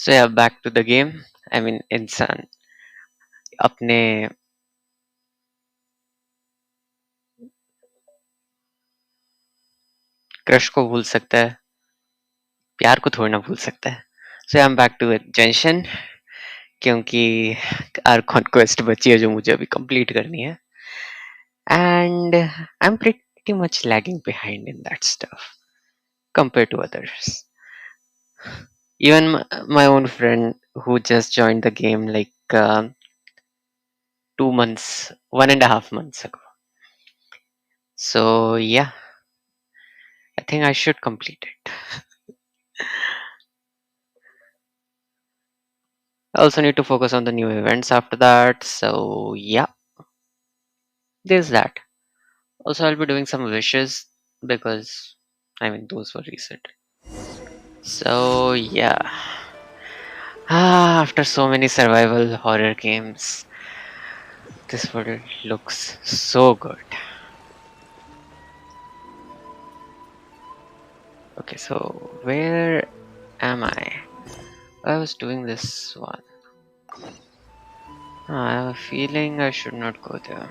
So yeah, back to the game. I mean, इंसान अपने crush को भूल सकता है, प्यार को थोड़ी ना भूल सकता है. So yeah, I'm back to it, Genshin, क्योंकि Archon quest बची है जो मुझे अभी complete करनी है, and I'm pretty much lagging behind in that stuff compared to others. Even my own friend who just joined the game like 2 months, 1.5 months ago. So yeah, I think I should complete it. I also need to focus on the new events after that. So yeah, there's that. Also, I'll be doing some wishes because I mean those were recent. So yeah, after so many survival horror games, this world looks so good. Okay, so where am I? I was doing this one. I have a feeling I should not go there.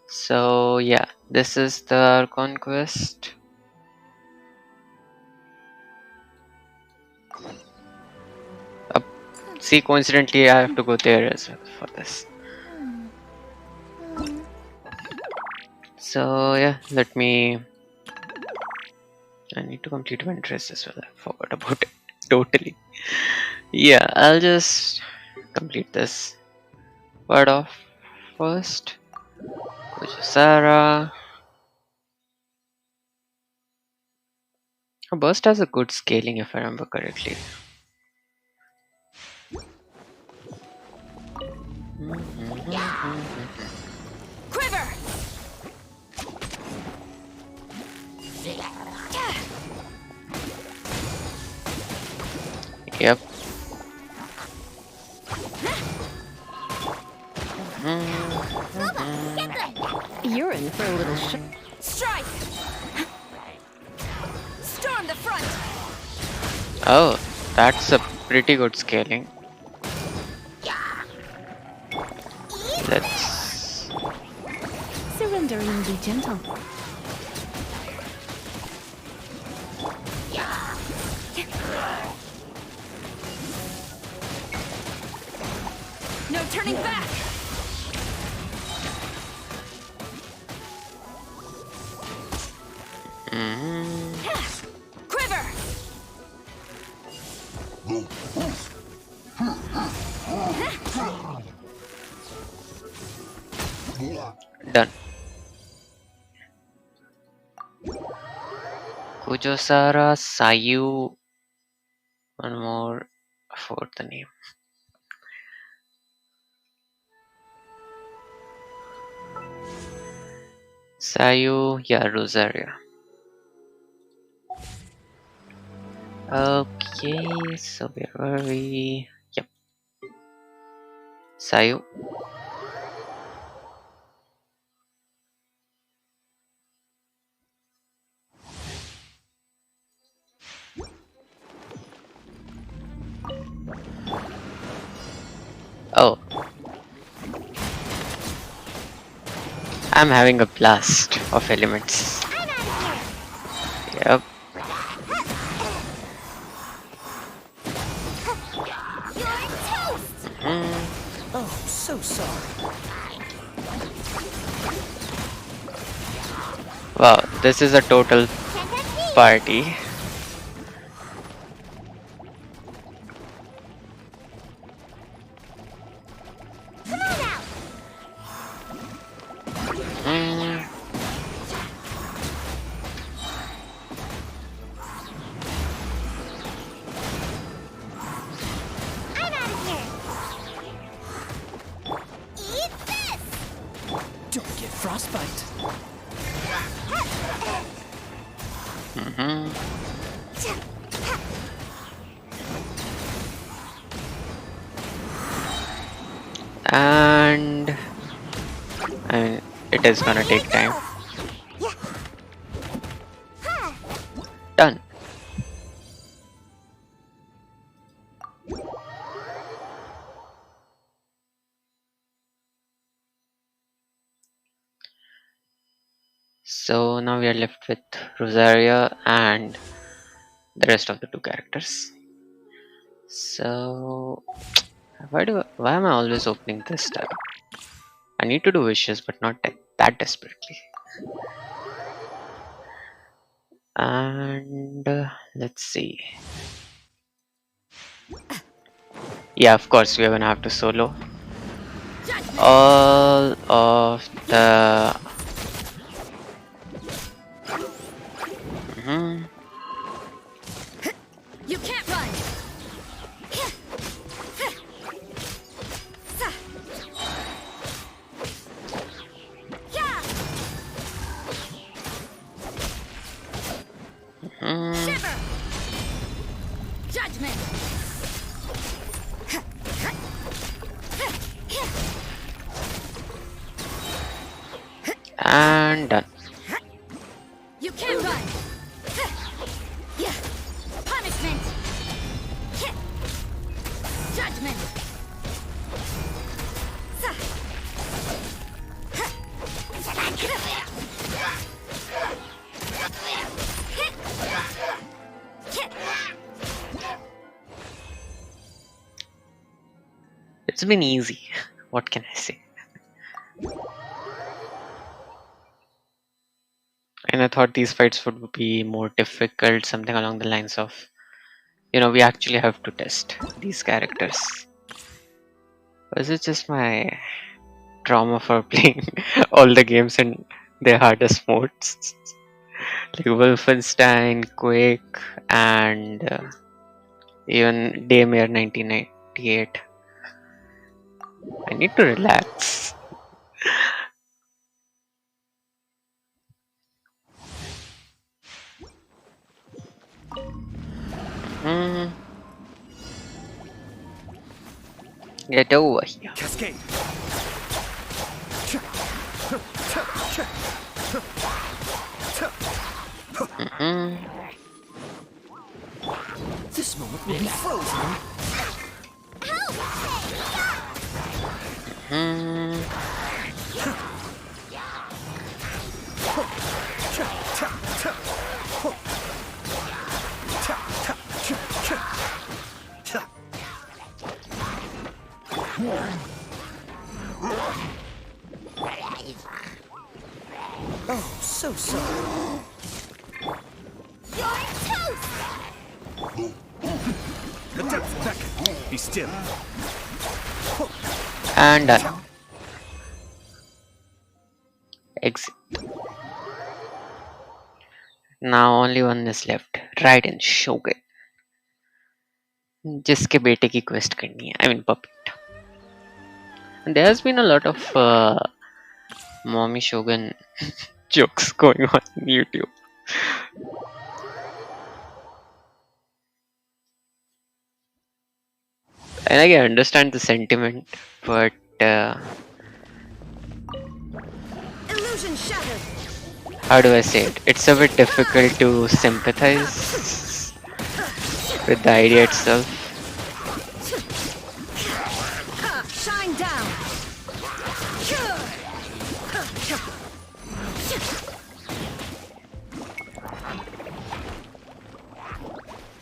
So yeah, this is the conquest. See, coincidentally, I have to go there as well for this. So yeah, let me. I need to complete event race as well. I forgot about it totally. Yeah, I'll just complete this part off first. Which is Sarah. Her burst has a good scaling if I remember correctly. Quiver! Yep. You're in for a little strike! Storm the front! Oh, that's a pretty good scaling. Let's. Surrender and be gentle. No turning back! Quiver! Done. Kujosara Sayu. One more for the name. Sayu, yeah, Rosaria. Okay, so where were we? Yep. Sayu. Oh. I'm having a blast of elements. Yep. Oh, so sorry. Wow, this is a total party. Don't get frostbite. And it is gonna take time. Done. So now we are left with Rosaria and the rest of the two characters. So why am I always opening this tab? I need to do wishes, but not that desperately. And let's see. Yeah, of course we are gonna have to solo all of the. Mhm. You can't run. Yeah. Mhm. Shiver. Judgment. And done. You can't run. Yeah. Punishment. Judgment. It's been easy. What can I say? And I thought these fights would be more difficult, something along the lines of, we actually have to test these characters. Or is it just my trauma for playing all the games in their hardest modes? Like Wolfenstein, Quake, and even Daymare 1998. I need to relax. Hmm. Get over here. Cascade. Hmm. This moment will be frozen. Hmm. Oh, so sorry. You're toast. The depth beckon. Be still. And done. Exit. Now only one is left. Raiden Shogun. जिसके बेटे की quest करनी है. I mean puppet. And there has been a lot of mommy Shogun jokes going on YouTube. And I can understand the sentiment, but Illusion shattered. how do I say it? It's a bit difficult to sympathize with the idea itself. Shine down.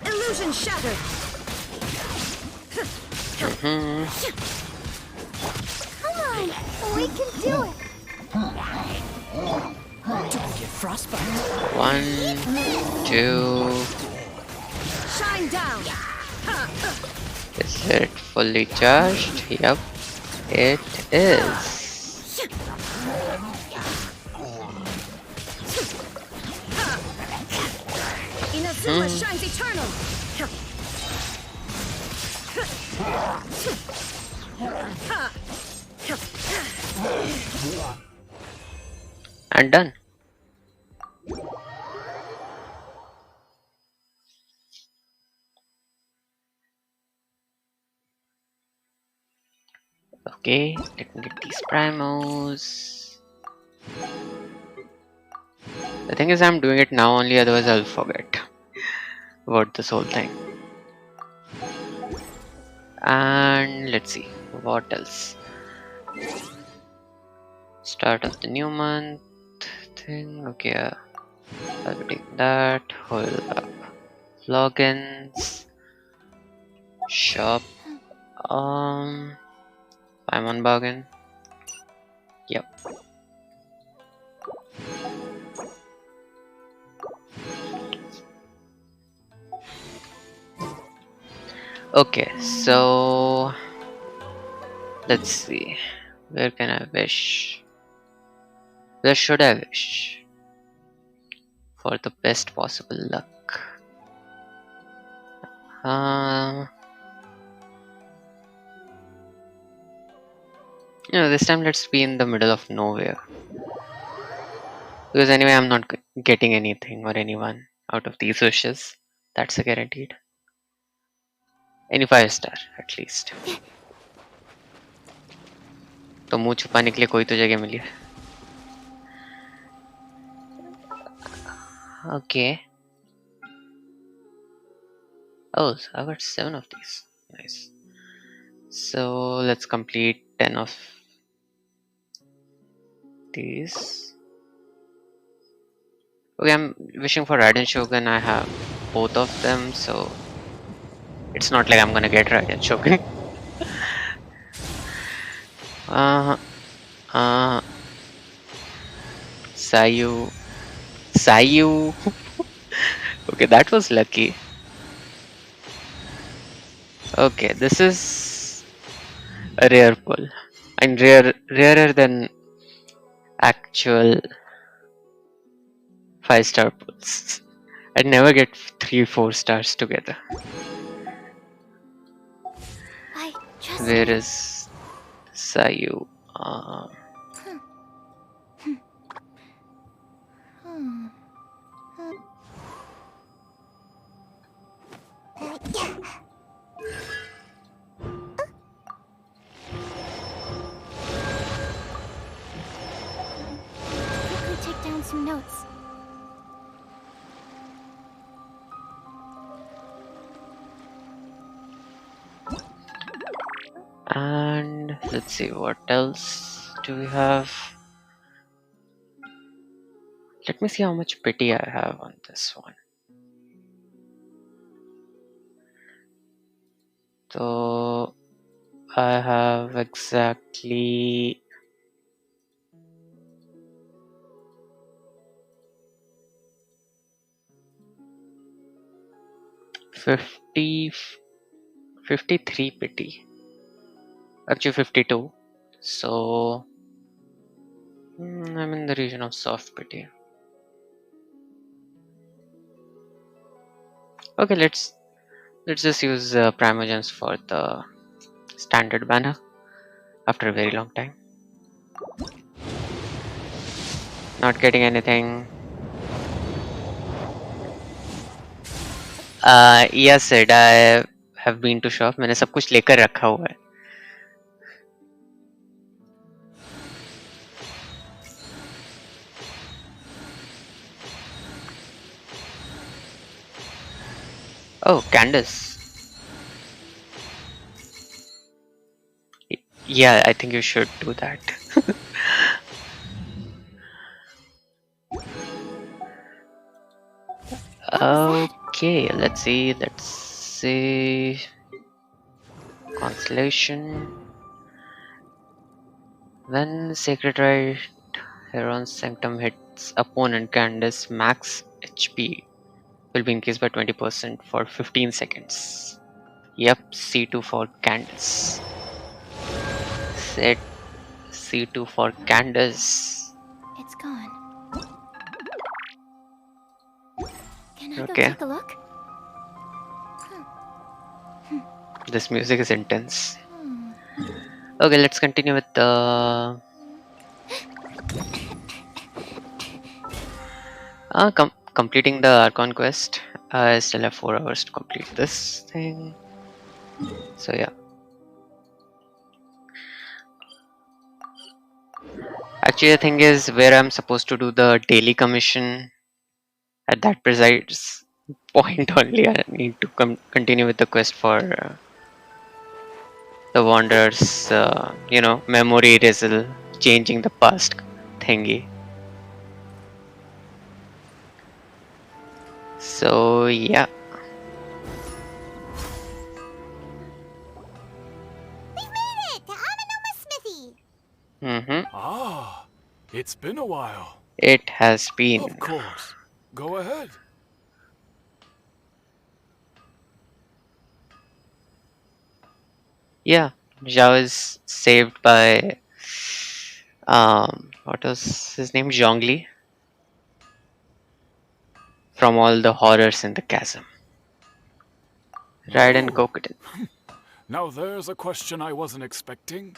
Illusion shattered. Hmm. Come on, we can do it. Don't get frostbite. 1, 2. Shine down. Is it fully charged? Yep, it is. Inazuma shines eternal. And done. Okay, let me get these primos. The thing is, I'm doing it now only, otherwise I'll forget about this whole thing. And let's see, what else? Start of the new month. thing. Okay, I'll be taking that. Hold up. Logins. Shop. I'm on bargain. Yep. Okay, so let's see. Where can I wish? Where should I wish? For the best possible luck. This time let's be in the middle of nowhere. Because anyway, I'm not getting anything or anyone out of these wishes. That's a guaranteed. Any 5 star, at least. तो मुंह छुपाने के लिए कोई तो जगह मिली है. Okay. Oh, so I got 7 of these. Nice. So let's complete 10 of these. Okay, I'm wishing for Raiden Shogun. I have both of them, so it's not like I'm gonna get Raiden Shogun. Sayu. Sayu. Okay, that was lucky. Okay, this is a rare pull. And rarer than actual 5 star pulls. I'd never get 3-4 stars together. Where is Sayu? Quickly take down some notes. And let's see, what else do we have? Let me see how much pity I have on this one. So I have exactly 53 pity. Actually 52. So I'm in the region of soft pity. Okay, let's just use Primogens for the standard banner after a very long time. Not getting anything. Yes, Sid, I have been to shop. मैंने सब कुछ लेकर रखा हुआ है. Oh, Candace. Yeah, I think you should do that. Okay, let's see. Constellation. When Sacred Rite Heron's Sanctum hits opponent, Candace max HP will be increased by 20% for 15 seconds. Yep, C2 for Candace. Set C2 for Candace. It's gone. Can I go Okay. take a look? This music is intense. Okay, let's continue with the completing the Archon quest. I still have 4 hours to complete this thing. So yeah. Actually, the thing is, where I'm supposed to do the daily commission, at that precise point only, I need to continue with the quest for the Wanderer's, memory erasal, changing the past thingy. So yeah. We've made it to Amanoma Smithy. Mm-hmm. Ah, it's been a while. It has Of been. course. Go ahead. Yeah. Zhao is saved by what was his name? Zhongli from all the horrors in the chasm. Raiden Oh, Kokuten. now there's a question I wasn't expecting.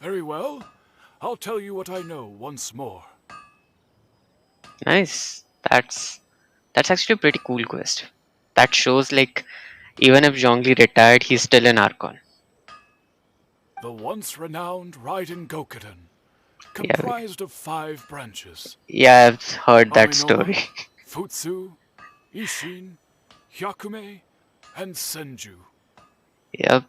Very well. I'll tell you what I know once more. Nice. That's actually a pretty cool quest. That shows like even if Zhongli retired, he's still an Archon. The once renowned Raiden Gokuden, Yeah, comprised of 5 branches: yeah, I've heard that story. Aminoma, Futsu, Ishin, Hyakume, and Senju. Yep.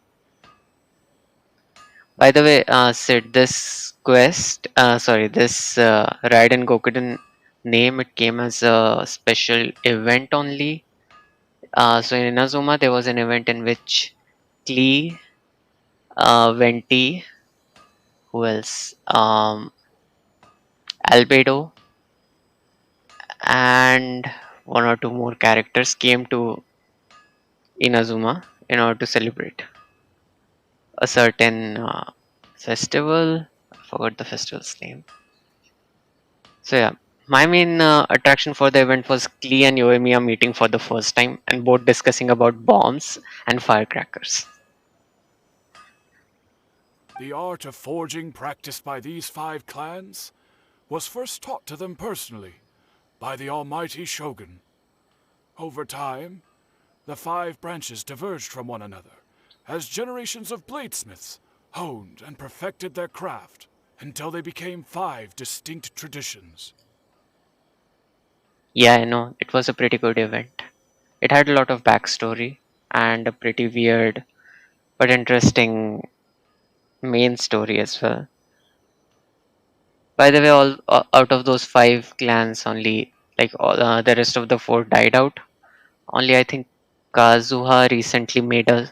By the way, Sid, this quest, this Raiden Gokuden name, it came as a special event only. So in Inazuma, there was an event in which Klee, Venti, who else? Albedo, and one or two more characters came to Inazuma in order to celebrate a certain festival. I forgot the festival's name. So yeah, my main attraction for the event was Klee and Yoimiya meeting for the first time and both discussing about bombs and firecrackers. The art of forging practiced by these 5 clans was first taught to them personally by the almighty Shogun. Over time, the 5 branches diverged from one another as generations of bladesmiths honed and perfected their craft until they became 5 distinct traditions. Yeah, I know, it was a pretty good event. It had a lot of backstory and a pretty weird but interesting main story as well. By the way, all out of those 5 clans, only like all the rest of the 4 died out. Only I think Kazuha recently made a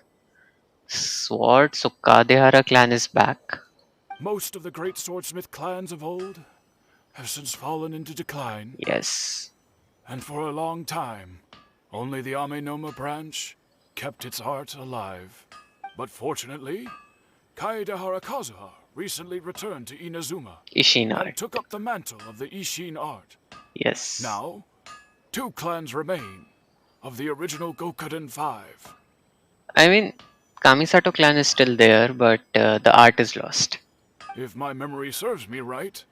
sword, so Kadehara clan is back. Most of the great swordsmith clans of old have since fallen into decline, Yes. and for a long time, only the Amenoma branch kept its art alive. But fortunately, Kaedehara Kazuha recently returned to Inazuma and Ishinart. took up the mantle of the Ishin art. Yes. Now, 2 clans remain of the original Gokuden 5. I mean, Kamisato clan is still there, but the art is lost. If my memory serves me right,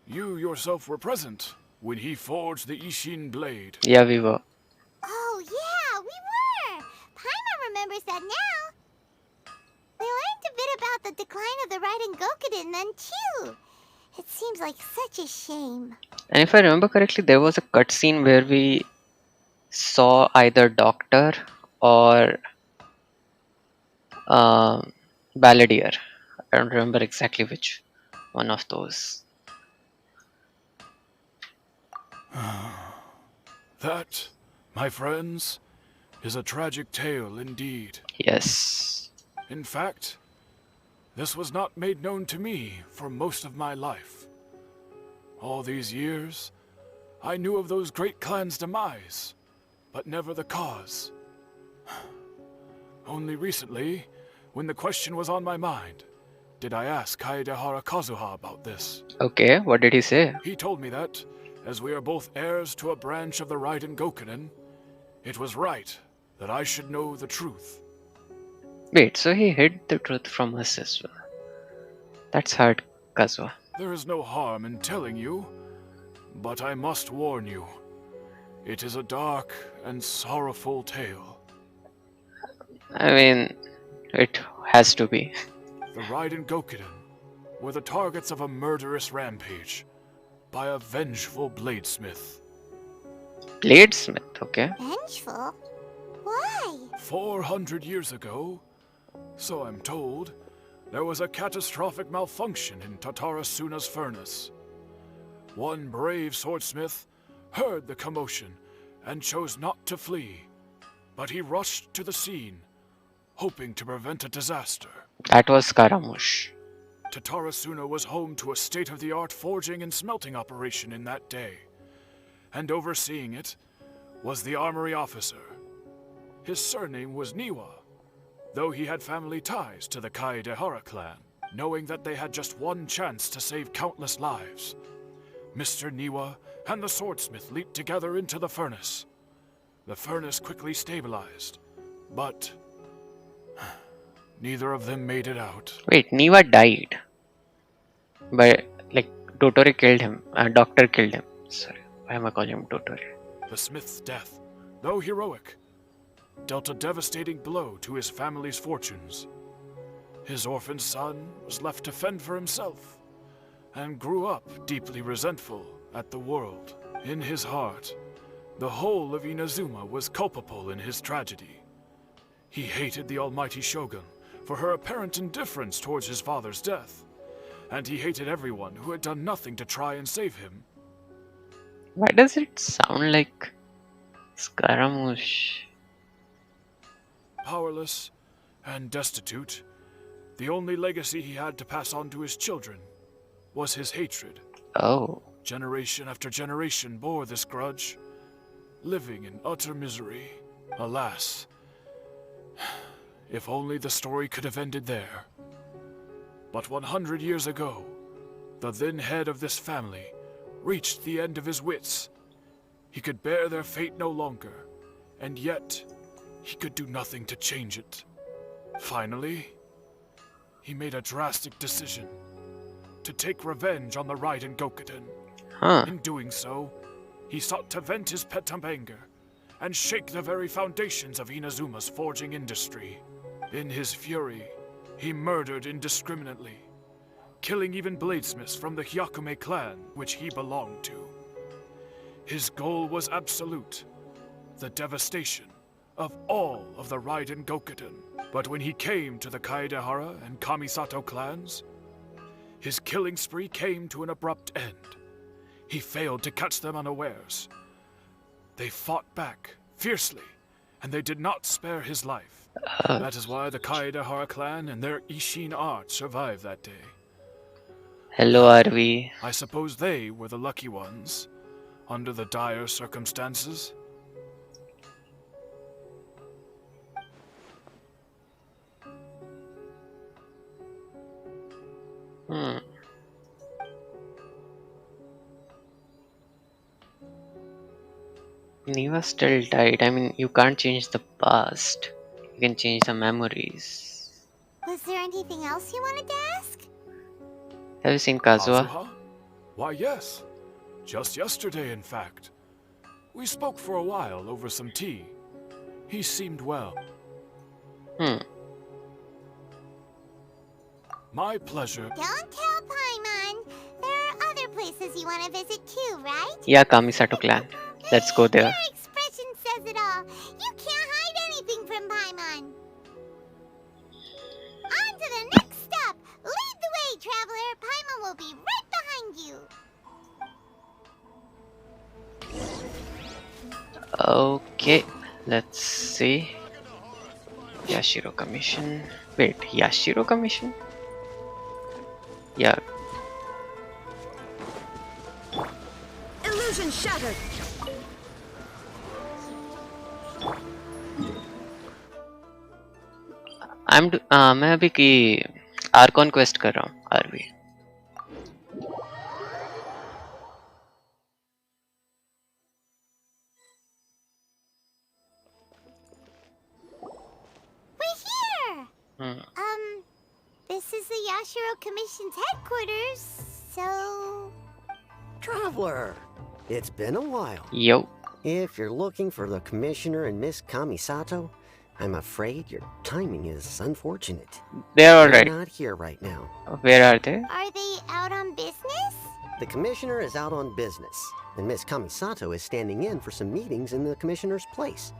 you yourself were present when he forged the Ishin blade. Yeah, we were. Oh, yeah, we were. Paimon remembers that now. We learned a bit about the decline of the Raiden Gokuden then, too. It seems like such a shame. And if I remember correctly, there was a cutscene where we saw either Doctor or um Balladeer. I don't remember exactly which one of those. That, my friends, is a tragic tale indeed. Yes. In fact, this was not made known to me for most of my life. All these years, I knew of those great clans' demise, but never the cause. Only recently, when the question was on my mind, did I ask Kaedehara Kazuha about this. Okay, what did he say? He told me that, as we are both heirs to a branch of the Raiden Gokuden, it was right that I should know the truth. Wait, so he hid the truth from us as well. That's hard, Kazuha. There is no harm in telling you, but I must warn you. It is a dark and sorrowful tale. I mean, it has to be. The Raiden Gokuden were the targets of a murderous rampage by a vengeful bladesmith. Bladesmith, okay. Vengeful? Why? 400 years ago, so I'm told, there was a catastrophic malfunction in Tatarasuna's furnace. One brave swordsmith heard the commotion and chose not to flee, but he rushed to the scene, hoping to prevent a disaster. That was Scaramouche. Tatarasuna was home to a state-of-the-art forging and smelting operation in that day, and overseeing it was the armory officer. His surname was Niwa, though he had family ties to the Kaedehara clan. Knowing that they had just one chance to save countless lives, Mr. Niwa and the swordsmith leaped together into the furnace. The furnace quickly stabilized, but neither of them made it out. Wait, Niwa died. But, like, Totore killed him. Doctor killed him. Sorry, why am I calling him Totore? The smith's death, though heroic, dealt a devastating blow to his family's fortunes. His orphaned son was left to fend for himself, and grew up deeply resentful at the world. In his heart, the whole of Inazuma was culpable in his tragedy. He hated the almighty shogun for her apparent indifference towards his father's death, and he hated everyone who had done nothing to try and save him. Why does it sound like Scaramouche? Powerless and destitute, the only legacy he had to pass on to his children was his hatred. Oh. Generation after generation bore this grudge, living in utter misery. Alas, if only the story could have ended there. But 100 years ago, the then head of this family reached the end of his wits. He could bear their fate no longer, and yet he could do nothing to change it. Finally, he made a drastic decision to take revenge on the Raiden Gokuden. Huh. In doing so, he sought to vent his pent up anger and shake the very foundations of Inazuma's forging industry. In his fury, he murdered indiscriminately, killing even bladesmiths from the Hyakume clan which he belonged to. His goal was absolute, the devastation of all of the Raiden Gokuden. But when he came to the Kaedehara and Kamisato clans, his killing spree came to an abrupt end. He failed to catch them unawares. They fought back fiercely, and they did not spare his life. That is why the Kaedehara clan and their Ishin art survived that day. Hello, Arvi. I suppose they were the lucky ones, under the dire circumstances. Niva still died. I mean, you can't change the past. You can change the memories. Was there anything else you wanted to ask? Have you seen Kazuha? Kazuha? Why, yes. Just yesterday, in fact. We spoke for a while over some tea. He seemed well. My pleasure. Don't tell Paimon. There are other places you want to visit too, right? Yeah, Kamisato clan. Let's go there. Your expression says it all. You can't hide anything from Paimon. On to the next stop. Lead the way, traveler. Paimon will be right behind you. Okay, let's see. Yashiro Commission. Wait, Yashiro Commission? Yeah. Illusion shattered. मैं अभी की Arcon quest कर रहा हूँ RV. We're here. This is the Yashiro Commission's headquarters, so... Traveler, it's been a while. Yo. If you're looking for the Commissioner and Miss Kamisato, I'm afraid your timing is unfortunate. They're all They're right. not here right now. Where are they? Are they out on business? The Commissioner is out on business, and Miss Kamisato is standing in for some meetings in the Commissioner's place.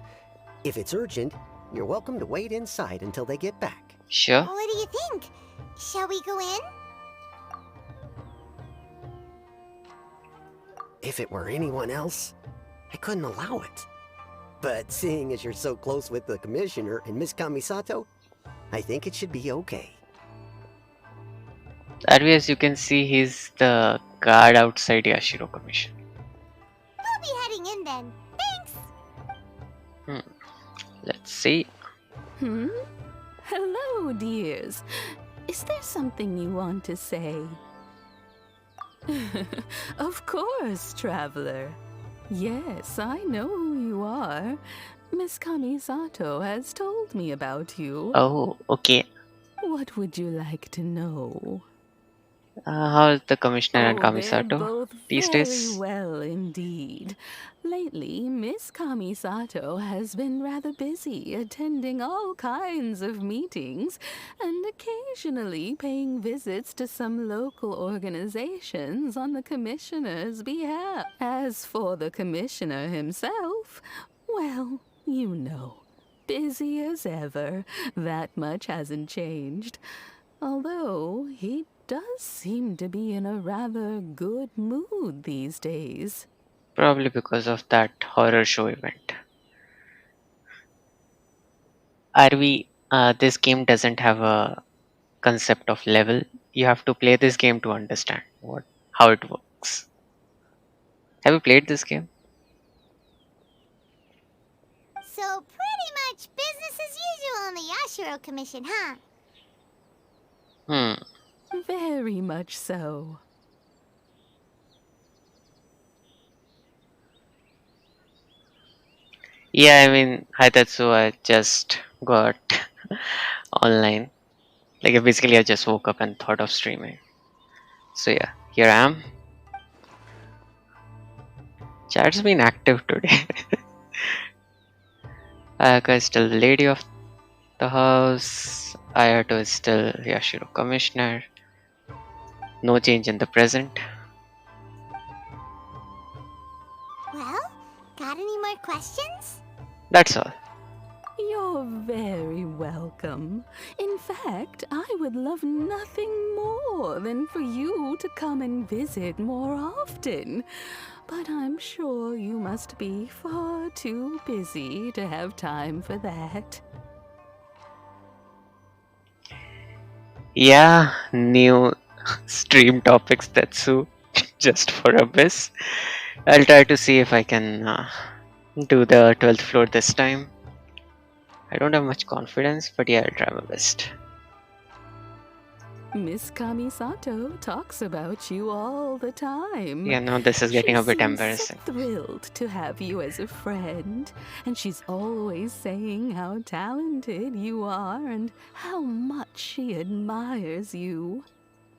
If it's urgent, you're welcome to wait inside until they get back. Sure. What do you think? Shall we go in? If it were anyone else, I couldn't allow it. But seeing as you're so close with the commissioner and Miss Kamisato, I think it should be okay. Arvi, as you can see, he's the guard outside Yashiro Commission. We'll be heading in then. Thanks! Let's see. Hello, dears. Is there something you want to say? Of course, traveler. Yes, I know who you are. Miss Kamisato has told me about you. Oh, okay. What would you like to know? How's the commissioner and They're Kamisato both these very days? well indeed. Lately, Miss Kamisato has been rather busy attending all kinds of meetings and occasionally paying visits to some local organizations on the commissioner's behalf. As for the commissioner himself, well, you know, busy as ever. That much hasn't changed. Although he does seem to be in a rather good mood these days. Probably because of that horror show event. Arvi, this game doesn't have a concept of level. You have to play this game to understand how it works. Have you played this game? So pretty much business as usual in the Yashiro Commission, huh? Very much so. Yeah, I mean, Haitatsu, I just got online. Like, basically, I just woke up and thought of streaming. So, yeah, here I am. Chat's been active today. Ayaka is still the lady of the house. Ayato is still Yashiro commissioner. No change in the present. Well, got any more questions? That's all. You're very welcome. In fact, I would love nothing more than for you to come and visit more often. But I'm sure you must be far too busy to have time for that. Yeah, new stream topics, Tetsu. Just for a miss. I'll try to see if I can do the 12th floor this time. I don't have much confidence, but yeah, I'll try my best. Miss Kamisato talks about you all the time. Yeah, no, this is getting a bit She embarrassing. seems so thrilled to have you as a friend, and she's always saying how talented you are and how much she admires you.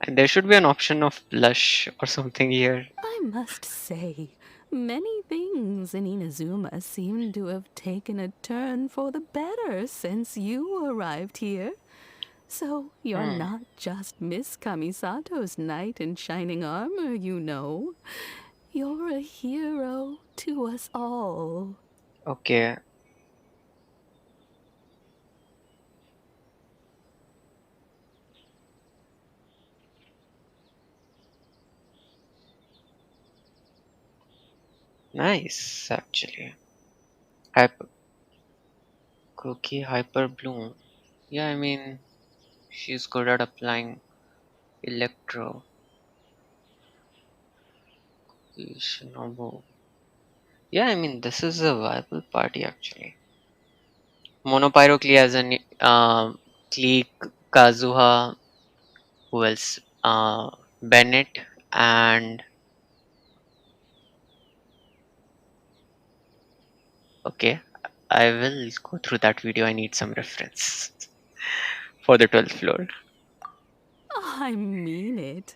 And there should be an option of blush or something here. I must say, many things in Inazuma seem to have taken a turn for the better since you arrived here. So you're not just Miss Kamisato's knight in shining armor, you know. You're a hero to us all. Okay. Nice, actually. Hyper Cookie Hyper Bloom. Yeah, I mean, she's good at applying electro. Shinobu. Yeah, I mean, this is a viable party actually. Monopyroclee as an Clique, Kazuha, who else? Bennett, and okay, I will go through that video. I need some reference for the 12th floor. I mean it.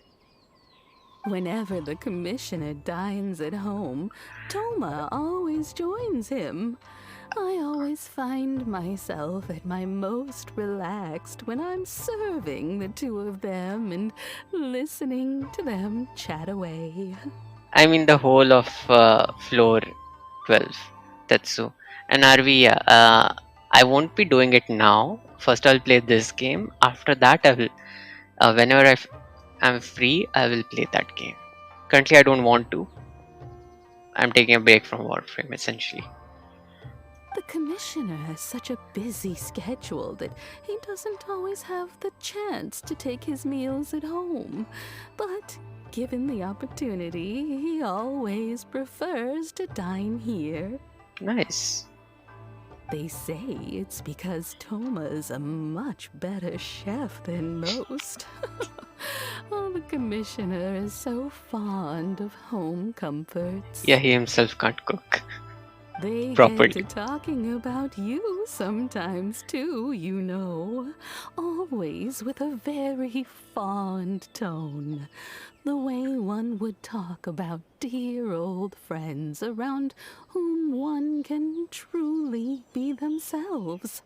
Whenever the commissioner dines at home, Toma always joins him. I always find myself at my most relaxed when I'm serving the two of them and listening to them chat away. I mean, the whole of floor 12, Tetsu. And Arvi, I won't be doing it now. First, I'll play this game. After that, I will, whenever I'm free, I will play that game. Currently, I don't want to. I'm taking a break from Warframe essentially. The commissioner has such a busy schedule that he doesn't always have the chance to take his meals at home. But given the opportunity, he always prefers to dine here. Nice. They say it's because Toma is a much better chef than most. Oh, the commissioner is so fond of home comforts. Yeah, he himself can't cook They properly. get to talking about you sometimes too, you know. Always with a very fond tone. The way one would talk about dear old friends around whom one can truly be themselves.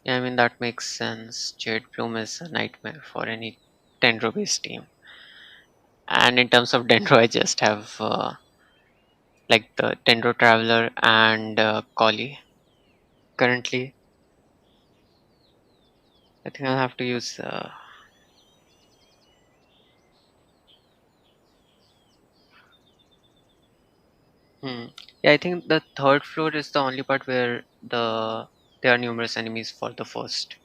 Yeah, I mean that makes sense. Jade Bloom is a nightmare for any Dendro-based team. And in terms of Dendro, I just have like the Dendro Traveler and Collie. Currently, I think I'll have to use. Yeah, I think the third floor is the only part where there are numerous enemies for the first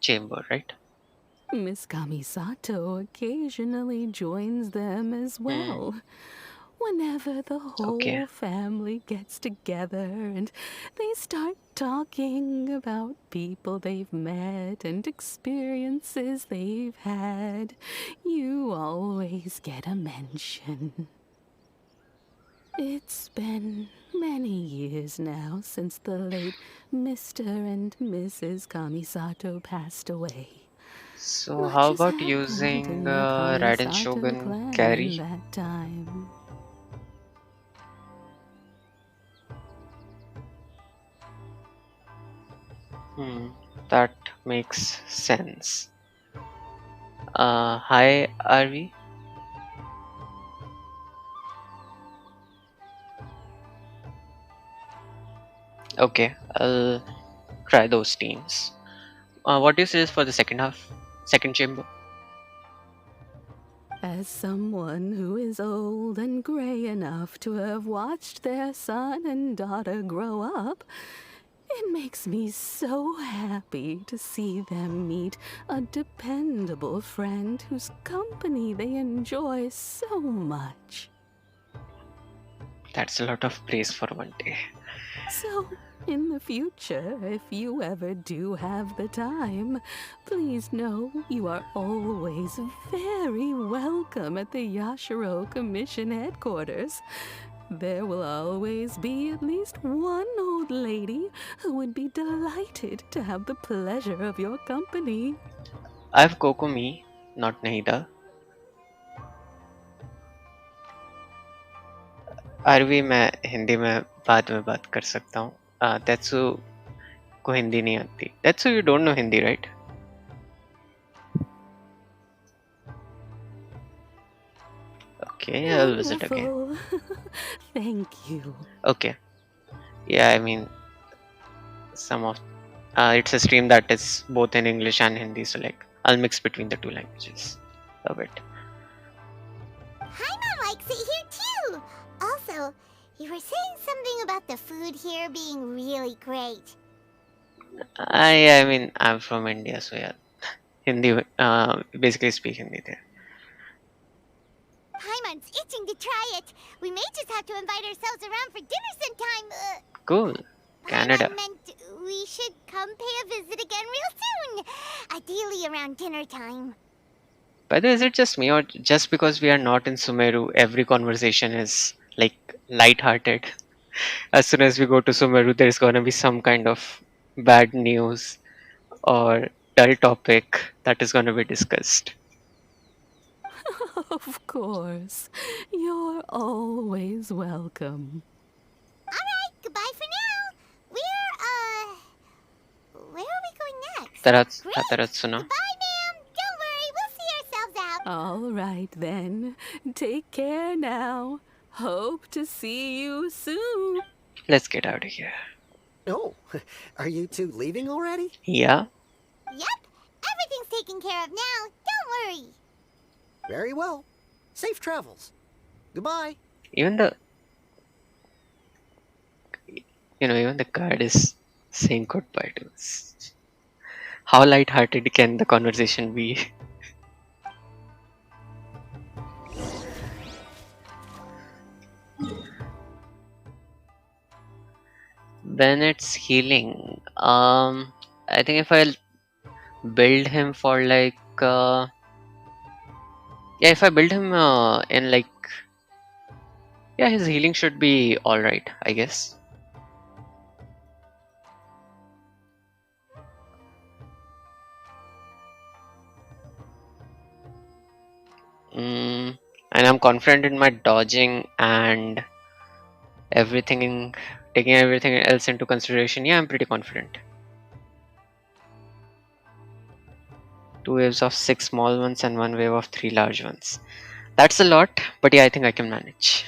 chamber, right? Miss Kamisato occasionally joins them as Hmm. well. Whenever the Okay. whole family gets together and they start talking about people they've met and experiences they've had, you always get a mention. It's been many years now since the late Mr. and Mrs. Kamisato passed away. So Much how has about happened using in the Raiden Kamisato Shogun clan in carry? that time. That makes sense. Hi, Arvi. Okay, I'll try those teams. What do you suggest for the second half? Second chamber? As someone who is old and gray enough to have watched their son and daughter grow up, it makes me so happy to see them meet a dependable friend whose company they enjoy so much. That's a lot of praise for one day. So, in the future, if you ever do have the time, please know you are always very welcome at the Yashiro Commission headquarters. There will always be at least one old lady who would be delighted to have the pleasure of your company. I have Kokomi, not Nahida. अरबी मैं हिंदी में बाद में बात कर सकता हूँ तेत्सु को हिंदी नहीं आती तेत्सु you don't know Hindi right okay I'll visit again Wonderful. Thank you. okay yeah I mean some of it's a stream that is both in English and Hindi so like I'll mix between the two languages a bit. Paimon likes it here too. Also, you were saying something about the food here being really great. I mean I'm from India so yeah Hindi basically speak Hindi there. Paimon's itching to try it. We may just have to invite ourselves around for dinner sometime. Cool. Canada. Paimon meant we should come pay a visit again real soon. Ideally around dinner time. By the way, is it just me or just because we are not in Sumeru, every conversation is like light-hearted? As soon as we go to Sumeru, there's gonna be some kind of bad news or dull topic that is gonna be discussed. Of course. You're always welcome. Alright, goodbye for now. Where are we going next? Great. Taratsuna. Goodbye, ma'am. Don't worry, we'll see ourselves out. All right then. Take care now. Hope to see you soon. Let's get out of here. Oh, are you two leaving already? Yeah. Yep, everything's taken care of now. Don't worry. Very well. Safe travels. Goodbye. Even the even the guard is saying goodbye to us. How light-hearted can the conversation be? Bennett's healing. I think if I build him for like, yeah, if I build him in like, yeah, his healing should be all right, I guess. And I'm confident in my dodging and everything, taking everything else into consideration. Yeah, I'm pretty confident. 2 waves of 6 small ones and 1 wave of 3 large ones. That's a lot, but yeah, I think I can manage.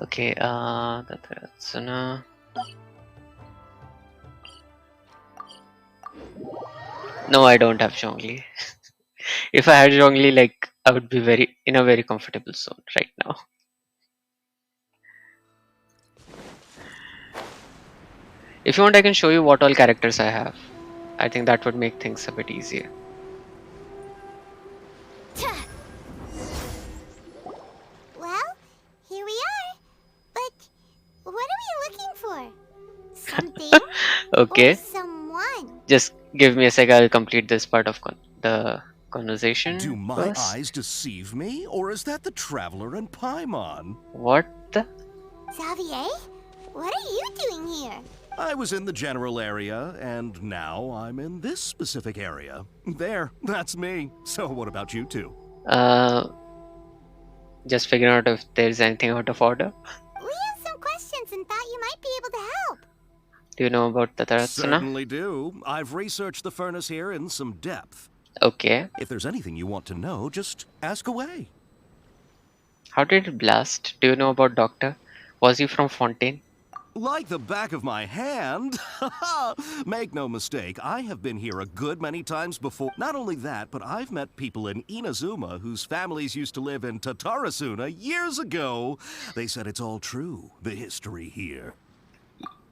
Okay, that's no, I don't have Zhongli. If I had Zhongli, like I would be in a very comfortable zone right now. If you want, I can show you what all characters I have. I think that would make things a bit easier. Well, here we are. But what are we looking for? Something or Okay, someone? just give me a sec. I'll complete this part of the conversation Do my first. eyes deceive me, or is that the Traveler and Paimon? What the? Xavier? What are you doing here? I was in the general area, and now I'm in this specific area. There, that's me. So what about you two? Just figuring out if there's anything out of order. We have some questions and thought you might be able to help. Do you know about the Taratsuna? Certainly do. I've researched the furnace here in some depth. Okay. If there's anything you want to know, just ask away. How did it blast? Do you know about Doctor? Was he from Fontaine? Like the back of my hand. Make no mistake, I have been here a good many times before. Not only that, but I've met people in Inazuma whose families used to live in Tatarasuna years ago. They said it's all true, the history here.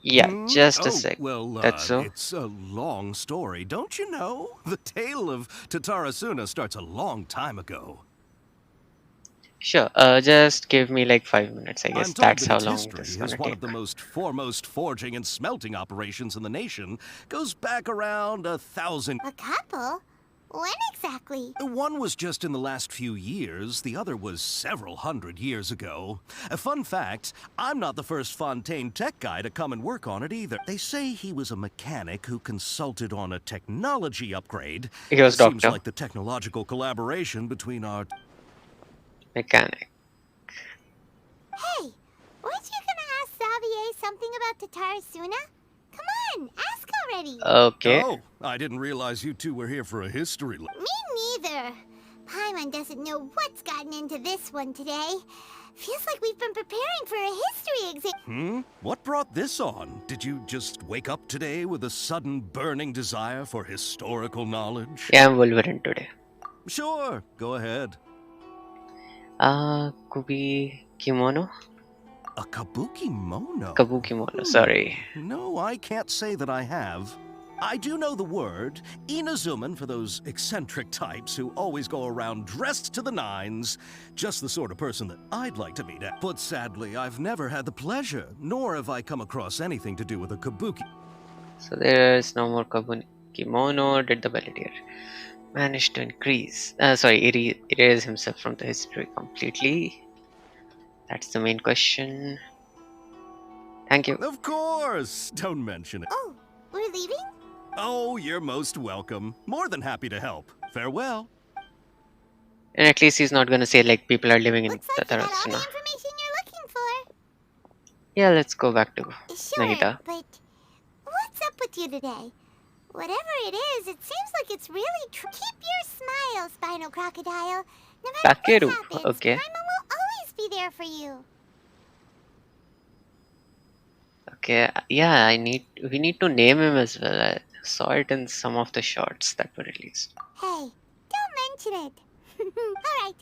Yeah, just a Oh, sec. well, That's so. it's a long story, don't you know? The tale of Tatarasuna starts a long time ago. Sure. Just give me like 5 minutes. I guess I'm told that's that how its long history this is is gonna one take. of the most foremost forging and smelting operations in the nation. Goes back around 1,000. A couple? When exactly? One was just in the last few years, the other was several hundred years ago. A fun fact, I'm not the first Fontaine tech guy to come and work on it either. They say he was a mechanic who consulted on a technology upgrade. He was Seems Doctor. like the technological collaboration between our... Mechanic. Hey, weren't you gonna ask Xavier something about Tatarasuna? Come on, ask already. Okay. Oh, I didn't realize you two were here for a history lesson. Me neither. Paimon doesn't know what's gotten into this one today. Feels like we've been preparing for a history exam. What brought this on? Did you just wake up today with a sudden burning desire for historical knowledge? Yeah, I'm Wolverine today. Sure, go ahead. Kubi Kimono? A kabuki mono? Kabuki Mono, sorry. No, I can't say that I have. I do know the word, Inazuman for those eccentric types who always go around dressed to the nines. Just the sort of person that I'd like to meet at. But sadly, I've never had the pleasure, nor have I come across anything to do with a kabuki. So there's no more Kabuki Mono. Did the Bellideer manage to increase? Erase himself from the history completely? That's the main question. Thank you. Of course! Don't mention it. Oh, we're leaving? Oh, you're most welcome. More than happy to help. Farewell. And at least he's not gonna say like people are living in Looks like you got all the Tatarasuna. information you're looking for. Yeah, let's go back to Sure, Nagita. but what's up with you today? Whatever it is, it seems like it's really Keep your smile, Spinal Crocodile. No matter Takeru, what happens, okay. Paimon will always be there for you. Okay, yeah, we need to name him as well. I saw it in some of the shots that were released. Hey, mention it. Alright,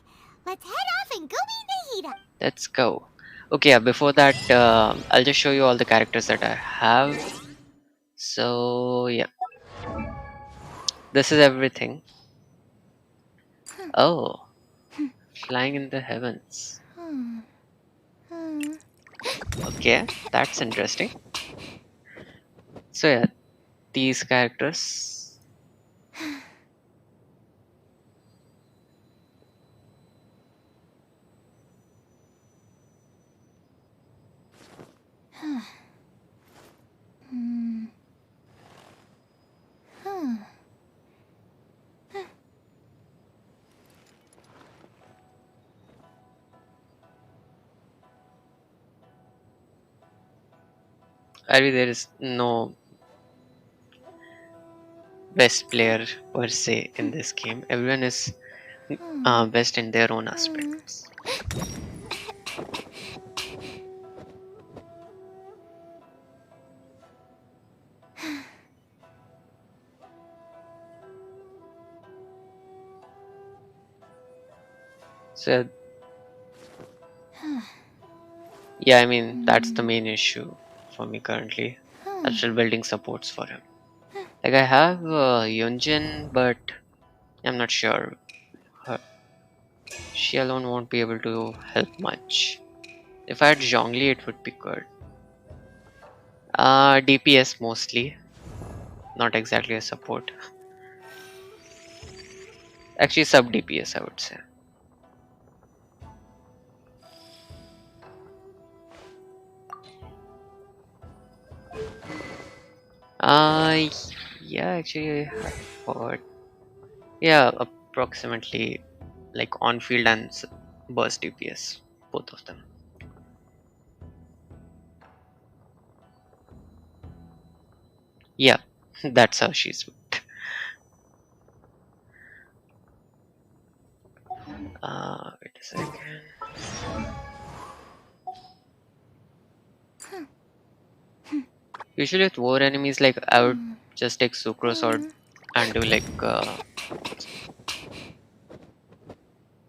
let's head off and go meet Nahida. Let's go. Okay, before that, I'll just show you all the characters that I have. So, yeah, this is everything. Oh, flying in the heavens. Okay, that's interesting. So, yeah, these characters. I mean, there is no best player per se in this game. Everyone is best in their own aspects. So, yeah, I mean, that's the main issue for me currently. I'm still building supports for him. Like, I have Yunjin, but I'm not sure. She alone won't be able to help much. If I had Zhongli, it would be good. DPS mostly, not exactly a support. Actually, sub DPS, I would say. Uh, yeah, actually, I forgot. Yeah, approximately like on field and burst DPS, both of them. Yeah, that's how she's booked. Wait a second. Usually with war enemies, like I would just take Sucrose or and do like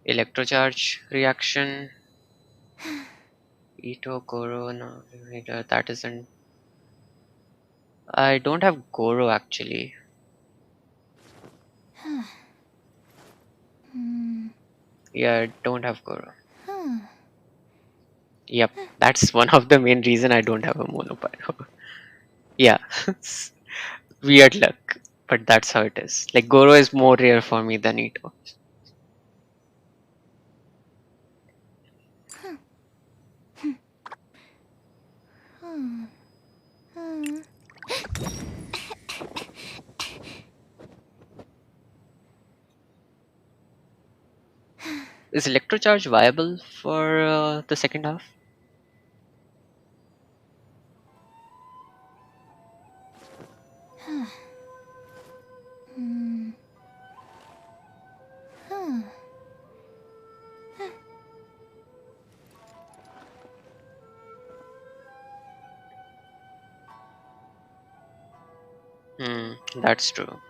electrocharge reaction. Ito, Goro, no, that isn't. I don't have Goro actually. Yeah, I don't have Goro. Yep, that's one of the main reason I don't have a Monopyro. Yeah, weird luck, but that's how it is. Like Goro is more rare for me than Ito. Is Electrocharge viable for the second half? Hmm, that's true.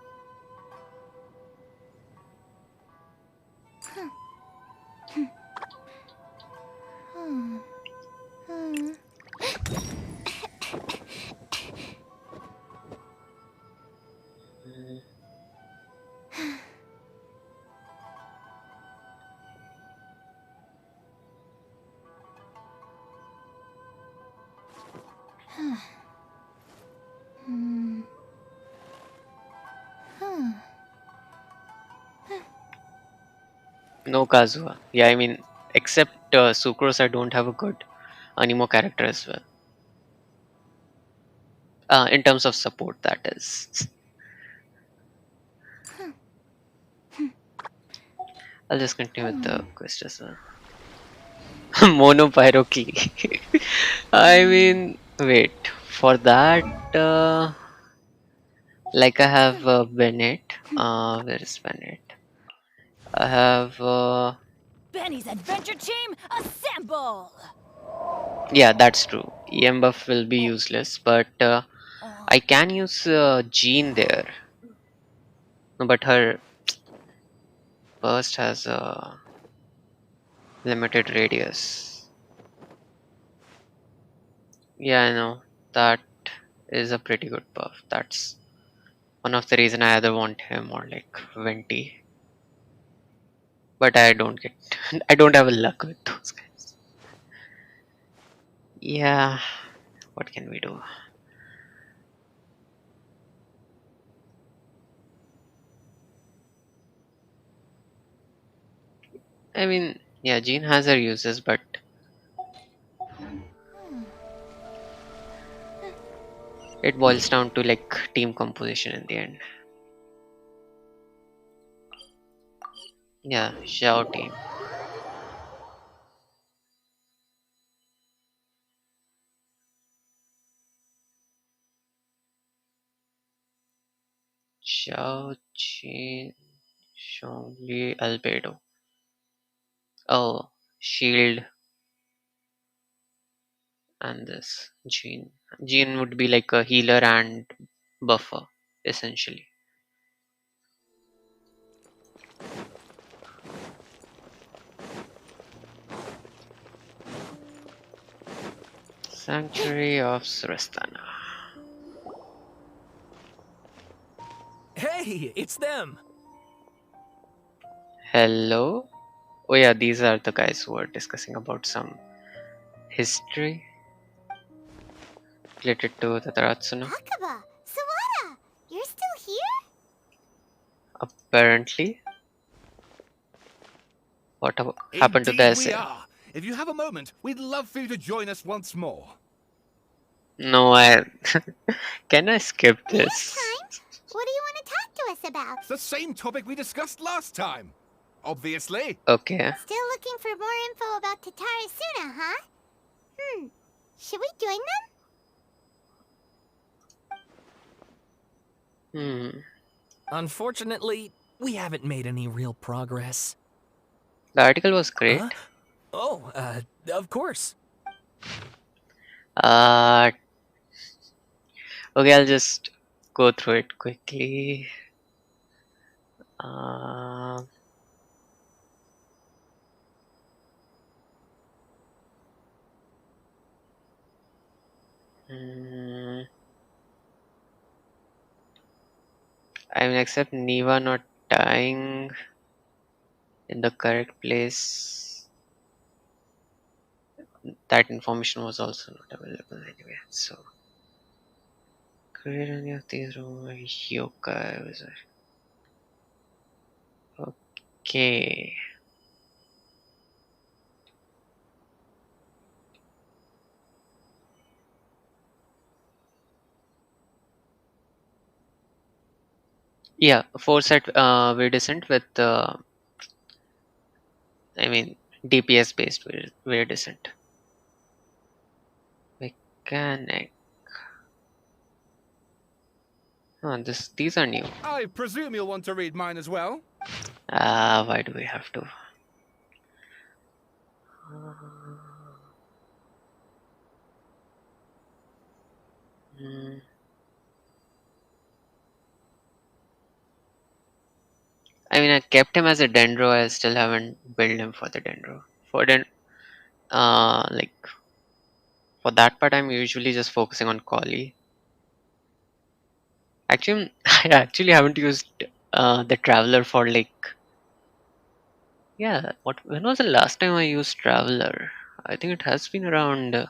No Kazuha. Yeah, I mean, except Sucrose, I don't have a good Animo character as well. In terms of support, that is. I'll just continue with the quest as well. Mono Pyrocly. I mean, wait. For that, like I have Bennett. Where is Bennett? I have. Benny's adventure team, assemble! Yeah, that's true. EM buff will be useless, but I can use Jean there. No, but her burst has a limited radius. Yeah, I know. That is a pretty good buff. That's one of the reason I either want him or like Venti. But I don't get I don't have a luck with those guys. Yeah, what can we do? I mean, yeah, Jean has her uses, but it boils down to like team composition in the end. Yeah, Xiao team. Xiao Qin Shongli Albedo. Oh, shield and this Jean. Jean would be like a healer and buffer, essentially. Sanctuary of Surastana. Hey, it's them! Hello? Oh yeah, these are the guys who are discussing about some history related to the Taratsuna. Akaba, Sawada, you're still here? Apparently. What happened to the Indeed we essay? are. If you have a moment, we'd love for you to join us once more. No, I... Can I skip We have this? time. What do you want to talk to us about? It's the same topic we discussed last time. Obviously. Okay. Still looking for more info about Tatarasuna, huh? Should we join them? Hmm. Unfortunately, we haven't made any real progress. The article was great. Huh? Oh, of course. Uh, okay, I'll just go through it quickly. Uh, hmm, I mean, except Neva not dying in the correct place, that information was also not available anyway. So, create any of these yokai was it? Okay. Yeah, foresight viridescent with I mean DPS based viridescent. Mechanic. Oh, these are new. I presume you'll want to read mine as well. Why do we have to? Hmm. I mean, I kept him as a dendro. I still haven't built him for the dendro. For like for that part, I'm usually just focusing on collie. Actually, I actually haven't used the traveler for like yeah. When was the last time I used traveler? I think it has been around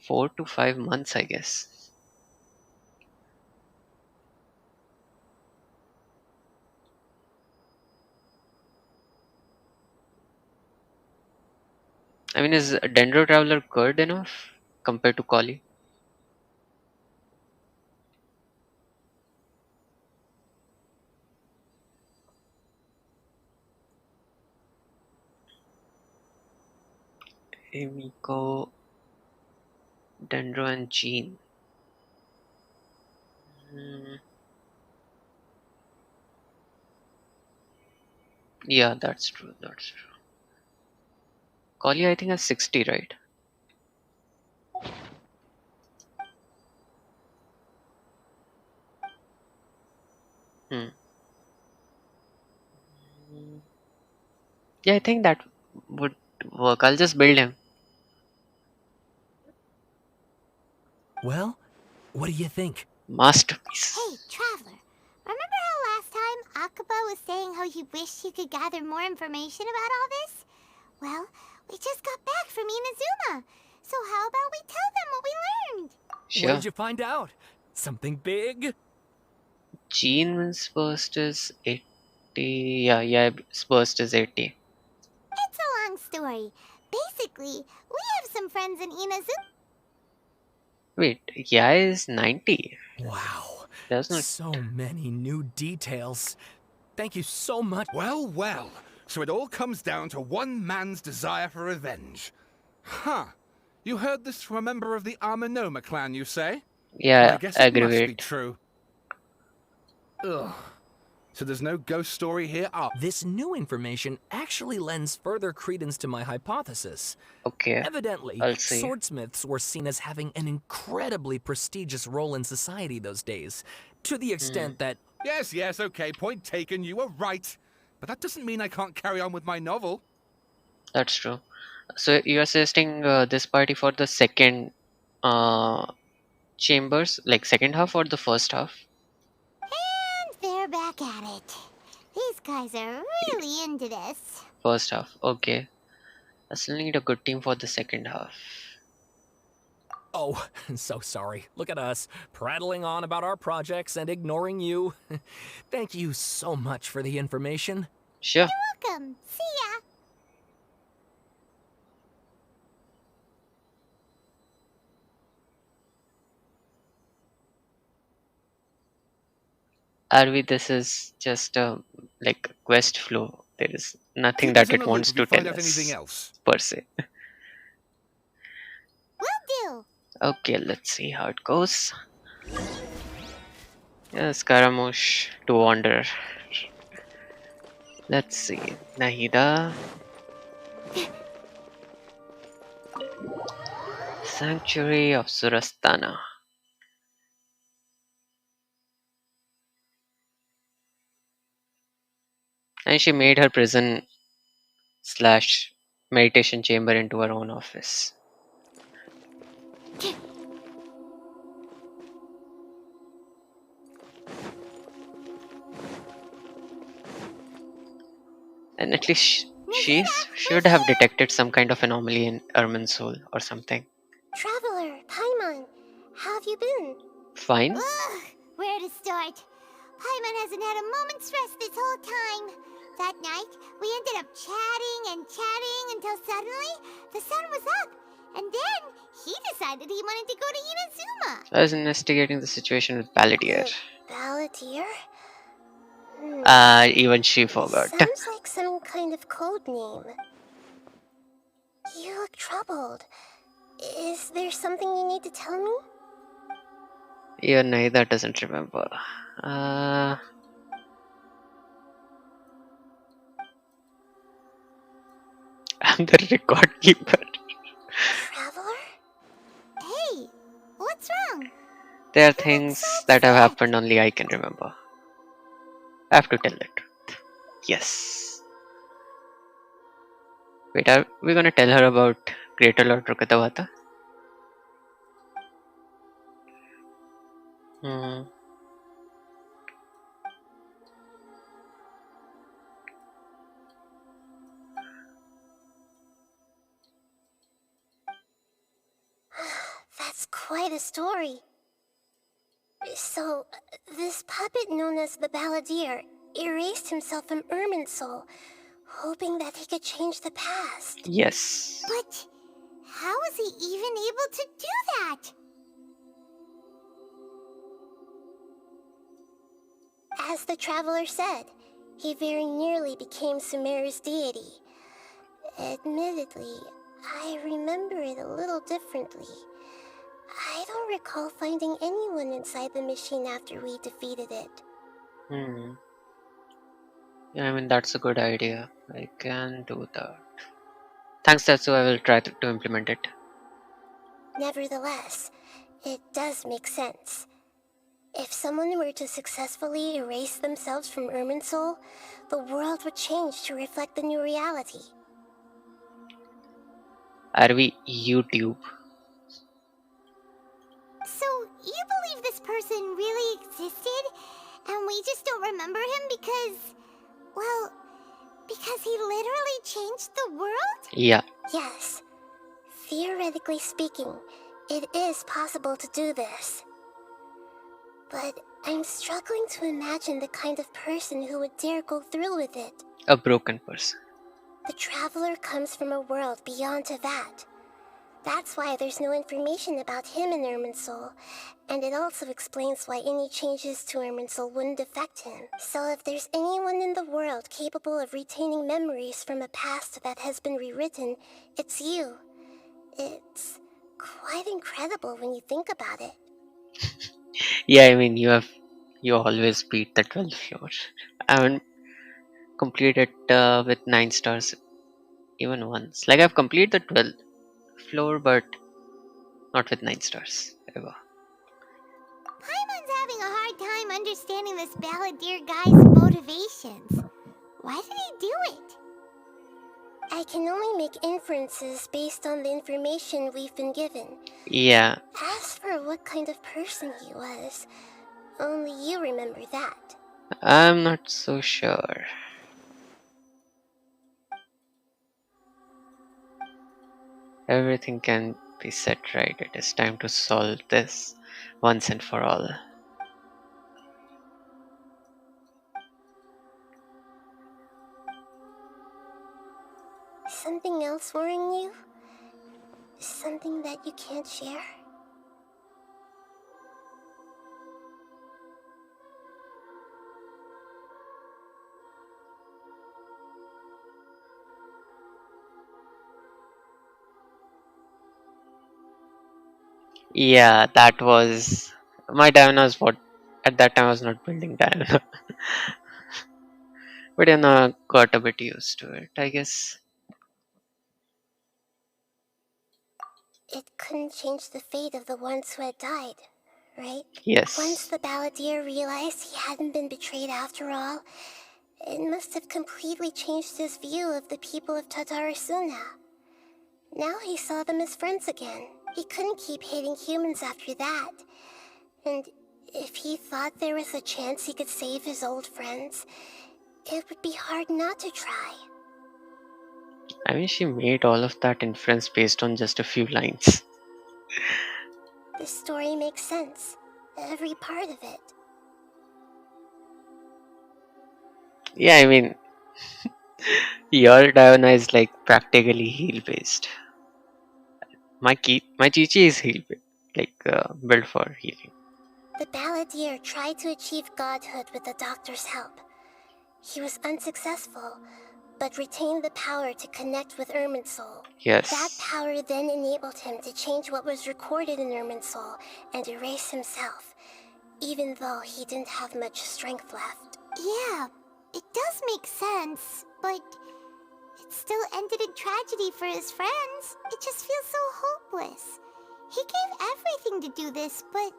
4 to 5 months, I guess. I mean, is Dendro Traveler good enough compared to Collie? Emiko, Dendro, and Jean. Hmm. Yeah, that's true. That's true. Collie, I think, has 60, right? Hmm. Yeah, I think that would work. I'll just build him. Well, what do you think? Masterpiece. Hey, Traveler. Remember how last time Akaba was saying how he wished he could gather more information about all this? Well, we just got back from Inazuma. So how about we tell them what we learned? What Sure. did you find out? Something big? Gene's burst is 80. Yeah, its burst is 80. It's a long story. Basically, we have some friends in Inazuma. Wait, yeah is 90. Wow. There's no. So many new details. Thank you so much. Well, well. So it all comes down to one man's desire for revenge. Huh. You heard this from a member of the Amanoma clan, you say? Well, I Yeah, guess it must be aggravate. true. Ugh. So there's no ghost story here? Oh, This new information actually lends further credence to my hypothesis. Okay, Evidently, I'll see. swordsmiths were seen as having an incredibly prestigious role in society those days, to the extent that yes, okay, point taken, you were right. But that doesn't mean I can't carry on with my novel. That's true. So you're suggesting this party for the second uh, chambers, like second half or the first half? And they're back at it. These guys are really into this. First half. Okay. I still need a good team for the second half. oh, so sorry. Look at us, prattling on about our projects and ignoring you. Thank you so much for the information. Sure. Welcome. See ya. Arvi, this is just a like quest flow. There is nothing Keep us that in it the loop wants if to you find tell out anything us else. per se. Will do. Okay, let's see how it goes. Yeah, Scaramouche to wander. Let's see. Nahida. Sanctuary of Surastana. And she made her prison slash meditation chamber into her own office. And at least she should have detected some kind of anomaly in Ermin's soul or something. Traveler, Paimon, how have you been? Fine. Ugh, where to start? Paimon hasn't had a moment's rest this whole time. That night, we ended up chatting until suddenly the sun was up. And then he decided he wanted to go to Inazuma. I was investigating the situation with Balladeer. Balladeer? Even she forgot. Sounds like some kind of code name. You look troubled. Is there something you need to tell me? Even neither doesn't remember. I'm the record keeper. Traveler? Hey, what's wrong? There are things that have happened only I can remember. I have to tell the truth. Yes. Wait, are we gonna tell her about Greater Lord Rukatawata? Hmm. That's quite a story. So, this puppet known as the Balladeer erased himself from Ermin's soul, hoping that he could change the past. Yes. But how was he even able to do that? As the Traveler said, he very nearly became Sumeru's deity. Admittedly, I remember it a little differently. I don't recall finding anyone inside the machine after we defeated it. Hmm. Yeah, I mean, that's a good idea. I can do that. Thanks, Tatsu. I will try to implement it. Nevertheless, it does make sense. If someone were to successfully erase themselves from Irminsul, the world would change to reflect the new reality. Are we YouTube? So, you believe this person really existed, and we just don't remember him because, well, because he literally changed the world? Yeah. Yes. Theoretically speaking, it is possible to do this. But I'm struggling to imagine the kind of person who would dare go through with it. A broken person. The traveler comes from a world beyond to that. That's why there's no information about him in Irminsul, and it also explains why any changes to Irminsul wouldn't affect him. So if there's anyone in the world capable of retaining memories from a past that has been rewritten, it's you. It's quite incredible when you think about it. Yeah, I mean, you always beat the 12th floor. I haven't completed with 9 stars even once. Like, I've completed the 12th floor, but not with 9 stars ever. Paimon's having a hard time understanding this balladeer guy's motivations. Why did he do it? I can only make inferences based on the information we've been given. Yeah. As for what kind of person he was, only you remember that. I'm not so sure. Everything can be set right. It is time to solve this once and for all. Something else worrying you? Something that you can't share? Yeah, that was my Diana was what at that time I was not building Diana. But Diana got a bit used to it, I guess. It couldn't change the fate of the ones who had died, right? Yes. Once the balladeer realized he hadn't been betrayed after all, it must have completely changed his view of the people of Tatarasuna. Now he saw them as friends again. He couldn't keep hating humans after that. And if he thought there was a chance he could save his old friends, it would be hard not to try. I mean, she made all of that inference based on just a few lines. The story makes sense. Every part of it. Yeah, I mean, your Diana is like practically heal based. My Chi-Chi is heal like built for healing. The balladeer tried to achieve godhood with the doctor's help. He was unsuccessful, but retained the power to connect with Irminsul. Yes. That power then enabled him to change what was recorded in Irminsul and erase himself, even though he didn't have much strength left. Yeah, it does make sense, but it still ended in tragedy for his friends. It just feels so hopeless. He gave everything to do this, but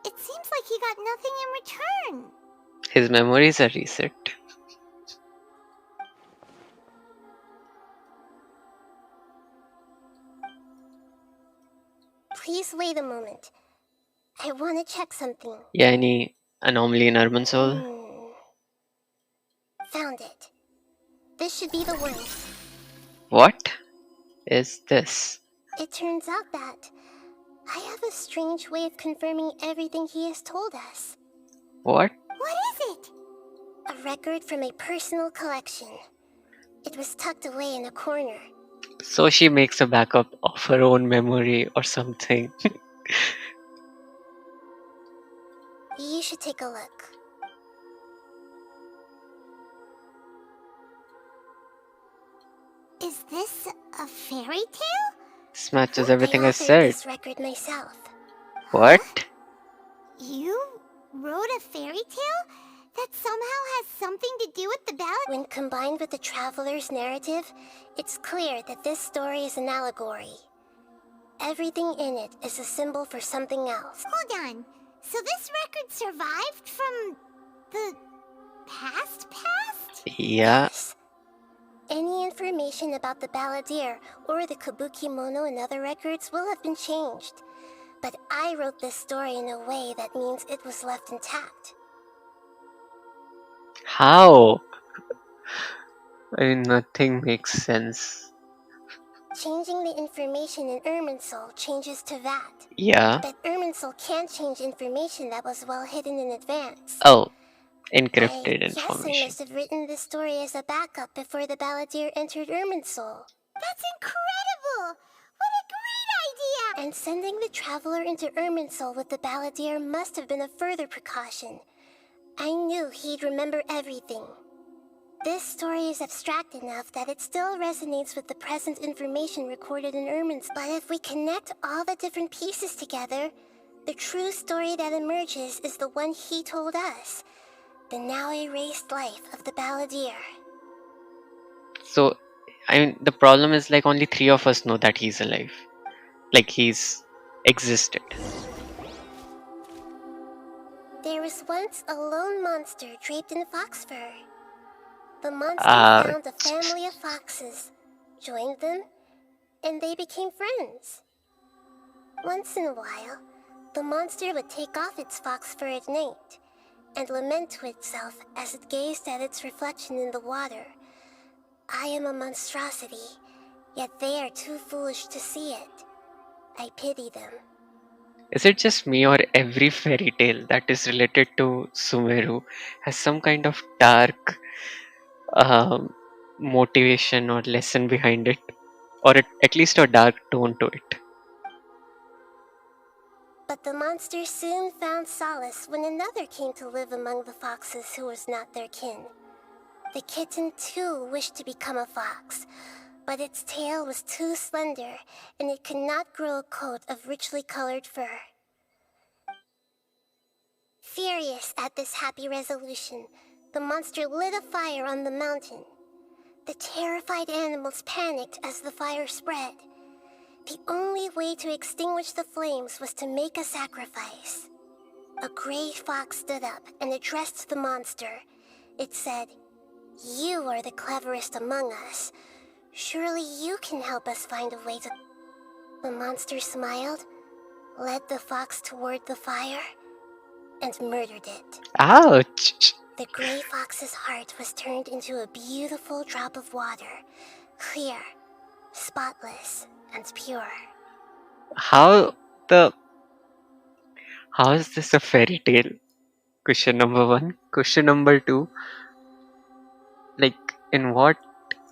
it seems like he got nothing in return. His memories are reset. Please wait a moment. I want to check something. Yeah, any anomaly in Irminsul? Found it. This should be the one. What is this? It turns out that I have a strange way of confirming everything he has told us. What? What is it? A record from a personal collection. It was tucked away in a corner. So she makes a backup of her own memory or something. You should take a look. Is this a fairy tale? This matches everything I authored said. this record myself. What? You wrote a fairy tale that somehow has something to do with the ballad? When combined with the traveler's narrative, it's clear that this story is an allegory. Everything in it is a symbol for something else. Hold on. So this record survived from the past? Yeah. Yes. Any information about the balladeer or the kabuki mono and other records will have been changed. But I wrote this story in a way that means it was left intact. How? I mean, nothing makes sense. Changing the information in Irminsul changes to that. Yeah. But Irminsul can't change information that was well hidden in advance. Oh, I encrypted guess I information. must have written this story as a backup before the balladeer entered Irminsul. That's incredible! What a great idea! And sending the traveler into Irminsul with the balladeer must have been a further precaution. I knew he'd remember everything. This story is abstract enough that it still resonates with the present information recorded in Irminsul. But if we connect all the different pieces together, the true story that emerges is the one he told us. The now erased life of the balladeer. So, I mean, the problem is like only 3 of us know that he's alive. Like he's existed. There was once a lone monster draped in fox fur. The monster found a family of foxes, joined them, and they became friends. Once in a while, the monster would take off its fox fur at night and lament to itself as it gazed at its reflection in the water. I am a monstrosity, yet they are too foolish to see it. I pity them. Is it just me or every fairy tale that is related to Sumeru has some kind of dark motivation or lesson behind it? Or at least a dark tone to it? But the monster soon found solace when another came to live among the foxes who was not their kin. The kitten too wished to become a fox, but its tail was too slender and it could not grow a coat of richly colored fur. Furious at this happy resolution, the monster lit a fire on the mountain. The terrified animals panicked as the fire spread. The only way to extinguish the flames was to make a sacrifice. A gray fox stood up and addressed the monster. It said, "You are the cleverest among us. Surely you can help us find a way to..." The monster smiled, led the fox toward the fire, and murdered it. Ouch! The gray fox's heart was turned into a beautiful drop of water, clear, spotless, and pure. How is this a fairy tale? Question number 1. Question number 2. Like, in what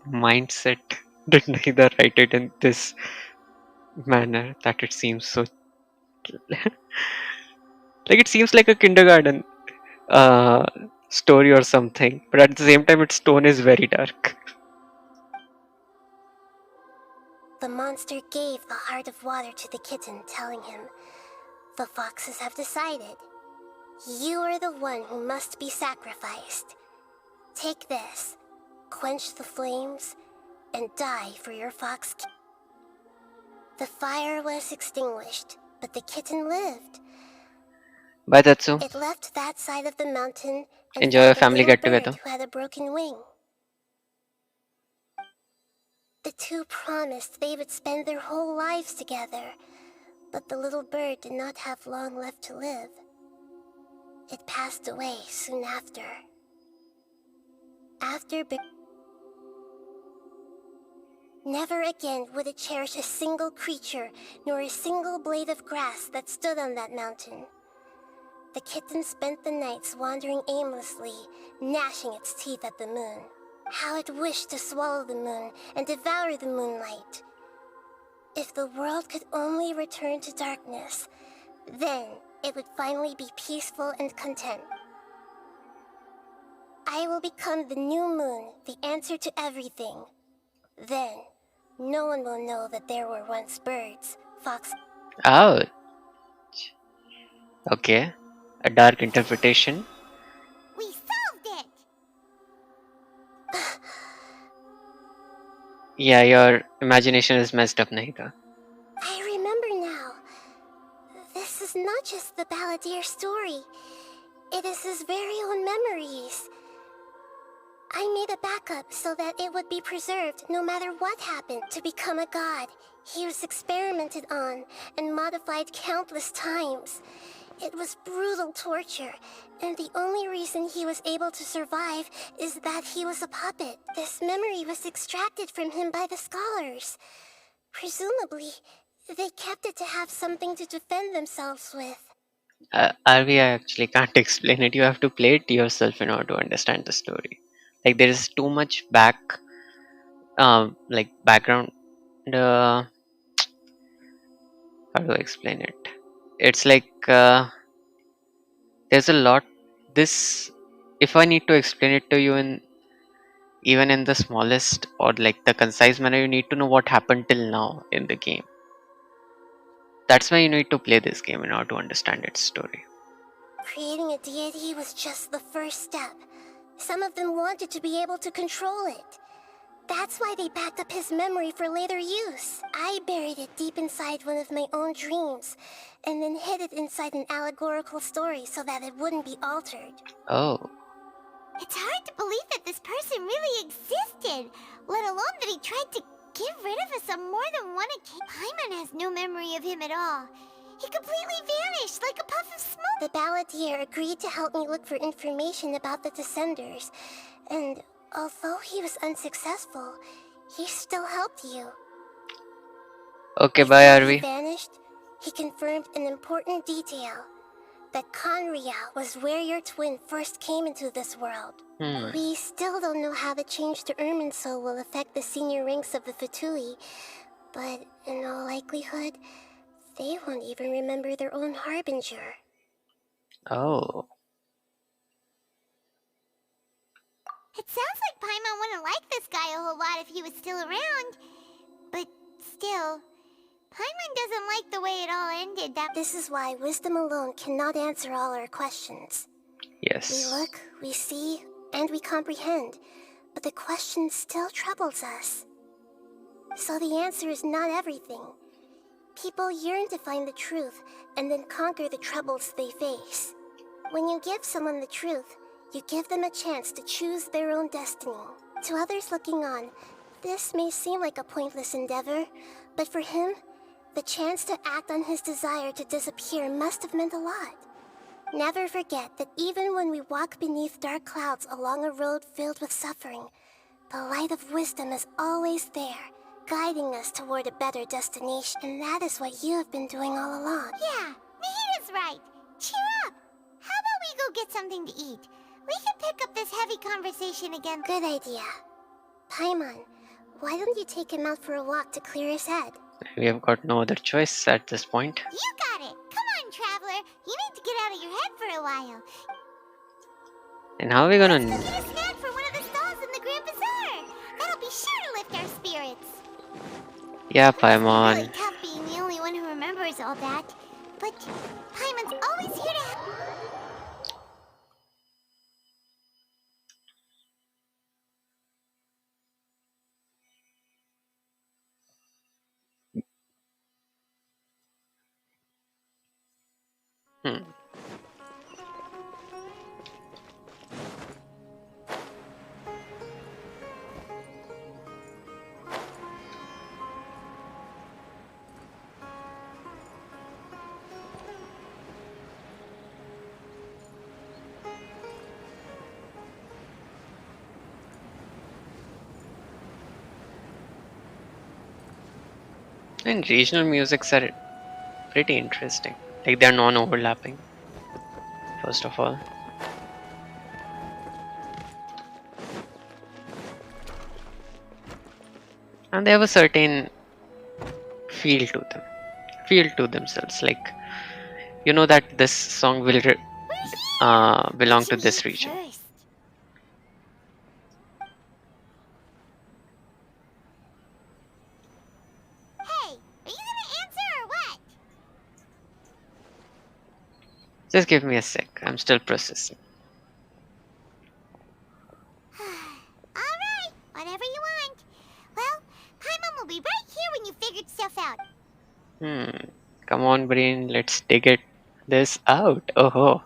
mindset did Naida write it in this manner that it seems so like it seems like a kindergarten story or something, but at the same time its tone is very dark. The monster gave the heart of water to the kitten, telling him, "The foxes have decided. You are the one who must be sacrificed. Take this, quench the flames, and die for your fox." The fire was extinguished, but the kitten lived. Bye, Tatsu. It left that side of the mountain and Enjoy your found a family little get-together. bird who had a broken wing. The two promised they would spend their whole lives together, but the little bird did not have long left to live. It passed away soon after. Never again would it cherish a single creature, nor a single blade of grass that stood on that mountain. The kitten spent the nights wandering aimlessly, gnashing its teeth at the moon. How it wished to swallow the moon and devour the moonlight. If the world could only return to darkness, then it would finally be peaceful and content. I will become the new moon, the answer to everything. Then, no one will know that there were once birds, foxes. Ouch. Okay. A dark interpretation. We solved it! Yeah, your imagination is messed up, Naika. I remember now. This is not just the balladeer story. It is his very own memories. I made a backup so that it would be preserved no matter what happened. To become a god, he was experimented on and modified countless times. It was brutal torture, and the only reason he was able to survive is that he was a puppet. This memory was extracted from him by the scholars. Presumably, they kept it to have something to defend themselves with. RV, I actually can't explain it. You have to play it yourself in order to understand the story. Like there is too much background. Uh, how do I explain it? It's like there's a lot. This, if I need to explain it to you in even in the smallest or like the concise manner, you need to know what happened till now in the game. That's why you need to play this game in order to understand its story. Creating a deity was just the first step. Some of them wanted to be able to control it. That's why they backed up his memory for later use. I buried it deep inside one of my own dreams, and then hid it inside an allegorical story so that it wouldn't be altered. Oh, It's hard to believe that this person really existed, let alone that he tried to get rid of us on more than one occasion. Paimon has no memory of him at all. He completely vanished like a puff of smoke. The balladeer agreed to help me look for information about the Descenders, and although he was unsuccessful, he still helped you. okay, bye, Before he RV. vanished, he confirmed an important detail. That Conria was where your twin first came into this world. We still don't know how the change to Irminsul will affect the senior ranks of the Fatui, but in all likelihood, they won't even remember their own Harbinger. Oh, It sounds like Paimon wouldn't like this guy a whole lot if he was still around. But still, Paimon doesn't like the way it all ended. This is why wisdom alone cannot answer all our questions. We yes. look, we see, and we comprehend, but the question still troubles us. So the answer is not everything. People yearn to find the truth and then conquer the troubles they face. When you give someone the truth, you give them a chance to choose their own destiny. To others looking on, this may seem like a pointless endeavor, but for him, the chance to act on his desire to disappear must have meant a lot. Never forget that even when we walk beneath dark clouds along a road filled with suffering, the light of wisdom is always there, guiding us toward a better destination. And that is what you have been doing all along. Yeah, Mihida's right. Cheer up. How about we go get something to eat? We can pick up this heavy conversation again. Good idea. Paimon, why don't you take him out for a walk to clear his head? We have got no other choice at this point. You got it. Come on, traveler. You need to get out of your head for a while. And how are we gonna... Let's go get a snack for one of the stalls in the Grand Bazaar. That'll be sure to lift our spirits. Yeah, It's really Paimon. tough being the only one who remembers all that. But Paimon's always here to help. Hmm. And regional musics are pretty interesting. Like they're non-overlapping, first of all. And they have a certain feel to them. Feel to themselves. Like, you know that this song will belong to this region. First. Hey, are you gonna answer or what? Just give me a sec. I'm still processing. Alright, whatever you want. Well, Paimon will be right here when you figured stuff out. Come on, brain. Let's dig it. this out. Oh,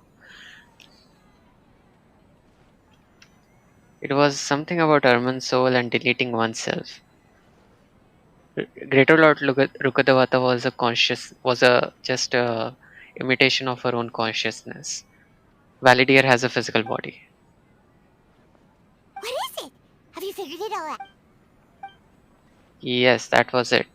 it was something about Arman's soul and deleting oneself. Greater Lord Rukadavata was a just a imitation of her own consciousness. Validir has a physical body. What is it? Have you figured it all out? Yes, that was it.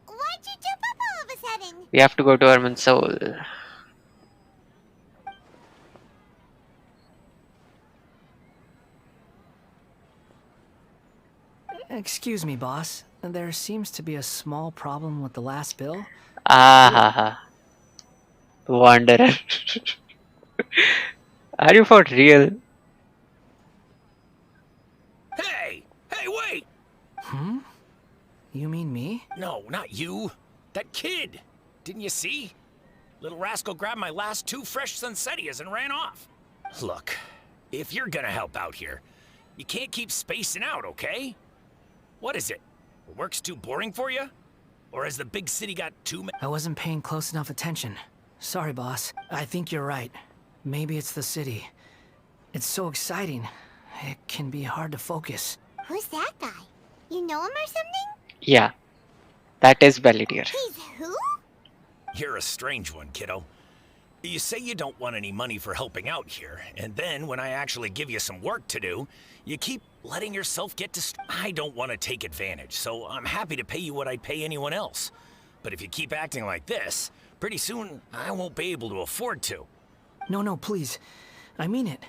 Why'd you jump up all of a sudden? We have to go to Arman's soul. Excuse me, boss. There seems to be a small problem with the last bill. Ah, ha, ha. Wanderer. Are you for real? Hey! Hey, wait! Hmm? You mean me? No, not you. That kid. Didn't you see? Little rascal grabbed my last 2 fresh Sunsettias and ran off. Look, if you're gonna help out here, you can't keep spacing out, okay? What is it? Work's too boring for you? Or has the big city got too many? I wasn't paying close enough attention. Sorry, boss. I think you're right. Maybe it's the city. It's so exciting. It can be hard to focus. Who's that guy? You know him or something? Yeah, that is Validir. He's who? You're a strange one, kiddo. You say you don't want any money for helping out here, and then when I actually give you some work to do, you keep letting yourself get I don't want to take advantage, so I'm happy to pay you what I'd pay anyone else. But if you keep acting like this, pretty soon I won't be able to afford to. No, please. I mean it.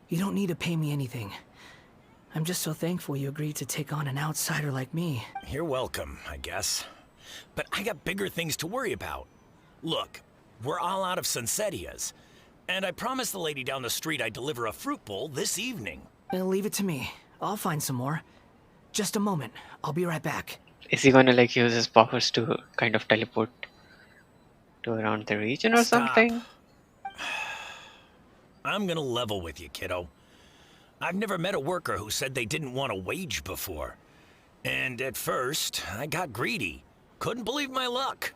You don't need to pay me anything. I'm just so thankful you agreed to take on an outsider like me. You're welcome, I guess. But I got bigger things to worry about. Look, we're all out of Sunsettias, and I promised the lady down the street I'd deliver a fruit bowl this evening. Leave it to me. I'll find some more. Just a moment. I'll be right back. Is he gonna like use his powers to kind of teleport to around the region or Stop. something? I'm gonna level with you, kiddo. I've never met a worker who said they didn't want a wage before. And at first, I got greedy. Couldn't believe my luck.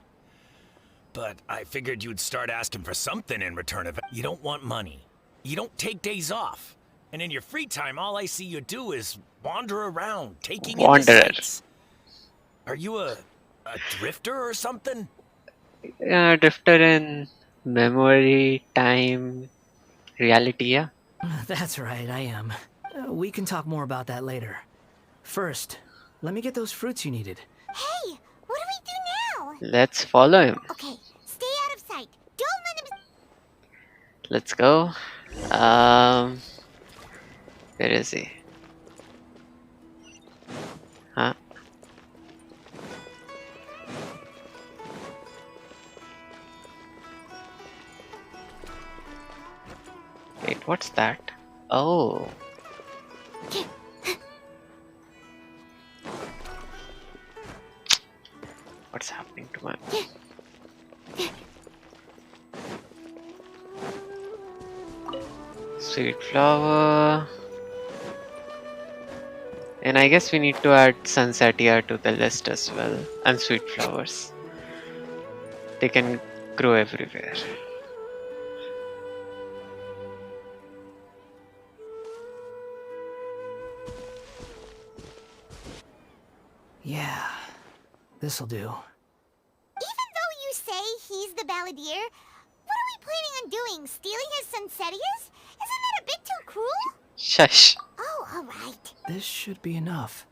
But I figured you'd start asking for something in return of it. You don't want money. You don't take days off. And in your free time, all I see you do is wander around, taking in the sights. Are you a drifter or something? Drifter in memory, time, reality, yeah? That's right, I am. We can talk more about that later. First, let me get those fruits you needed. Hey, what do we do now? Let's follow him. Okay, stay out of sight. Don't let him... Let's go. Where is he? Huh? Wait, what's that? Oh. What's happening to my... Sweet flower. And I guess we need to add Sunsettia to the list as well. And sweet flowers. They can grow everywhere. Yeah, this'll do. Even though you say he's the Balladeer, what are we planning on doing? Stealing his Sunsettias? Isn't that a bit too cruel? Shush. Oh, alright. This should be enough.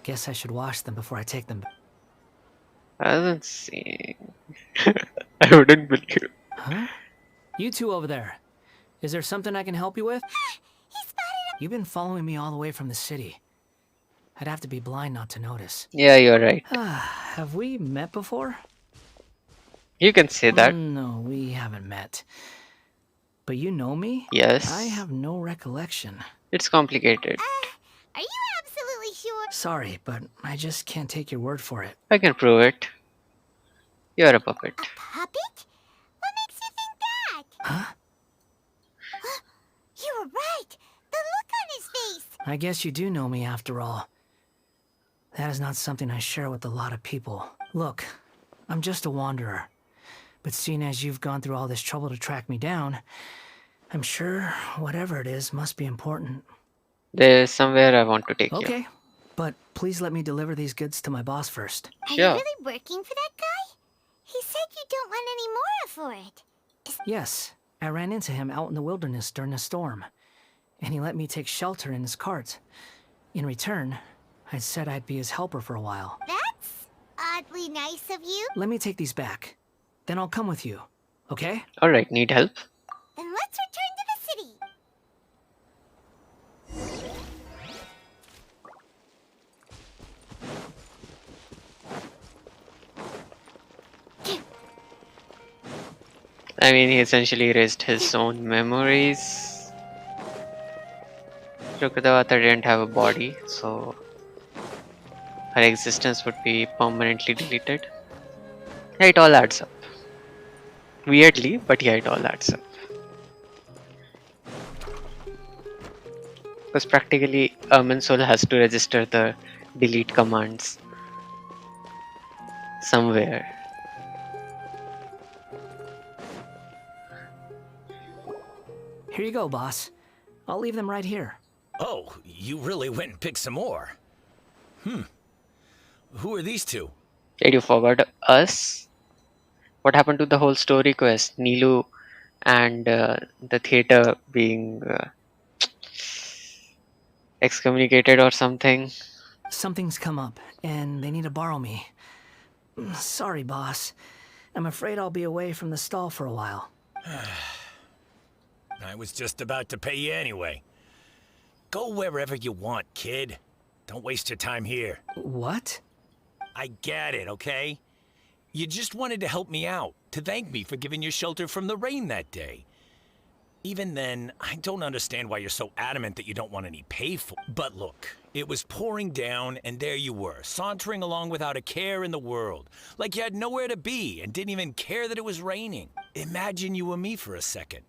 Guess I should wash them before I take them. I wasn't seeing. I wouldn't believe. Huh? You two over there. Is there something I can help you with? He spotted him. You've been following me all the way from the city. I'd have to be blind not to notice. Yeah, you're right. Have we met before? You can say that. No, we haven't met. But you know me? Yes. I have no recollection. It's complicated. Are you absolutely sure? Sorry, but I just can't take your word for it. I can prove it. You're a puppet. A puppet? What makes you think that? Huh? I guess you do know me after all. That is not something I share with a lot of people. Look, I'm just a wanderer. But seeing as you've gone through all this trouble to track me down, I'm sure whatever it is must be important. There's somewhere I want to take you. Okay, but please let me deliver these goods to my boss first. Are you Sure. really working for that guy? He said you don't want any more for it. Yes, I ran into him out in the wilderness during a storm, and he let me take shelter in his cart. In return, I said I'd be his helper for a while. That's oddly nice of you. Let me take these back. Then I'll come with you, okay? Alright, need help? Then let's return to the city. I mean, he essentially erased his own memories. Rukadawata didn't have a body, so her existence would be permanently deleted. Yeah, it all adds up. Weirdly, but yeah, it all adds up. Because practically, Soul has to register the delete commands somewhere. Here you go, boss. I'll leave them right here. Oh, you really went and picked some more. Who are these two? Did you forgot us? What happened to the whole story quest? Nilu and the theater being excommunicated or something? Something's come up, and they need to borrow me. Sorry, boss. I'm afraid I'll be away from the stall for a while. I was just about to pay you anyway. Go wherever you want, kid. Don't waste your time here. What? I get it, okay? You just wanted to help me out, to thank me for giving you shelter from the rain that day. Even then, I don't understand why you're so adamant that you don't want any pay for it. But look, it was pouring down, and there you were, sauntering along without a care in the world, like you had nowhere to be and didn't even care that it was raining. Imagine you were me for a second.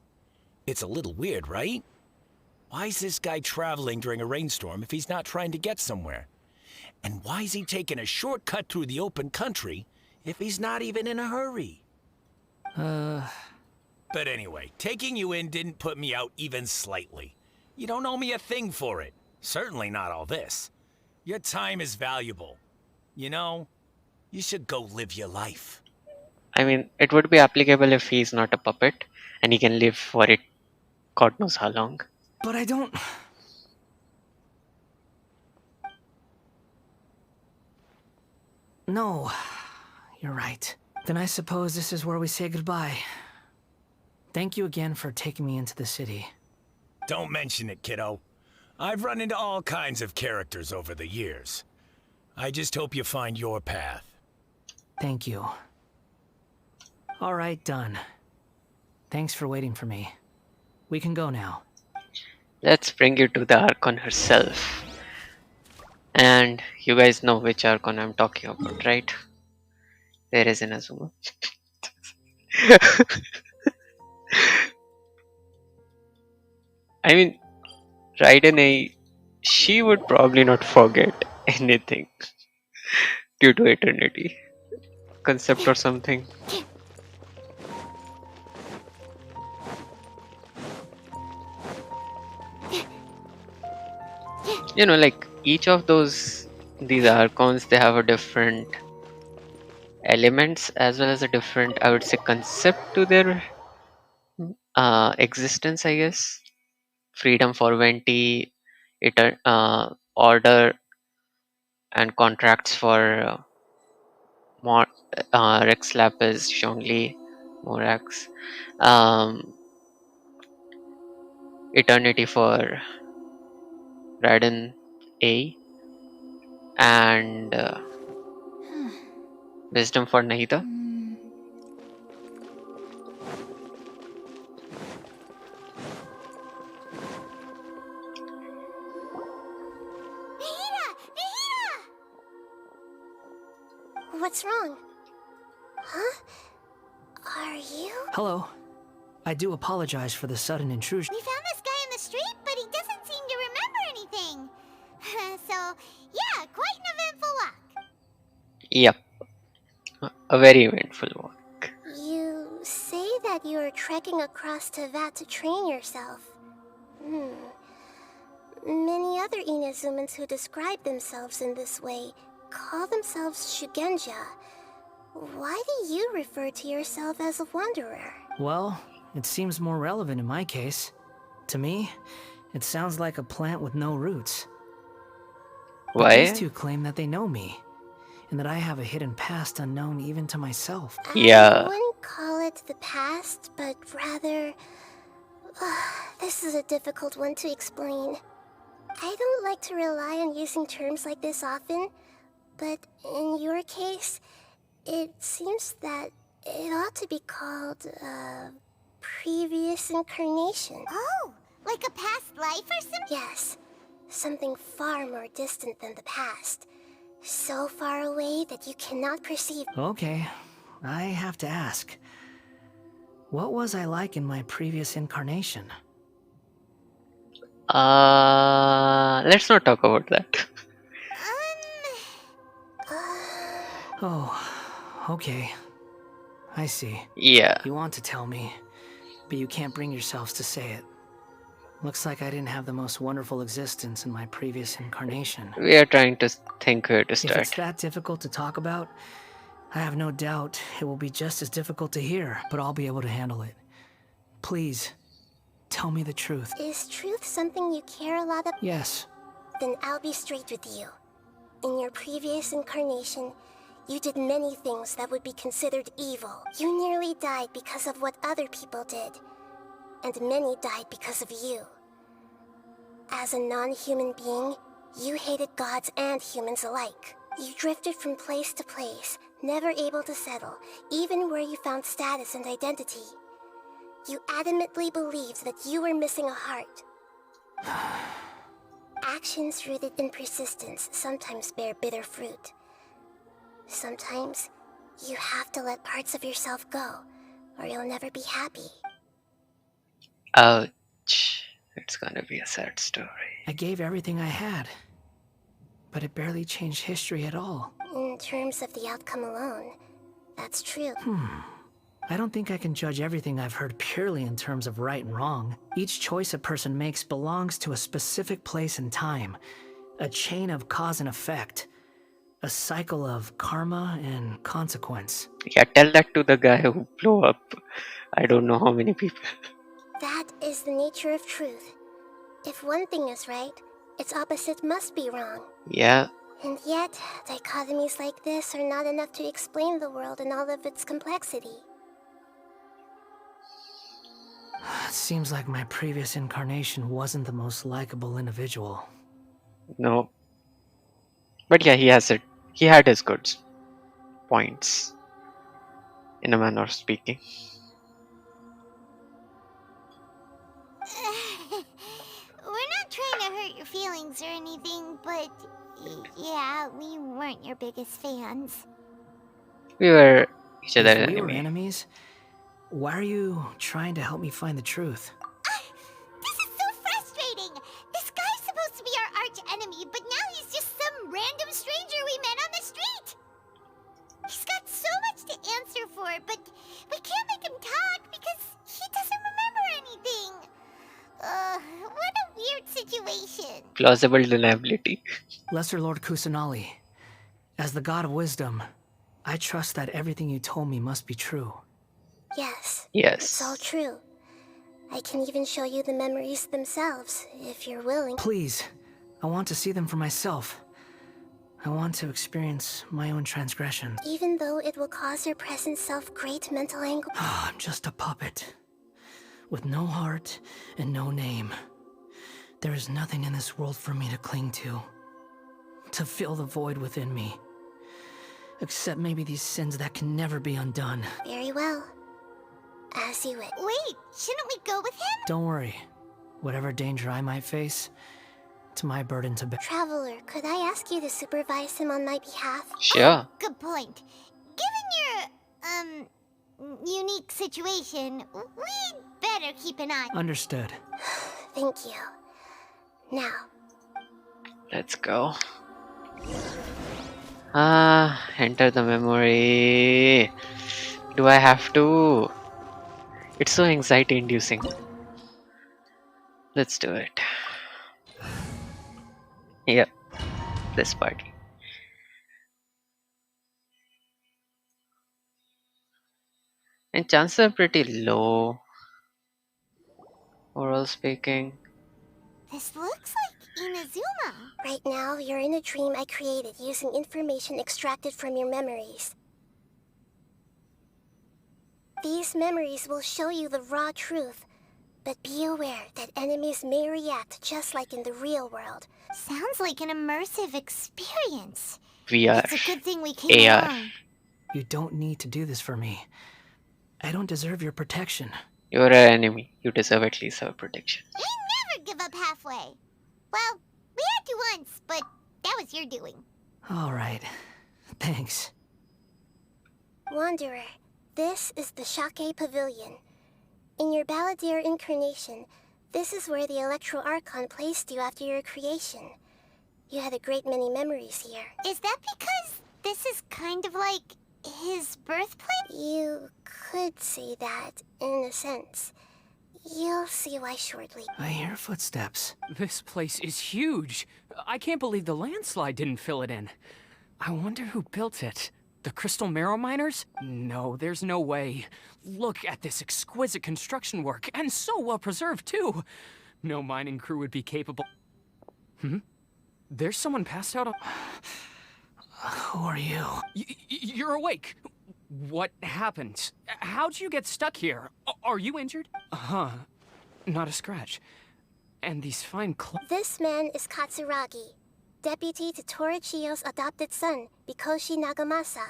It's a little weird, right? Why is this guy traveling during a rainstorm if he's not trying to get somewhere? And why is he taking a shortcut through the open country if he's not even in a hurry? But anyway, taking you in didn't put me out even slightly. You don't owe me a thing for it. Certainly not all this. Your time is valuable. You know, you should go live your life. I mean, it would be applicable if he's not a puppet and he can live for it God knows how long. But I don't... No, you're right. Then I suppose this is where we say goodbye. Thank you again for taking me into the city. Don't mention it, kiddo. I've run into all kinds of characters over the years. I just hope you find your path. Thank you. All right, done. Thanks for waiting for me. We can go now. Let's bring you to the Archon herself. And you guys know which Archon I'm talking about, right? There is Inazuma. I mean, Raiden, she would probably not forget anything due to eternity concept or something. You know, like each of these Archons, they have a different elements as well as a different, I would say, concept to their existence, I guess. Freedom for Venti, order and contracts for Rex Lapis, Zhongli, Morax, eternity for Raiden A, and wisdom for Nahida. What's wrong? Huh? Are you? Hello. I do apologize for the sudden intrusion. We found this guy in the street, but he doesn't seem to remember anything. So, yeah, quite an eventful walk. Yep, a very eventful one. You say that you are trekking across Teyvat to train yourself. Many other Inazumans who describe themselves in this way call themselves Shugenja. Why do you refer to yourself as a wanderer? Well, it seems more relevant in my case. To me, it sounds like a plant with no roots. But these Why? two claim that they know me, and that I have a hidden past unknown even to myself. I Yeah. wouldn't call it the past, but rather... this is a difficult one to explain. I don't like to rely on using terms like this often, but in your case, it seems that it ought to be called, previous incarnation. Oh, like a past life or something? Yes, something far more distant than the past. So far away that you cannot perceive. Okay, I have to ask. What was I like in my previous incarnation? Let's not talk about that. Oh, okay. I see. Yeah. You want to tell me, but you can't bring yourselves to say it. Looks like I didn't have the most wonderful existence in my previous incarnation. We are trying to think where to If start. it's that difficult to talk about, I have no doubt it will be just as difficult to hear, but I'll be able to handle it. Please, tell me the truth. Is truth something you care a lot about? Yes. Then I'll be straight with you. In your previous incarnation, you did many things that would be considered evil. You nearly died because of what other people did, and many died because of you. As a non-human being, you hated gods and humans alike. You drifted from place to place, never able to settle, even where you found status and identity. You adamantly believed that you were missing a heart. Actions rooted in persistence sometimes bear bitter fruit. Sometimes, you have to let parts of yourself go, or you'll never be happy. Ouch. It's gonna be a sad story. I gave everything I had, but it barely changed history at all. In terms of the outcome alone, that's true. I don't think I can judge everything I've heard purely in terms of right and wrong. Each choice a person makes belongs to a specific place and time, a chain of cause and effect, a cycle of karma and consequence. Yeah, tell that to the guy who blew up I don't know how many people. That is the nature of truth. If one thing is right, its opposite must be wrong. Yeah. And yet, dichotomies like this are not enough to explain the world in all of its complexity. It seems like my previous incarnation wasn't the most likable individual. No. But yeah, he had his good points, in a manner of speaking. We're not trying to hurt your feelings or anything, but yeah, we weren't your biggest fans. We were each other's If we were enemy. enemies, why are you trying to help me find the truth? This is so frustrating! This guy's supposed to be our arch enemy, but now he's just some random stranger we met on the street! He's got so much to answer for, but we can't make him talk because he doesn't remember anything. What a weird situation. Plausible deniability. Lesser Lord Kusanali, as the god of wisdom, I trust that everything you told me must be true. Yes. Yes. It's all true. I can even show you the memories themselves, if you're willing. Please, I want to see them for myself. I want to experience my own transgressions. Even though it will cause your present self great mental anguish. I'm just a puppet, with no heart and no name. There is nothing in this world for me to cling to fill the void within me. Except maybe these sins that can never be undone. Very well. As you wish. Wait, shouldn't we go with him? Don't worry. Whatever danger I might face, it's my burden to bear. Traveler, could I ask you to supervise him on my behalf? Sure. Good point. Given your, unique situation, we'd better keep an eye. Understood. Thank you. Now, Let's go. Enter the memory. Do I have to? It's so anxiety inducing. Let's do it. Yep, this party. And chances are pretty low, overall speaking. This looks like Inazuma. Right now, you're in a dream I created using information extracted from your memories. These memories will show you the raw truth, but be aware that enemies may react just like in the real world. Sounds like an immersive experience. VR, It's a good thing we came AR. along. You don't need to do this for me. I don't deserve your protection. You're an enemy. You deserve at least our protection. We never give up halfway. Well, we had to once, but that was your doing. All right. Thanks. Wanderer, this is the Shake Pavilion. In your Balladeer incarnation, this is where the Electro Archon placed you after your creation. You had a great many memories here. Is that because this is kind of like his birthplace? You could say that, in a sense. You'll see why shortly. I hear footsteps. This place is huge. I can't believe the landslide didn't fill it in. I wonder who built it. The Crystal Marrow Miners? No, there's no way. Look at this exquisite construction work, and so well preserved, too. No mining crew would be capable. There's someone passed out on... Who are you? You're awake. What happened? How'd you get stuck here? Are you injured? Not a scratch. And these fine clothes... This man is Katsuragi, deputy to Torichiyo's adopted son, Bikoshi Nagamasa.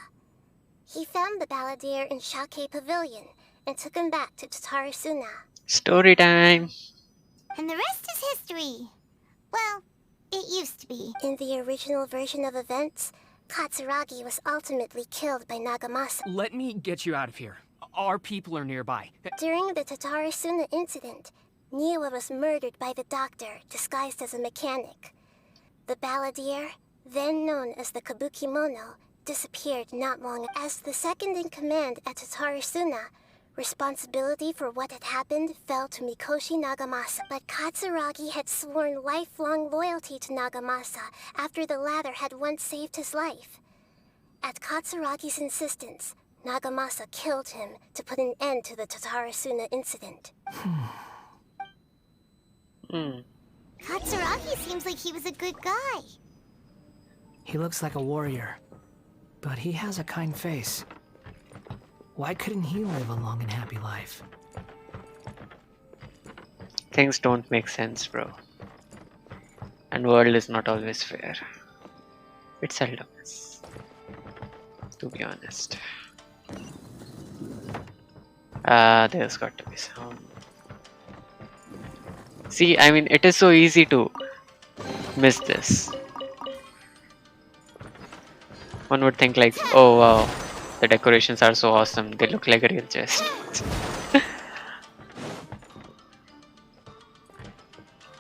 He found the Balladeer in Shake Pavilion and took him back to Tatarasuna. Story time. And the rest is history. Well, it used to be. In the original version of events, Katsuragi was ultimately killed by Nagamasa. Let me get you out of here. Our people are nearby. During the Tatarasuna incident, Niwa was murdered by the doctor, disguised as a mechanic. The Balladeer, then known as the Kabukimono, disappeared not long as the second in command at Tatarasuna. Responsibility for what had happened fell to Mikoshi Nagamasa, but Katsuragi had sworn lifelong loyalty to Nagamasa after the latter had once saved his life. At Katsuragi's insistence, Nagamasa killed him to put an end to the Tatarasuna incident. Katsuragi seems like he was a good guy. He looks like a warrior, but he has a kind face. Why couldn't he live a long and happy life? Things don't make sense, bro. And world is not always fair. It seldom is, to be honest. There's got to be some. See, I mean, it is so easy to miss this. One would think like, oh wow, the decorations are so awesome. They look like a real chest.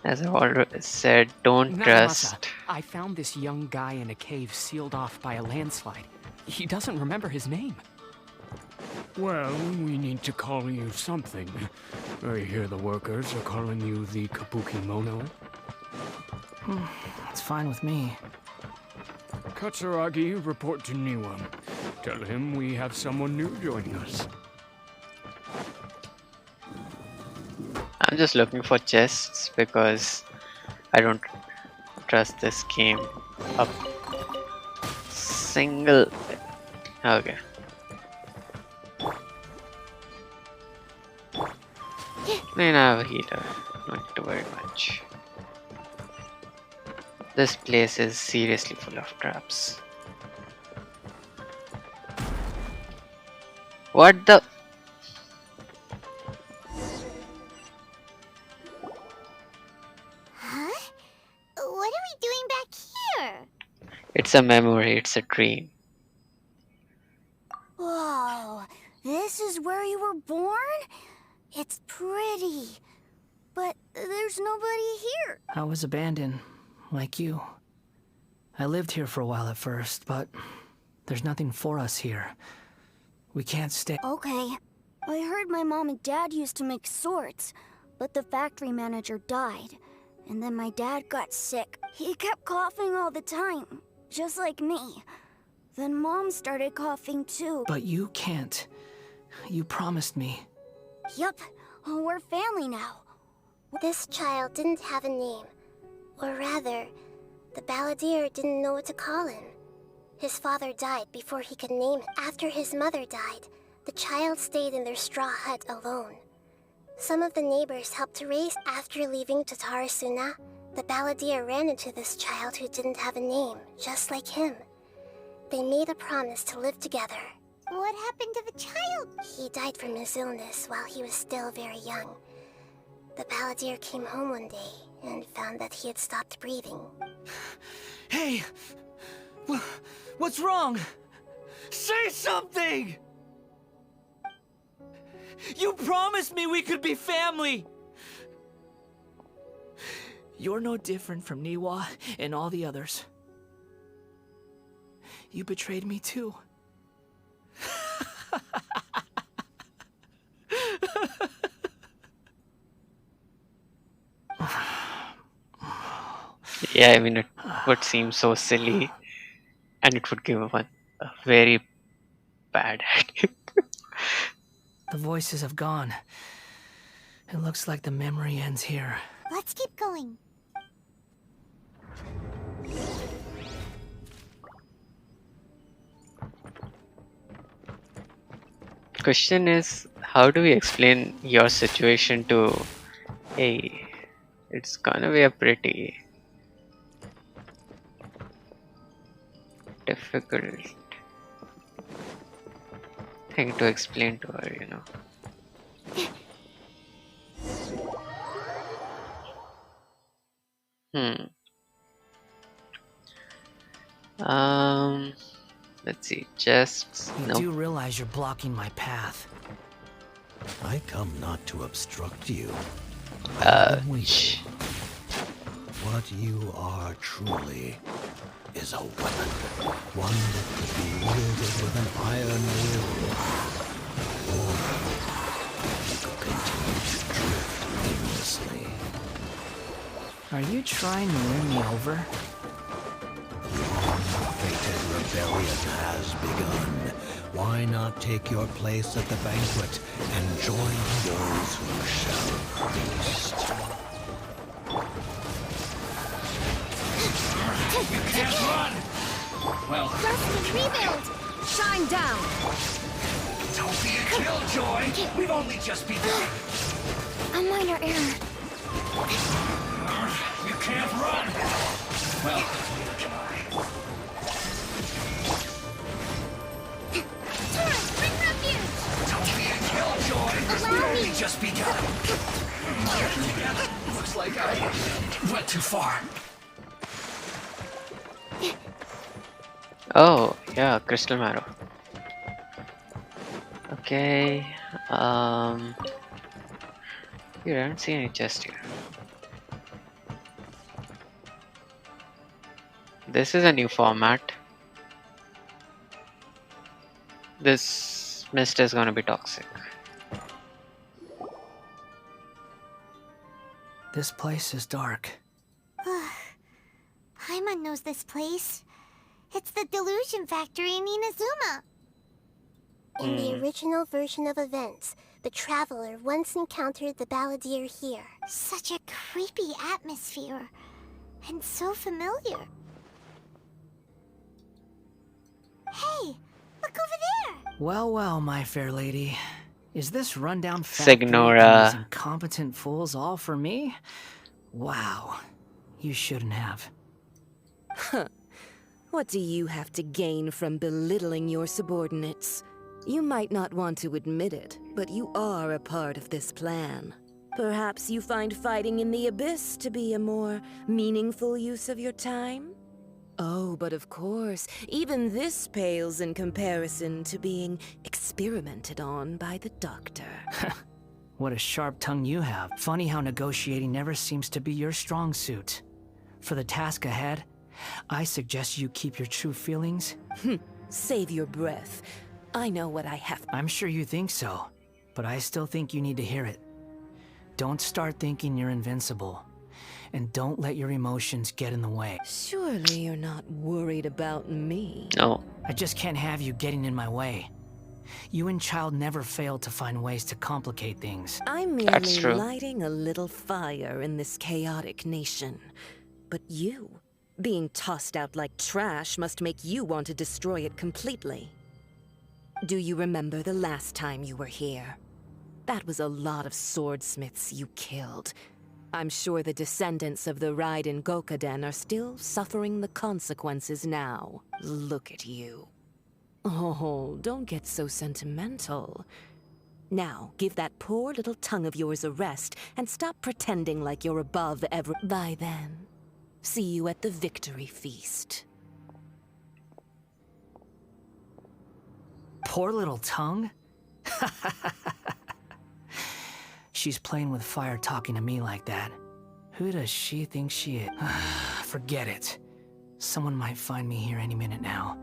As I've already said, don't Nagamasa, trust. I found this young guy in a cave sealed off by a landslide. He doesn't remember his name. Well, we need to call you something. I hear the workers are calling you the Kabukimono. It's fine with me. Katsuragi, report to Niwa. Tell him we have someone new joining us. I'm just looking for chests because I don't trust this game a single bit. Okay. Then I have a healer. Don't need to worry much. This place is seriously full of traps. What the? Huh? What are we doing back here? It's a memory, it's a dream. Whoa, this is where you were born? It's pretty, but there's nobody here. I was abandoned, like you. I lived here for a while at first, but there's nothing for us here. We can't stay. Okay. I heard my mom and dad used to make swords, but the factory manager died. And then my dad got sick. He kept coughing all the time, just like me. Then Mom started coughing too. But you can't. You promised me. Yup, we're family now. This child didn't have a name. Or rather, the balladeer didn't know what to call him. His father died before he could name it. After his mother died, the child stayed in their straw hut alone. Some of the neighbors helped to raise. After leaving Tatarasuna, the balladeer ran into this child who didn't have a name, just like him. They made a promise to live together. What happened to the child? He died from his illness while he was still very young. The balladeer came home one day and found that he had stopped breathing. Hey! What's wrong? Say something! You promised me we could be family! You're no different from Niwa and all the others. You betrayed me too. Yeah, I mean, it would seem so silly, and it would give one a very bad headache. The voices have gone. It looks like the memory ends here. Let's keep going. Question is, how do we explain your situation to a? It's gonna be a pretty difficult thing to explain to her, you know. Let's see, just You do realize you're blocking my path. I come not to obstruct you. What you are truly is a weapon. One that could be wielded with an iron will. Or you could continue to drift aimlessly. Are you trying to win me over? Long-fated rebellion has begun. Why not take your place at the banquet and join those who shall feast? You can't run! Well... Dustin, rebuild! Shine down! Don't be a killjoy! We've only just begun! A minor error. You can't run! Well... Taurus, bring refuge! Don't be a killjoy! We've only just begun! Looks like I went too far. Oh, yeah, crystal marrow. Okay, here, I don't see any chest here. This is a new format. This mist is gonna be toxic. This place is dark. Paimon knows this place. It's the delusion factory in Inazuma. In the original version of events, the traveler once encountered the balladeer here. Such a creepy atmosphere. And so familiar. Hey, look over there! Well, well, my fair lady. Is this rundown factory and Signora. these incompetent fools all for me? Wow. You shouldn't have. Huh. What do you have to gain from belittling your subordinates? You might not want to admit it, but you are a part of this plan. Perhaps you find fighting in the Abyss to be a more meaningful use of your time? Oh, but of course, even this pales in comparison to being experimented on by the Doctor. What a sharp tongue you have. Funny how negotiating never seems to be your strong suit. For the task ahead, I suggest you keep your true feelings. Save your breath. I know what I have. I'm sure you think so, but I still think you need to hear it. Don't start thinking you're invincible. And don't let your emotions get in the way. Surely you're not worried about me. No. I just can't have you getting in my way. You and Child never fail to find ways to complicate things. I'm That's merely true. lighting a little fire in this chaotic nation. But you, being tossed out like trash, must make you want to destroy it completely. Do you remember the last time you were here? That was a lot of swordsmiths you killed. I'm sure the descendants of the Raiden Gokaden are still suffering the consequences now. Look at you. Oh, don't get so sentimental. Now, give that poor little tongue of yours a rest and stop pretending like you're above every... By then, see you at the victory feast. Poor little tongue? She's playing with fire talking to me like that. Who does she think she is? Forget it. Someone might find me here any minute now.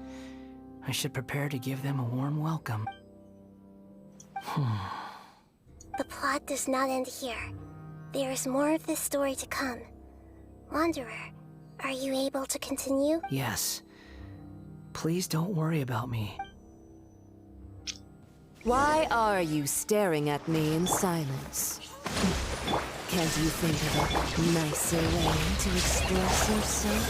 I should prepare to give them a warm welcome. The plot does not end here. There is more of this story to come. Wanderer, are you able to continue? Yes. Please don't worry about me. Why are you staring at me in silence? Can't you think of a nicer way to express yourself?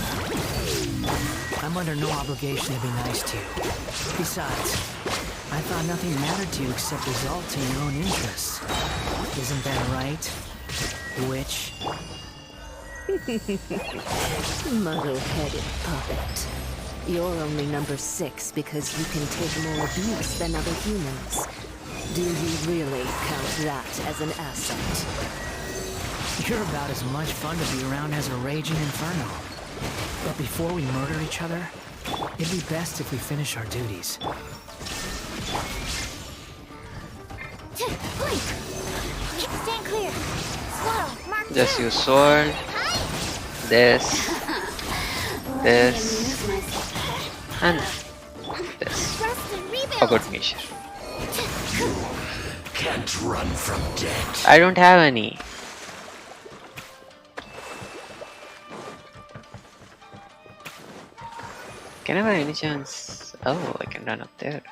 I'm under no obligation to be nice to you. Besides, I thought nothing mattered to you except resulting in your own interests. Isn't that right, witch? Muddle-headed puppet. You're only number 6 because you can take more abuse than other humans. Do you really count that as an asset? You're about as much fun to be around as a raging inferno. But before we murder each other, it'd be best if we finish our duties. Stand clear. Swallow, mark Just use sword. This. And this. For good measure. Can't run from death. I don't have any. Can I by any chance? Oh, I can run up there.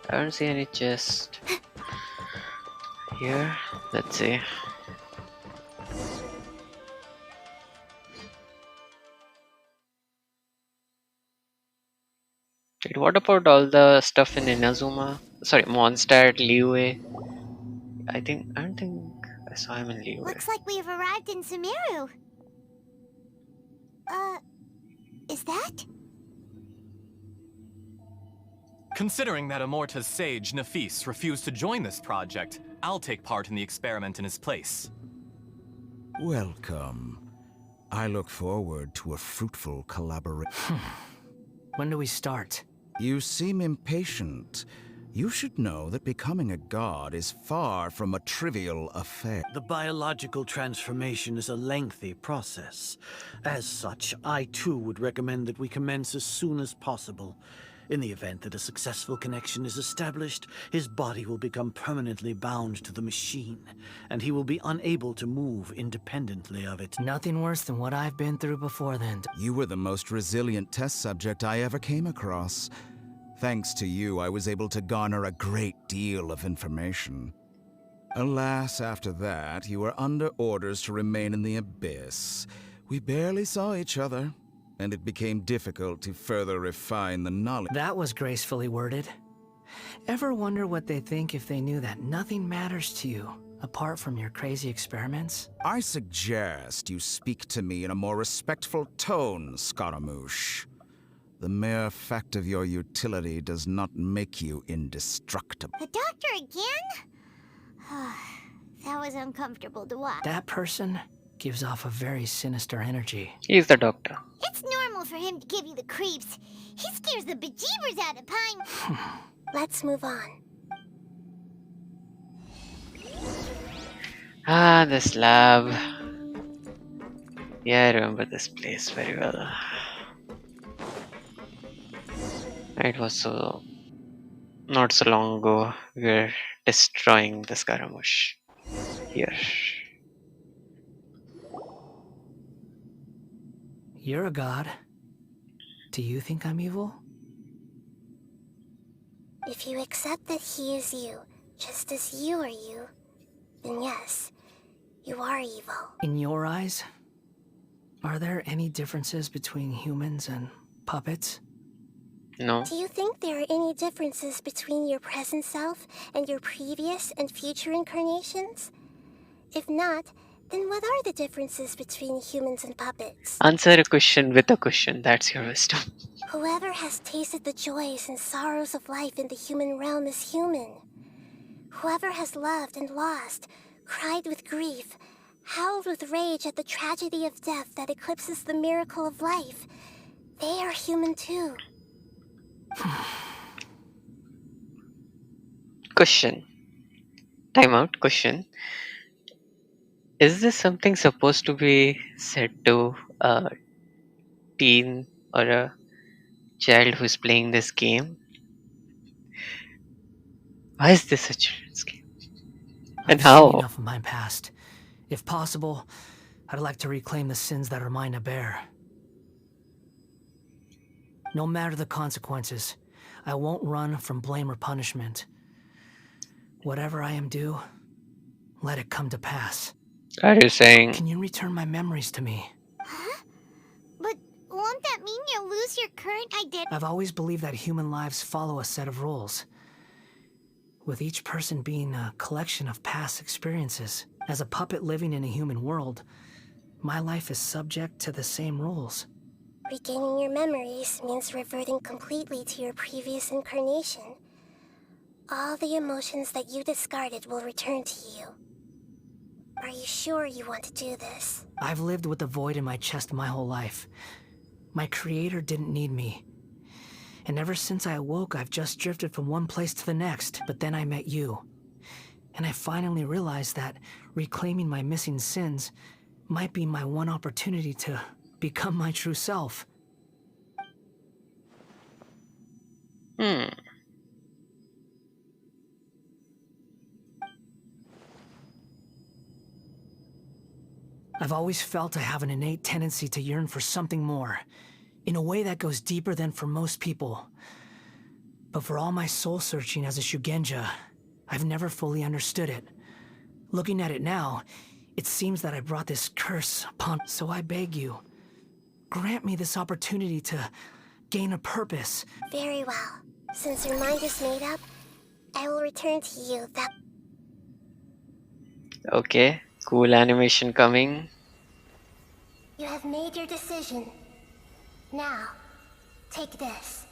I don't see any chest here. Let's see. Wait, what about all the stuff in Inazuma? Sorry, Mondstadt, Liyue. I don't think I saw him in Liyue. Looks like we've arrived in Sumeru. Is that? Considering that Amorta's sage, Nafis, refused to join this project, I'll take part in the experiment in his place. Welcome. I look forward to a fruitful collaboration. When do we start? You seem impatient. You should know that becoming a god is far from a trivial affair. The biological transformation is a lengthy process. As such, I too would recommend that we commence as soon as possible. In the event that a successful connection is established, his body will become permanently bound to the machine, and he will be unable to move independently of it. Nothing worse than what I've been through before then. You were the most resilient test subject I ever came across. Thanks to you, I was able to garner a great deal of information. Alas, after that, you were under orders to remain in the Abyss. We barely saw each other, and it became difficult to further refine the knowledge. That was gracefully worded. Ever wonder what they'd think if they knew that nothing matters to you, apart from your crazy experiments? I suggest you speak to me in a more respectful tone, Scaramouche. The mere fact of your utility does not make you indestructible. The doctor again? That was uncomfortable to watch. That person gives off a very sinister energy. He's the doctor. It's normal for him to give you the creeps. He scares the bejeebers out of Pine. Let's move on. Ah, this lab. Yeah, I remember this place very well. It was so not so long ago. We were destroying the Scaramouche here. You're a god. Do you think I'm evil? If you accept that he is you, just as you are you, then yes, you are evil. In your eyes, are there any differences between humans and puppets? No. Do you think there are any differences between your present self and your previous and future incarnations? If not, then what are the differences between humans and puppets? Answer a question with a question. That's your wisdom. Whoever has tasted the joys and sorrows of life in the human realm is human. Whoever has loved and lost, cried with grief, howled with rage at the tragedy of death that eclipses the miracle of life, they are human too. Question. Time out. Question. Is this something supposed to be said to a teen or a child who's playing this game? Why is this a children's game? And I've seen how? enough of my past. If possible, I'd like to reclaim the sins that are mine to bear. No matter the consequences, I won't run from blame or punishment. Whatever I am due, let it come to pass. Are you saying? Can you return my memories to me? Huh? But won't that mean you'll lose your current identity? I've always believed that human lives follow a set of rules, with each person being a collection of past experiences. As a puppet living in a human world, my life is subject to the same rules. Regaining your memories means reverting completely to your previous incarnation. All the emotions that you discarded will return to you. Are you sure you want to do this? I've lived with a void in my chest my whole life. My creator didn't need me. And ever since I awoke, I've just drifted from one place to the next. But then I met you. And I finally realized that reclaiming my missing sins might be my one opportunity to become my true self. I've always felt I have an innate tendency to yearn for something more, in a way that goes deeper than for most people. But for all my soul-searching as a Shugenja, I've never fully understood it. Looking at it now, it seems that I brought this curse upon. So I beg you, grant me this opportunity to gain a purpose. Very well. Since your mind is made up, I will return to you that... Okay, cool animation coming. You have made your decision. Now, take this.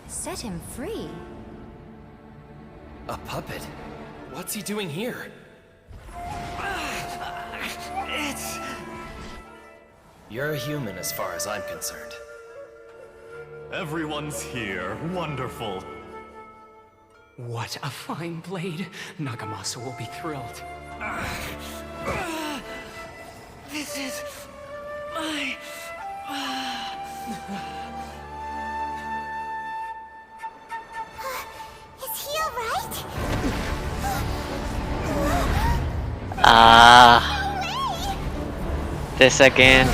Set him free? A puppet? What's he doing here? You're a human as far as I'm concerned. Everyone's here. Wonderful. What a fine blade. Nagamasa will be thrilled. This is my... Is he alright? This again.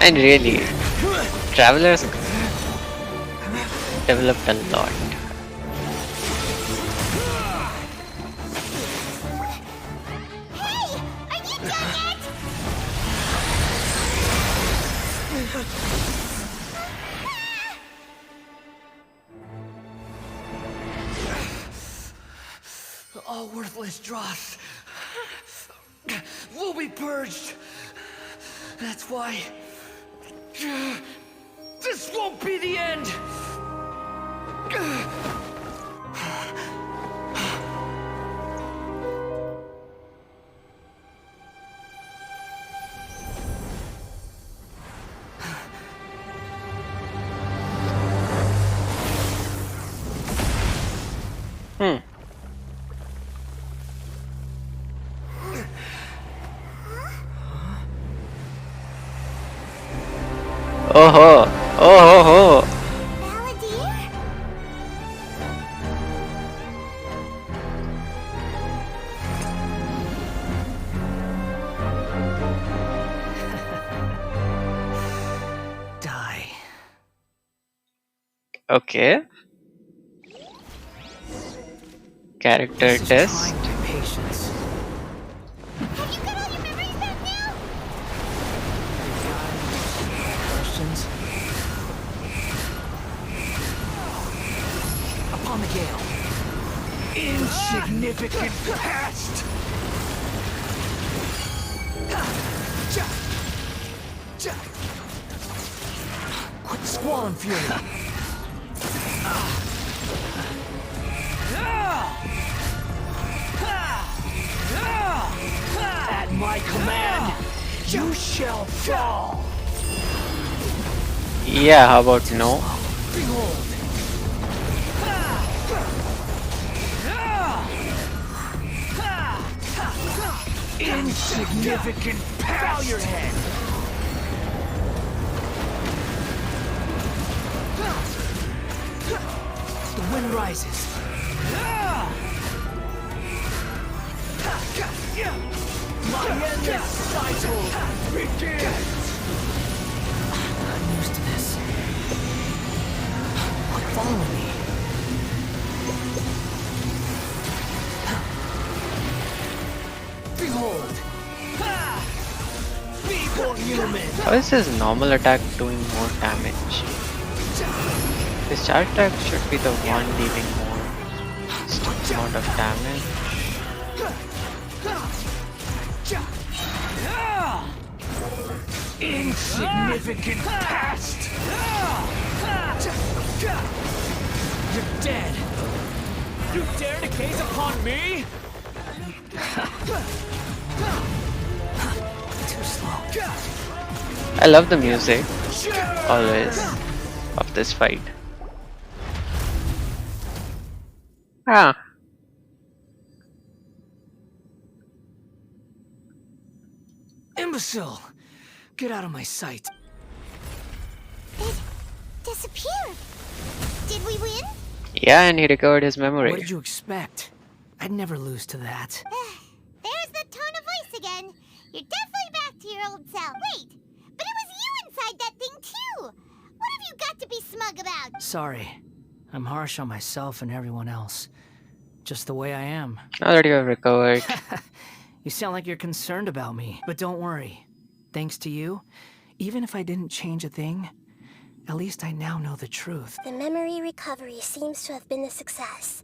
And really, Travelers developed a lot. All worthless dross will be purged. That's why This won't be the end! Oh ho! Oh ho ho! Die. Okay. Character This is test. trying my patience. Questions? Upon the gale. Insignificant past! Quit squalling fury. At my command, you shall fall! Yeah, how about no? Behold! Insignificant past! Bow your head! The wind rises. My endless cycle begins! I'm used to this. Quit following me. Behold! Feeble human! How is his normal attack doing more damage? His charge attack should be the one dealing more amount of damage. Insignificant past! You're dead! You dare to gaze upon me? Too slow. I love the music, always, of this fight. Ah. Imbecile! Get out of my sight. It disappeared. Did we win? Yeah, and he recovered his memory. What did you expect? I'd never lose to that. There's the tone of voice again. You're definitely back to your old self. Wait, but it was you inside that thing too. What have you got to be smug about? Sorry. I'm harsh on myself and everyone else. Just the way I am. Now that you have recovered. You sound like you're concerned about me. But don't worry. Thanks to you, even if I didn't change a thing, at least I now know the truth. The memory recovery seems to have been a success.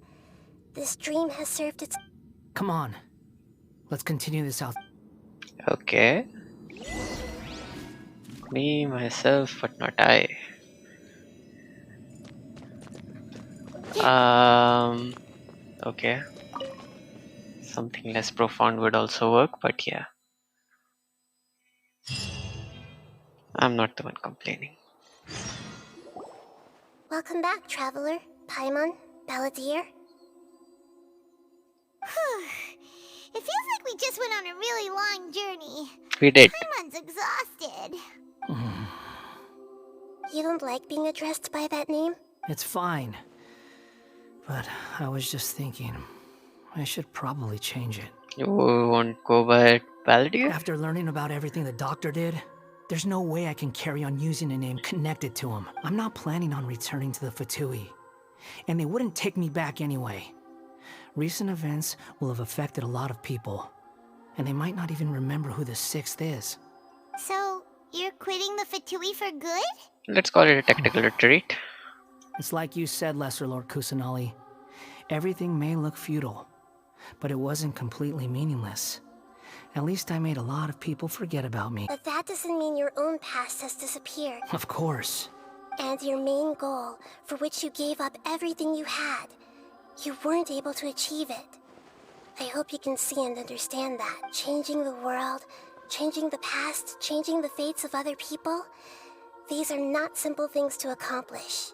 This dream has served its... Come on. Let's continue this out. Okay. Me, myself, but not I. Okay. Something less profound would also work, but yeah. I'm not the one complaining. Welcome back, Traveler, Paimon, Balladeer. It feels like we just went on a really long journey. We did. Paimon's exhausted. You don't like being addressed by that name? It's fine. But I was just thinking, I should probably change it. You won't go by Balladeer? After learning about everything the doctor did, there's no way I can carry on using a name connected to him. I'm not planning on returning to the Fatui. And they wouldn't take me back anyway. Recent events will have affected a lot of people. And they might not even remember who the 6th is. So, you're quitting the Fatui for good? Let's call it a technical retreat. It's like you said, Lesser Lord Kusanali. Everything may look futile, but it wasn't completely meaningless. At least I made a lot of people forget about me. But that doesn't mean your own past has disappeared. Of course. And your main goal, for which you gave up everything you had, you weren't able to achieve it. I hope you can see and understand that. Changing the world, changing the past, changing the fates of other people, these are not simple things to accomplish.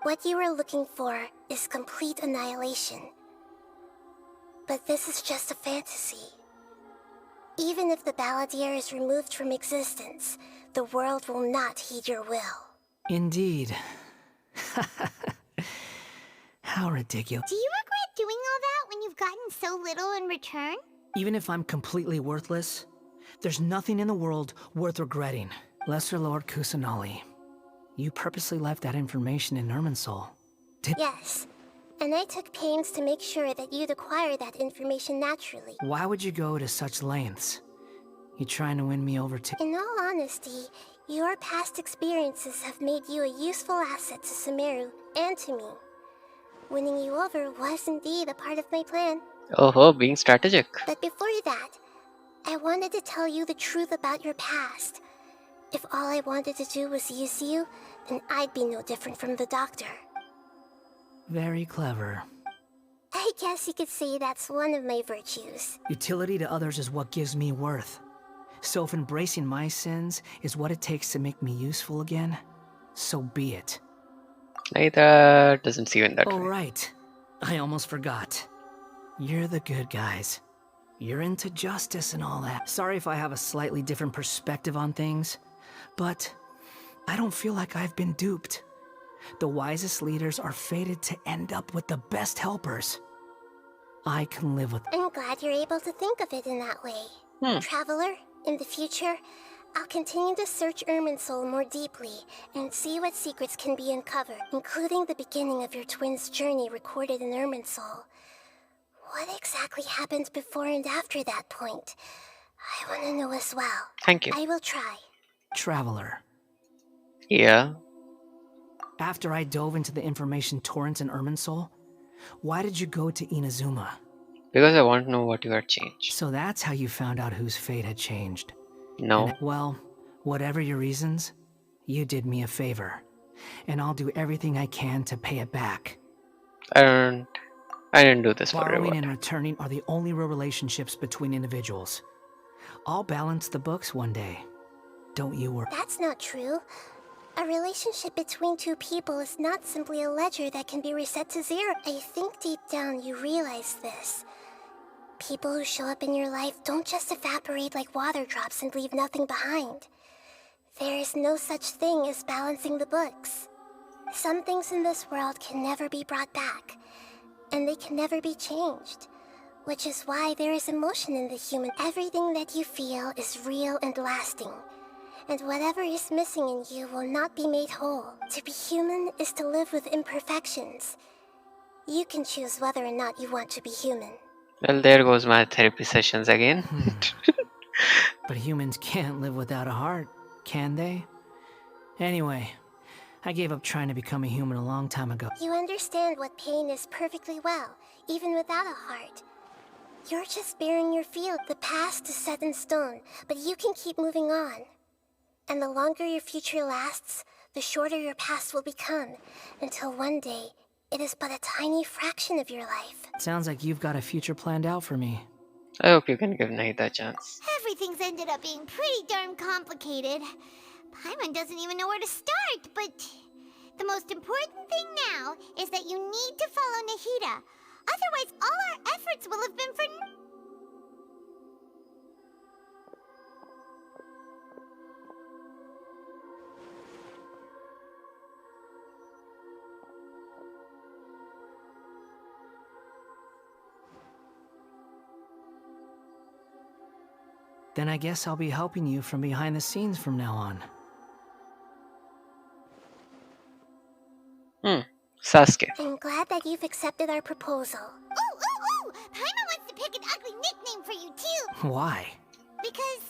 What you are looking for is complete annihilation. But this is just a fantasy. Even if the Balladeer is removed from existence, the world will not heed your will. Indeed. How ridiculous. Do you regret doing all that when you've gotten so little in return? Even if I'm completely worthless, there's nothing in the world worth regretting. Lesser Lord Kusanali, you purposely left that information in Irminsul. Yes, and I took pains to make sure that you'd acquire that information naturally. Why would you go to such lengths? You trying to win me over to— In all honesty, your past experiences have made you a useful asset to Sumeru and to me. Winning you over was indeed a part of my plan. Oh, being strategic. But before that, I wanted to tell you the truth about your past. If all I wanted to do was use you, then I'd be no different from the doctor. Very clever. I guess you could say that's one of my virtues. Utility to others is what gives me worth. So if embracing my sins is what it takes to make me useful again, so be it. Neither doesn't see you in that Oh, way. right. I almost forgot. You're the good guys. You're into justice and all that. Sorry if I have a slightly different perspective on things, but I don't feel like I've been duped. The wisest leaders are fated to end up with the best helpers. I can live with— I'm glad you're able to think of it in that way. Traveler, in the future, I'll continue to search Irminsul more deeply and see what secrets can be uncovered, including the beginning of your twins' journey recorded in Irminsul. What exactly happened before and after that point? I want to know as well. Thank you. I will try. Traveler. Yeah. After I dove into the information torrents in Irminsul, why did you go to Inazuma? Because I want to know what you had changed. So that's how you found out whose fate had changed. No. And, well, whatever your reasons, you did me a favor. And I'll do everything I can to pay it back. I didn't do this for Borrowing reward. and returning are the only real relationships between individuals. I'll balance the books one day. Don't you worry. That's not true. A relationship between two people is not simply a ledger that can be reset to zero. I think deep down you realize this. People who show up in your life don't just evaporate like water drops and leave nothing behind. There is no such thing as balancing the books. Some things in this world can never be brought back, and they can never be changed. Which is why there is emotion in the human. Everything that you feel is real and lasting. And whatever is missing in you will not be made whole. To be human is to live with imperfections. You can choose whether or not you want to be human. Well, there goes my therapy sessions again. But humans can't live without a heart, can they? Anyway, I gave up trying to become a human a long time ago. You understand what pain is perfectly well, even without a heart. You're just bearing your field. The past is set in stone, but you can keep moving on. And the longer your future lasts, the shorter your past will become, until one day, it is but a tiny fraction of your life. Sounds like you've got a future planned out for me. I hope you can give Nahida a chance. Everything's ended up being pretty darn complicated. Paimon doesn't even know where to start, but the most important thing now is that you need to follow Nahida. Otherwise, all our efforts will have been for Then I guess I'll be helping you from behind the scenes from now on. Sasuke. I'm glad that you've accepted our proposal. Ooh! Paimon wants to pick an ugly nickname for you, too! Why? Because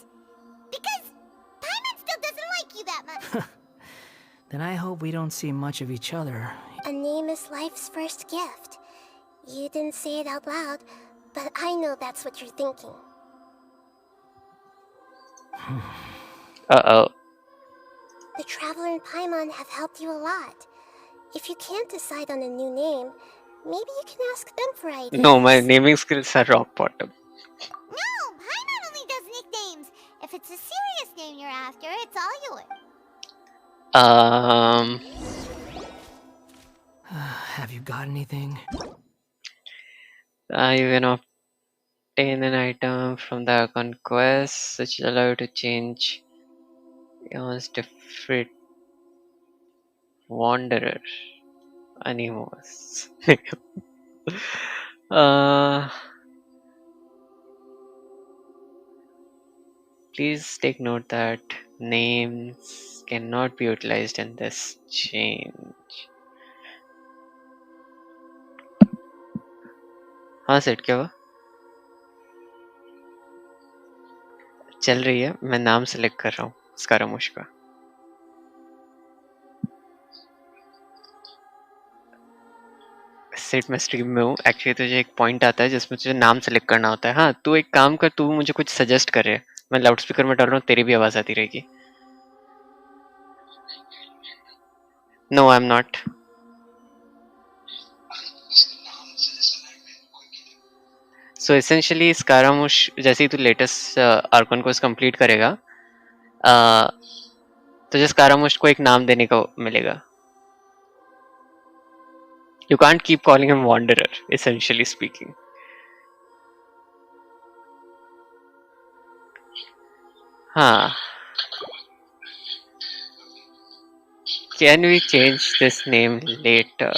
Paimon still doesn't like you that much. Then I hope we don't see much of each other. A name is life's first gift. You didn't say it out loud, but I know that's what you're thinking. Uh-oh. The Traveler and Paimon have helped you a lot. If you can't decide on a new name, maybe you can ask them for ideas. No, my naming skills are rock bottom. No, Paimon only does nicknames. If it's a serious name you're after, it's all yours. Have you got anything? You can obtain an item from the Archon quest, which will allow you to change your different wanderer animals. Please take note that names cannot be utilized in this change. हाँ set क्या हुआ? चल रही है, मैं नाम select कर रहा हूँ स्कारमूश का. सेट मैं स्ट्रीम में हूँ. एक्चुअली तुझे एक पॉइंट आता है जिसमें तुझे नाम सेलेक्ट करना होता है. हाँ, तू एक काम कर, तू मुझे कुछ सजेस्ट कर रहे. मैं लाउड स्पीकर में डाल रहा हूँ, तेरी भी आवाज आती रहेगी. No I am not. So essentially Scaramouche जैसे ही तू लेटेस्ट आर्कन कोर्स कंप्लीट करेगा, तुझे स्कारामुश को एक नाम देने को मिलेगा. You can't keep calling him Wanderer, essentially speaking. Huh. Can we change this name later?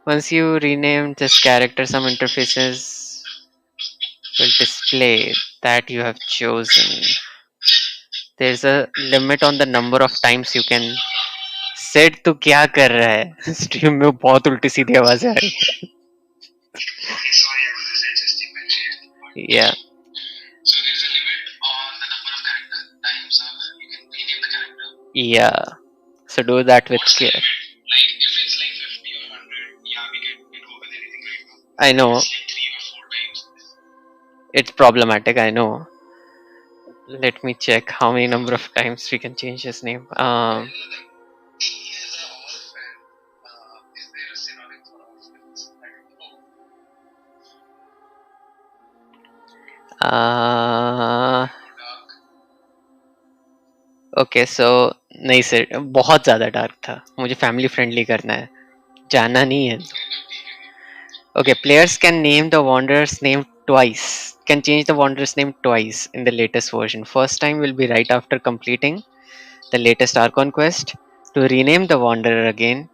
Once you rename this character, some interfaces will display that you have chosen. There's a limit on the number of times you can. Set तो क्या कर रहा है? Stream में बहुत उल्टी सीधी आवाजें आ रही है. Yeah. Yeah. So do that with care. I know. It's problematic, I know. Let me check how many number of times we can change his name. Okay so नहीं सर, बहुत ज़्यादा डार्क था. मुझे फैमिली फ्रेंडली करना है, जाना नहीं है. Okay, players can name the wanderers name twice. Can change the wanderer's name twice in the latest version. First time will be right after completing the latest Archon quest. To rename the wanderer again,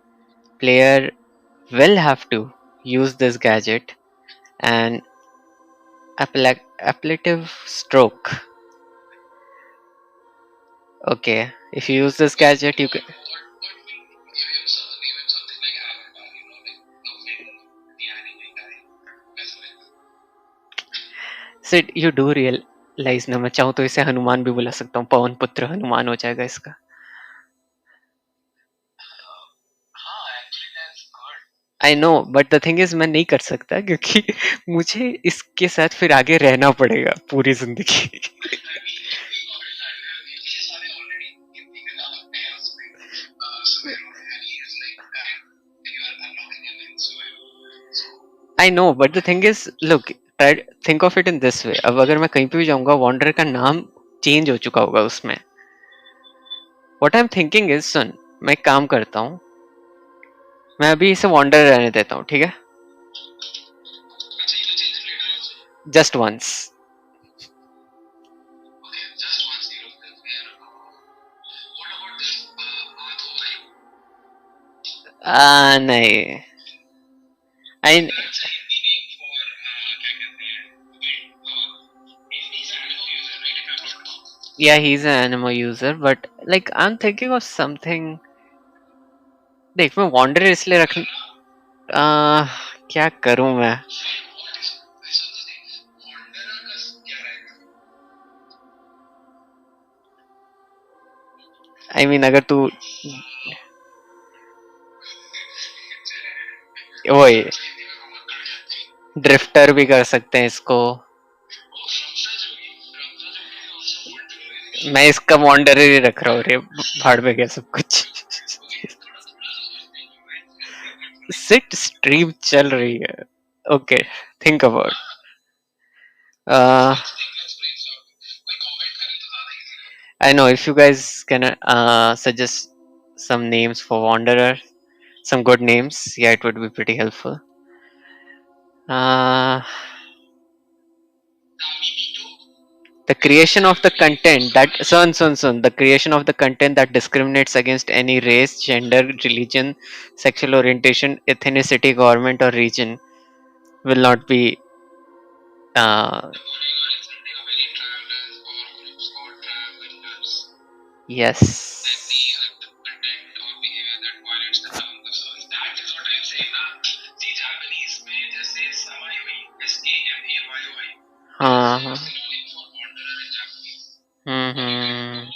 player will have to use this gadget and appellative stroke. Okay, if you use this gadget, you can. Sid, you do realize ना, मैं चाहूँ तो इसे हनुमान भी बुला सकता हूँ. पवन पुत्र हनुमान हो जाएगा इसका. I know, but the thing is मैं नहीं कर सकता क्योंकि मुझे इसके साथ फिर आगे रहना पड़ेगा पूरी जिंदगी. I know, but the thing is, look, think of it in this way. अब अगर मैं कहीं पे भी जाऊंगा, वॉन्डर का नाम चेंज हो चुका होगा उसमें. What I'm thinking is, सुन, मैं एक काम करता हूँ, मैं अभी इसे वॉन्डर रहने देता हूँ, ठीक है? Just once. नहीं. Yeah, he's an animo user, but like I'm thinking of something. देख, मैं वॉन्डर इसलिए क्या करूं मैं? I mean, अगर तू वही ड्रिफ्टर भी कर सकते हैं इसको. मैं इसका वॉन्डर ही रख रहा हूँ रे, भाड़ में गया सब कुछ। सिट स्ट्रीम चल रही है। Okay, think about I know if you guys can suggest some names for Wanderer, some good names, yeah, it would be pretty helpful. The creation of the content that the creation of the content that discriminates against any race, gender, religion, sexual orientation, ethnicity, government, or region will not be. Yes. हाँ हाँ हम्म हम्म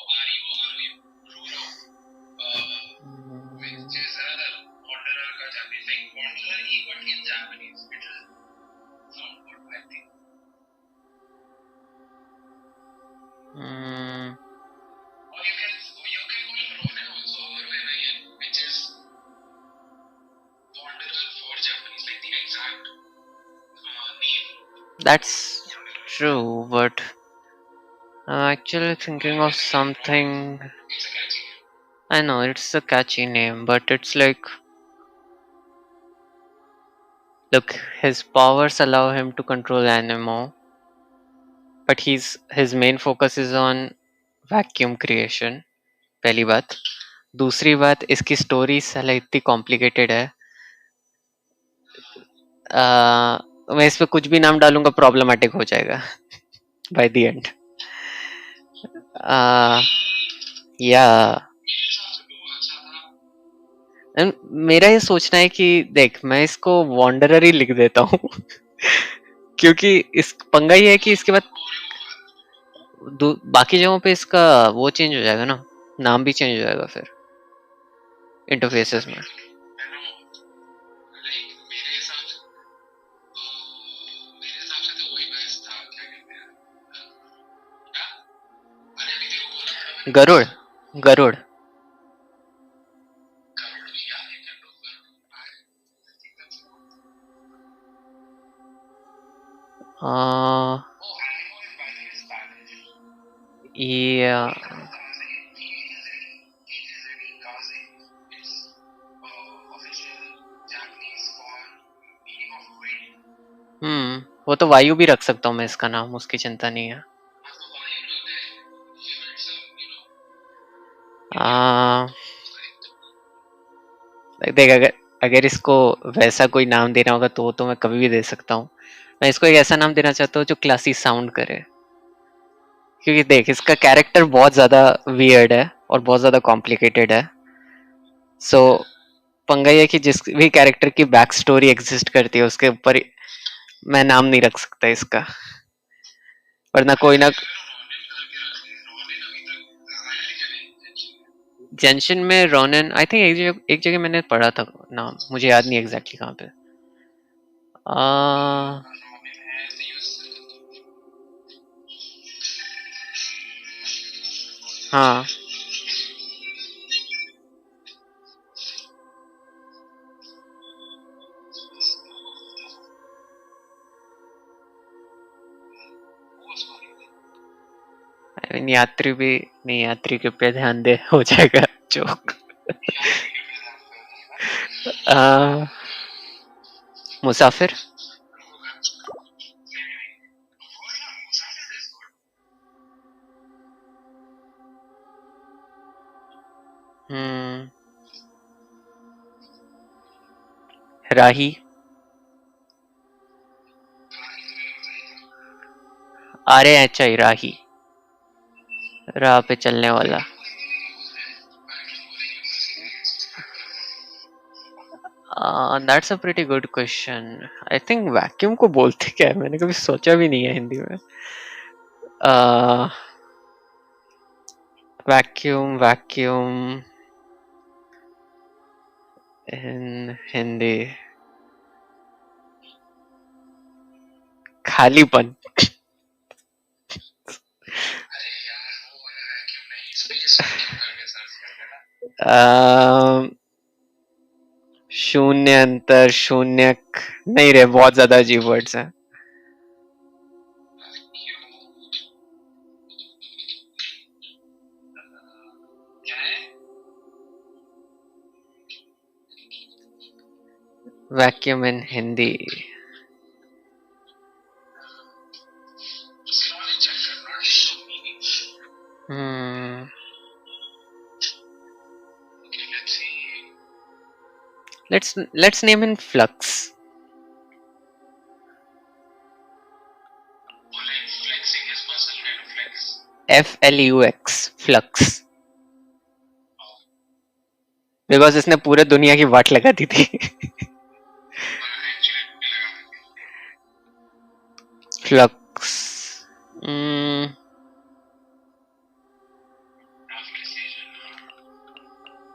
That's true, but I'm actually thinking of something. I know it's a catchy name, but it's like, look, his powers allow him to control Anemo, but his main focus is on vacuum creation. पहली बात, दूसरी बात इसकी story साला इतनी complicated है। मैं इस पे कुछ भी नाम डालूंगा प्रॉब्लमेटिक हो जाएगा बाय द एंड। या मेरा ये सोचना है कि देख मैं इसको वॉन्डरर ही लिख देता हूँ क्योंकि इस पंगा ये है कि इसके बाद बाकी जगहों पे इसका वो चेंज हो जाएगा ना, नाम भी चेंज हो जाएगा फिर इंटरफेसेस में। गरुड़ गरुड़ yeah. वो तो वायु भी रख सकता हूँ मैं इसका नाम, उसकी चिंता नहीं है। देख अगर इसको वैसा कोई नाम देना होगा तो मैं कभी भी दे सकता हूँ। मैं इसको एक ऐसा नाम देना चाहता हूँ जो क्लासी साउंड करे, क्योंकि देख इसका कैरेक्टर बहुत ज्यादा वियर्ड है और बहुत ज्यादा कॉम्प्लिकेटेड है। सो पंगा ये कि जिस भी कैरेक्टर की बैक स्टोरी एग्जिस्ट करती है उसके ऊपर मैं नाम नहीं रख सकता इसका, वरना कोई ना। जेंशिन में रोनिन आई थिंक एक जगह मैंने पढ़ा था नाम, मुझे याद नहीं एग्जैक्टली कहाँ पे। हाँ यात्री भी नहीं, यात्री के पे ध्यान दे हो जाएगा जोक। मुसाफिर राही RAHI राही, राह पे चलने वाला। That's a pretty good question. I think vacuum को बोलते क्या है, मैंने कभी सोचा भी नहीं है हिंदी में। वैक्यूम वैक्यूम इन हिंदी खालीपन। शून्य अंतर शून्यक नहीं रे, बहुत ज्यादा अजीब वर्ड्स हैं. Vacuum in Hindi. Hmm. Let's name him Flux. FLUX. Flux. Because इसने पूरे दुनिया की वाट लगा दी थी. Flux.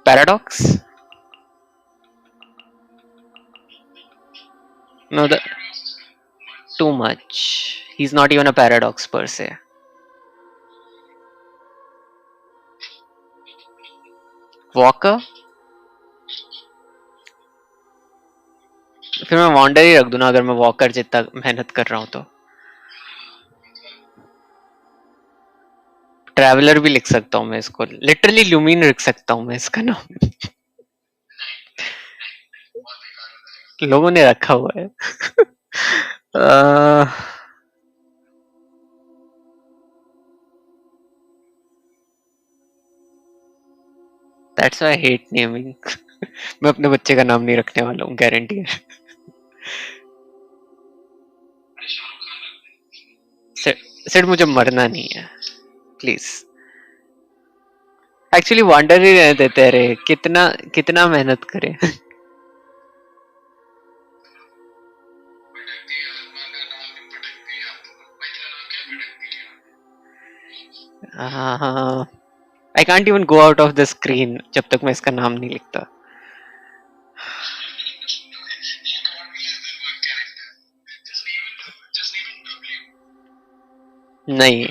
Paradox? No, too much. He's not even a paradox per se. Walker? फिर मैं वॉन्डर ही रख दूं ना, अगर मैं वॉकर जितना मेहनत कर रहा हूं तो. ट्रैवलर भी लिख सकता हूं मैं इसको. लिटरली ल्यूमिन लिख सकता हूं मैं इसका नाम. लोगों ने रखा हुआ है. That's why I hate naming. मैं अपने बच्चे का नाम नहीं रखने वाला हूँ, गारंटी है. सिर्फ मुझे मरना नहीं है, प्लीज. एक्चुअली वांडर ही रहने देते हैं रे. कितना कितना मेहनत करें. I can't even go out of the screen जब तक मैं इसका नाम नहीं लिखता. नहीं.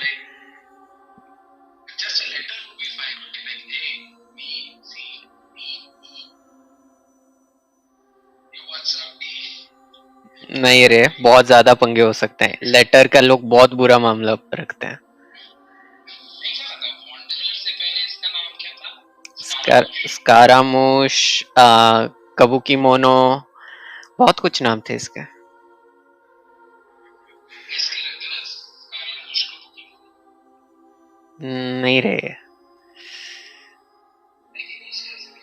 नहीं रे, बहुत ज्यादा पंगे हो सकते हैं. लेटर का लोग बहुत बुरा मामला रखते हैं. स्कारामूश, कबुकी मोनो, बहुत कुछ नाम थे इसके. नहीं रे.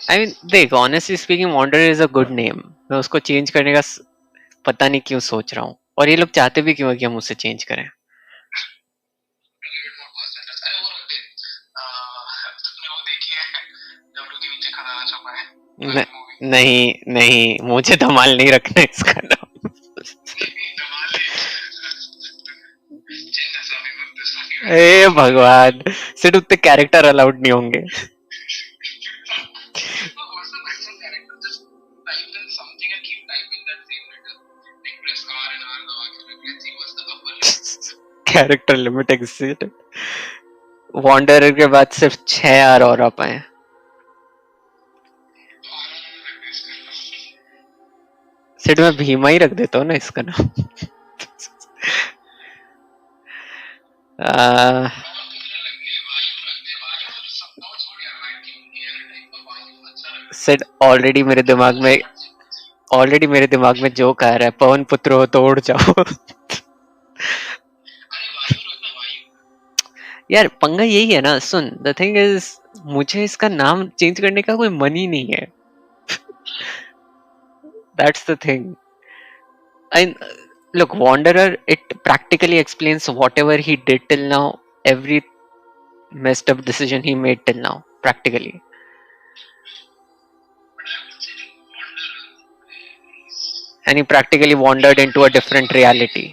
I mean, देख, honestly speaking, Wanderer is a good name. मैं उसको चेंज करने का पता नहीं क्यों सोच रहा हूँ. और ये लोग चाहते भी क्यों है कि हम उससे चेंज करें. नहीं नहीं, मुझे धमाल नहीं रखना इसका नाम. ए भगवान, सिर्फ उतने कैरेक्टर अलाउड नहीं होंगे. Character limit exist. वॉन्डरर के बाद सिर्फ 6 आर और आ पाए. सिर्फ मैं भीमा ही रख देता हूँ ना इसका नाम. सिर्फ ऑलरेडी मेरे दिमाग में जोक आ रहा है. पवन पुत्र हो तो उड़ जाओ. यार पंगा यही है ना. सुन, द थिंग इज, मुझे इसका नाम चेंज करने का कोई मन ही नहीं है. That's the thing. And look, Wanderer, it practically explains whatever he did till now, every messed up decision he made till now, practically. And he practically wandered into a different reality.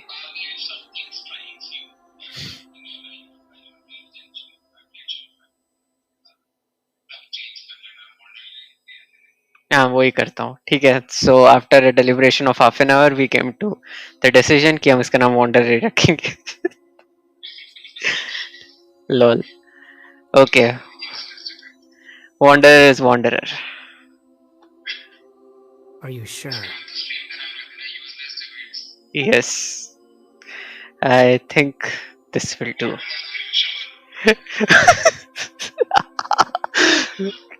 हाँ, वही करता हूँ. ठीक है. So after a deliberation of half an hour, we came to the decision कि हम इसका नाम Wanderer रखेंगे. Lol. Okay. Wanderer is wanderer. Are you sure? Yes, I think this will do.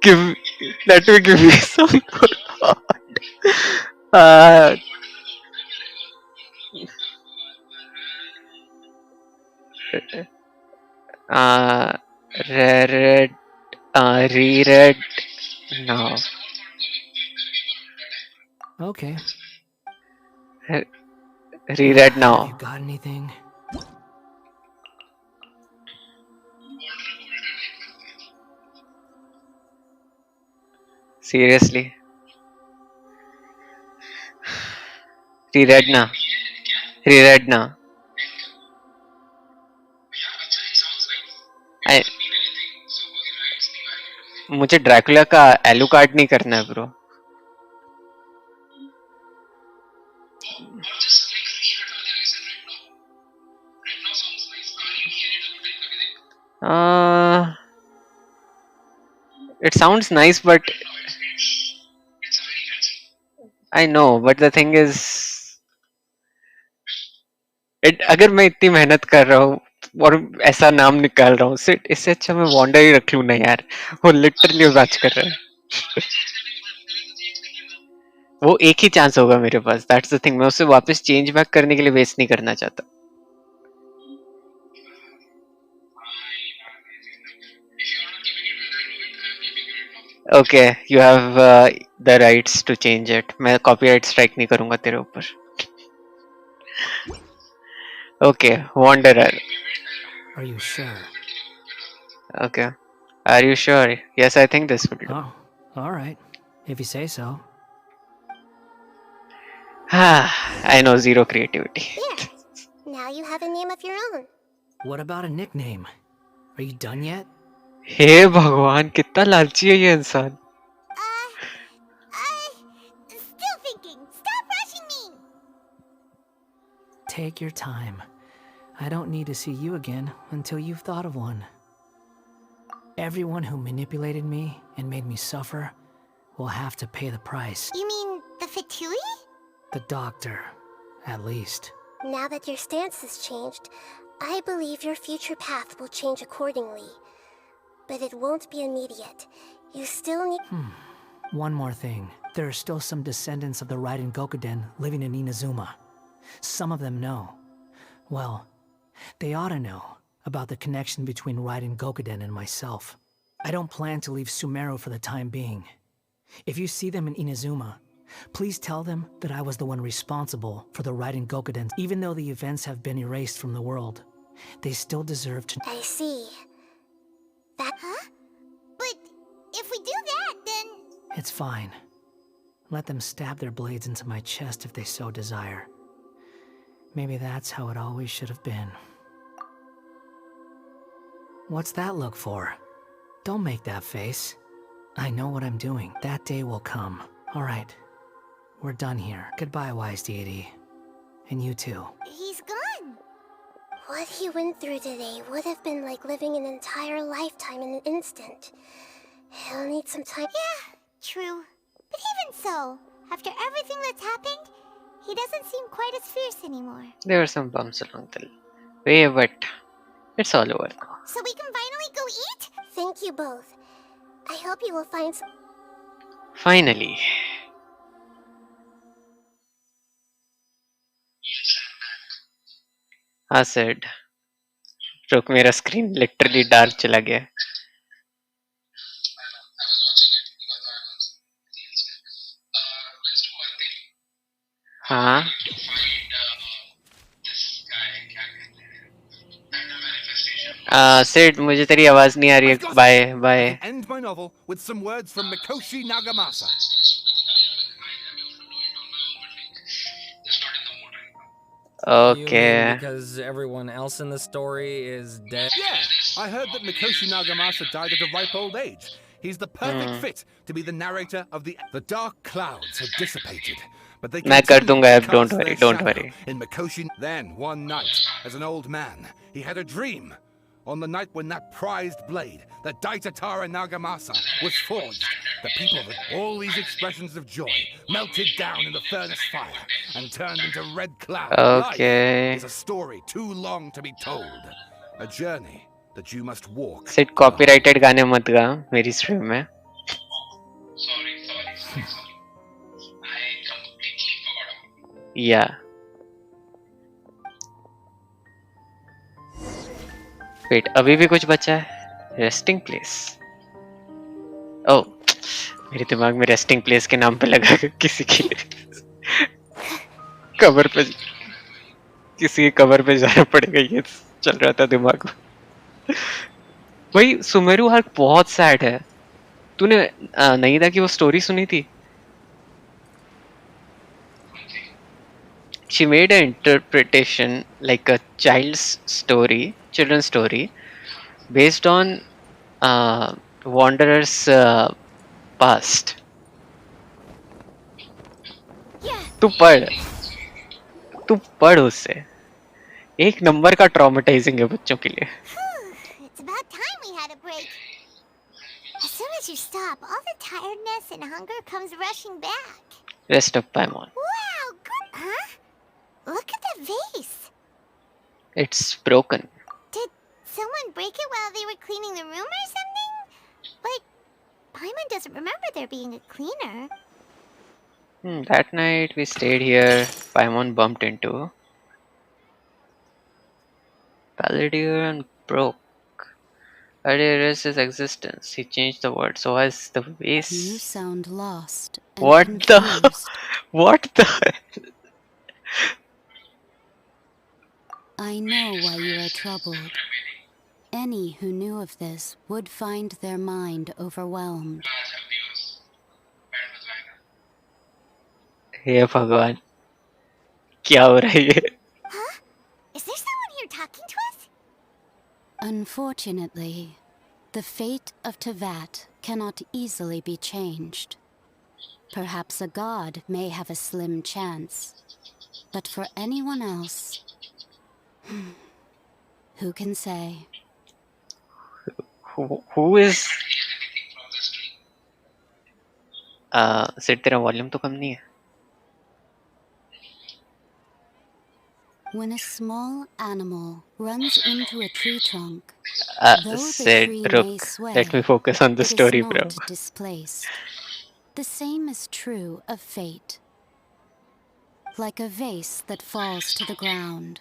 give Let me give you some good thought. Uh, uh, reread, reread now. Okay. Reread Have you now. got anything? Seriously, reread now. Reread now. I, मुझे Dracula का एलू card नहीं करना है bro. Uh, it sounds nice, but I know. But the thing is, अगर मैं इतनी मेहनत कर रहा हूँ और ऐसा नाम निकाल रहा हूँ, इससे अच्छा मैं वॉन्डर ही रख लूँ ना यार. वो लिटरली मैच कर रहा है. वो एक ही चांस होगा मेरे पास. That's the thing. मैं उसे वापस चेंज बैक करने के लिए वेस्ट नहीं करना चाहता. Okay, you have the rights to change it. मैं कॉपीराइट स्ट्राइक नहीं करूंगा तेरे ऊपर. Okay, wanderer. Are you sure? Okay. Are you sure? Yes, I think this will do. Oh, all right. If you say so. I know, zero creativity. Now you have a name of your own. What about a nickname? Are you done yet? हे भगवान, कितना लालची है ये इंसान. Still thinking. Stop rushing me. Take your time. I don't need to see you again until you've thought of one. Everyone who manipulated me and made me suffer will have to pay the price. You mean the Fatui? The doctor, at least. Now that your stance has changed, I believe your future path will change accordingly. But it won't be immediate. You still need... One more thing. There are still some descendants of the Raiden Gokuden living in Inazuma. Some of them know. Well, they ought to know about the connection between Raiden Gokuden and myself. I don't plan to leave Sumeru for the time being. If you see them in Inazuma, please tell them that I was the one responsible for the Raiden Gokuden. Even though the events have been erased from the world, they still deserve to... I see. That... Huh? But if we do that, then... It's fine. Let them stab their blades into my chest if they so desire. Maybe that's how it always should have been. What's that look for? Don't make that face. I know what I'm doing. That day will come. All right. We're done here. Goodbye, wise deity. And you too. He's gone. What he went through today would have been like living an entire lifetime in an instant. He'll need some time. Yeah, true. But even so, after everything that's happened, he doesn't seem quite as fierce anymore. There were some bumps along the way, but it's all over now. So we can finally go eat? Thank you both. I hope you will find some... Finally. हाँ sad. रुक, मेरा screen literally dark चला गया. हाँ. Said, मुझे तेरी आवाज नहीं आ रही है. Bye bye. End my novel with some words from Mikoshi Nagamasa. Okay. You mean because everyone else in the story is dead? Yeah, I heard that Mikoshi Nagamasa died at a ripe old age. He's the perfect fit to be the narrator of the dark clouds had dissipated, but they मैं कर दूंगा अब. cast Don't their worry. Don't shadow worry. in Mikoshi. Then one night, as an old man, he had a dream On the night when that prized blade, the Daitatara Nagamasa, was forged, the people with all these expressions of joy melted down in the furnace fire and turned into red cloud. Okay. Life is a story too long to be told. A journey that you must walk. सिर्फ copyrighted गाने मत गा मेरी stream में. Yeah. Wait, अभी भी कुछ बचा है? Resting place. Oh, मेरे दिमाग में resting place के नाम पे लगा किसी की कवर पे, किसी के कवर पे जाना पड़ेगा, ये चल रहा था दिमाग में. भाई सुमेरु आर्क बहुत सैड है. तूने नहीं था कि वो स्टोरी सुनी थी? She made an interpretation like a children's story, based on Wanderer's past. तू पढ़ उससे. एक नंबर का ट्रॉमेटाइजिंग है बच्चों के लिए. It's about time we had a break. As soon as you stop, all the tiredness and hunger comes rushing back. Rest of Paimon. Wow, good. Huh? Look at the vase. It's broken. Did someone break it while they were cleaning the room or something? But Paimon doesn't remember there being a cleaner. That night we stayed here. Paimon bumped into Palladio and broke. I erased his existence. He changed the word. So as the vase. You sound lost and What confused. What the? I know why you are troubled. Any who knew of this would find their mind overwhelmed. हे भगवान, क्या हो रहा है ये? Huh? Is there someone here talking to us? Unfortunately, the fate of Tevat cannot easily be changed. Perhaps a god may have a slim chance, but for anyone else, who can say? Who is? सिर्फ तेरा volume तो कम नहीं है. When a small animal runs into a tree trunk, though the tree may sway, let me focus on the it story, is bro. not displaced. The same is true of fate. Like a vase that falls to the ground,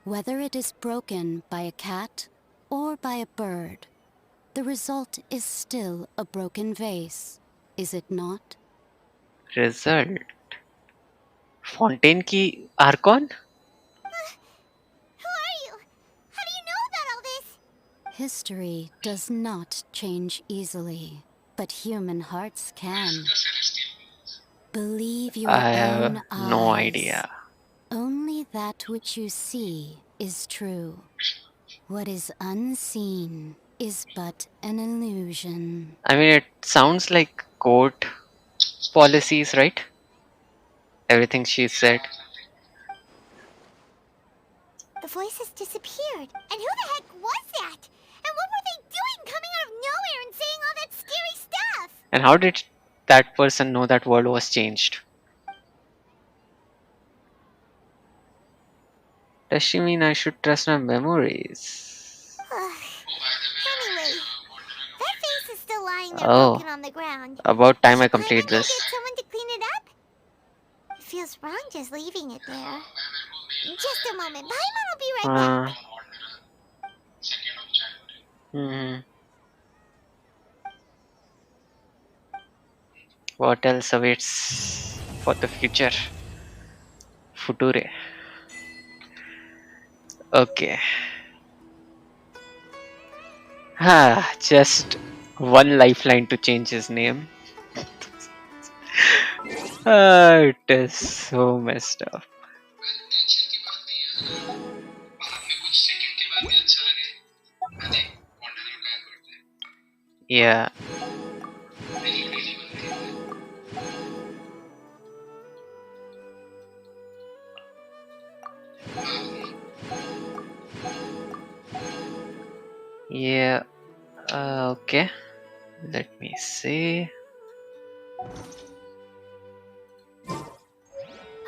whether it is broken by a cat or by a bird, the result is still a broken vase, is it not? Result. Fontaine की Archon? Who are you? How do you know about all this? History does not change easily, but human hearts can. Believe your I own have eyes. no idea. Only that which you see is true. What is unseen is but an illusion. I mean, it sounds like court policies, right? Everything she said. The voices disappeared. And who the heck was that? And what were they doing coming out of nowhere and saying all that scary stuff? And how did that person know that world was changed? Does she mean I should trust my memories? Anyway, that face is still lying there Oh, broken on the ground. about time I Should complete Paimon go this. get someone to clean it up? It feels wrong just leaving it there. Just a moment. Paimon will be right back. What else awaits for the future? Future. Okay. Just one lifeline to change his name. It is so messed up. Yeah. Yeah. Okay. Let me see.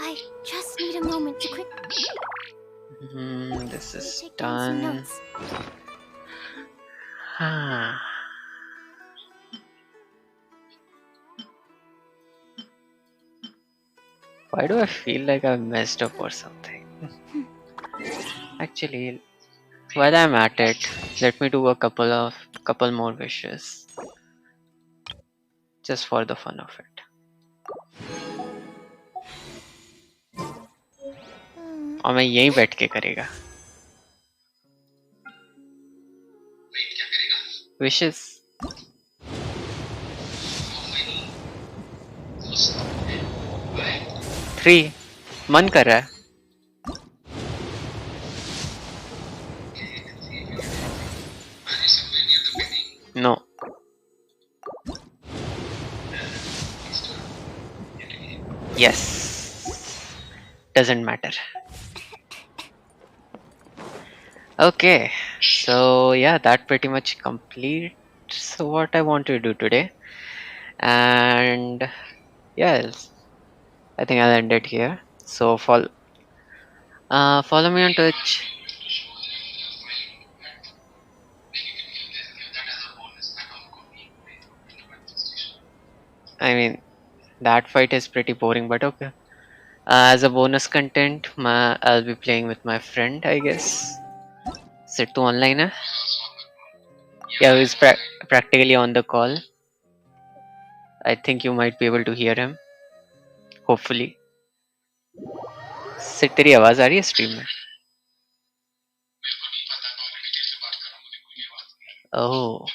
I just need a moment to quick This is take down some done. notes. Why do I feel like I've messed up or something? Actually, while I'm at it, let me do a couple more wishes, just for the fun of it. और मैं यहीं बैठ के करेगा. Wishes. 3. मन कर रहा है. No. Yes. Doesn't matter. Okay. So yeah, that pretty much completes what I want to do today. And yes, I think I'll end it here. So follow me on Twitch. I mean, that fight is pretty boring, but okay. As a bonus content, I'll be playing with my friend, I guess. Sit to online, hai? Yeah, he's practically on the call. I think you might be able to hear him. Hopefully. Sit, तेरी आवाज आ रही है stream में? Oh.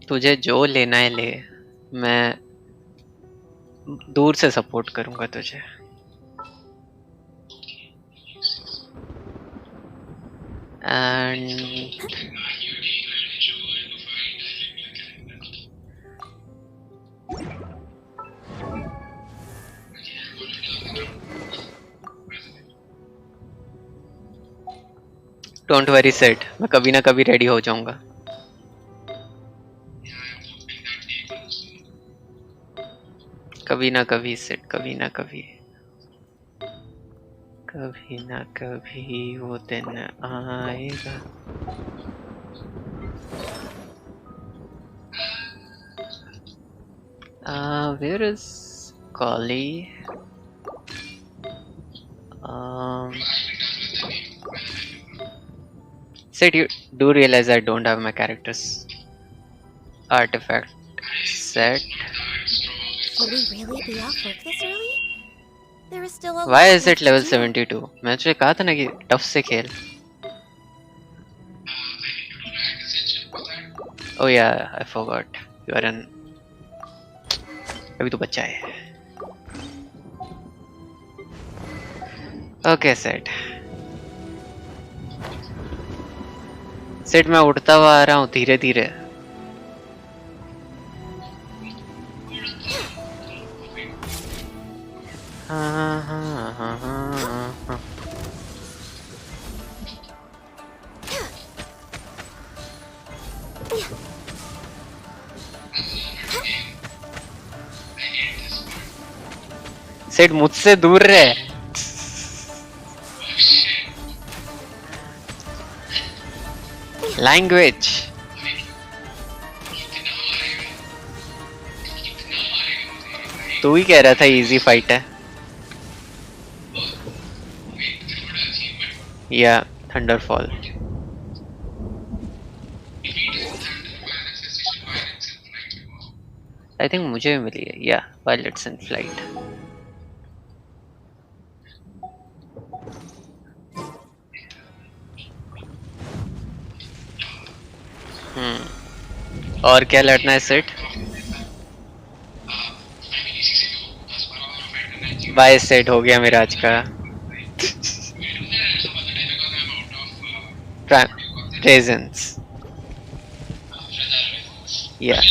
तुझे जो लेना है ले. मैं दूर से सपोर्ट करूंगा तुझे. And डोंट वरी सेट, मैं कभी ना कभी रेडी हो जाऊंगा. कभी ना कभी सेट, कभी ना कभी. कभी ना कभी वो दिन आएगा. Where is Kali? Said you do realize I don't have my character's artifact set. Will we really be off work this early? There is still a Why lot is it left to level do. 72? मैं तुझे कहा था ना कि tough से खेल. Oh yeah, I forgot. You are an. अभी तो बच्चा है. Okay, Sid. Sid, मैं उठता हुआ आ रहा हूँ धीरे धीरे. Sid, मुझसे दूर रहे. Language. तू ही कह रहा था इजी फाइट है. या थंडरफॉल. आई थिंक मुझे भी मिली है. या पायलट्स इन फ्लाइट. और क्या लड़ना है सेट? बाय सेट हो गया मेरा आज का. Presence. Yeah.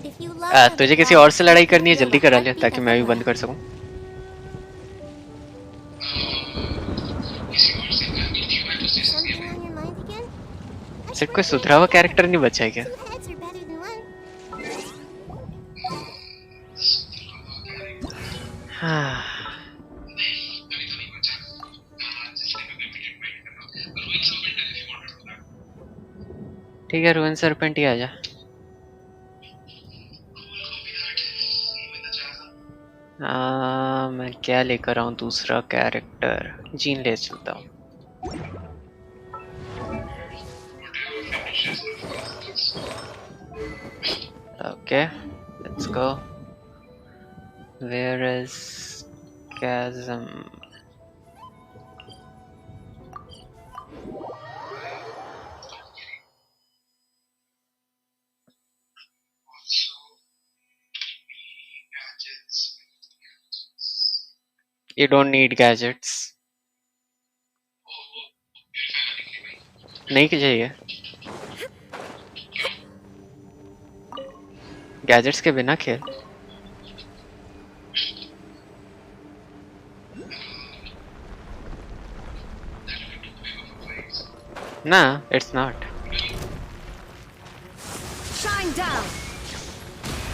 If you love how the तुझे किसी और से clouds लड़ाई make you करनी है, feel जल्दी the करा ले heartbeat ताकि of मैं the भी बंद कर ground. सकूं. Something on your mind again? सिर्फ कोई सुधरा हुआ कैरेक्टर नहीं बचा है क्या? Two heads are better than one. हाँ. ठीक है, रुइन सरपेंट ही आजा. मैं क्या लेकर आऊं दूसरा कैरेक्टर? जीन ले चलता हूँ. Okay, let's go. Where is Chasm? You don't need gadgets. नहीं चाहिए. गैजेट्स के बिना खेल. Nah, it's not. Shine down.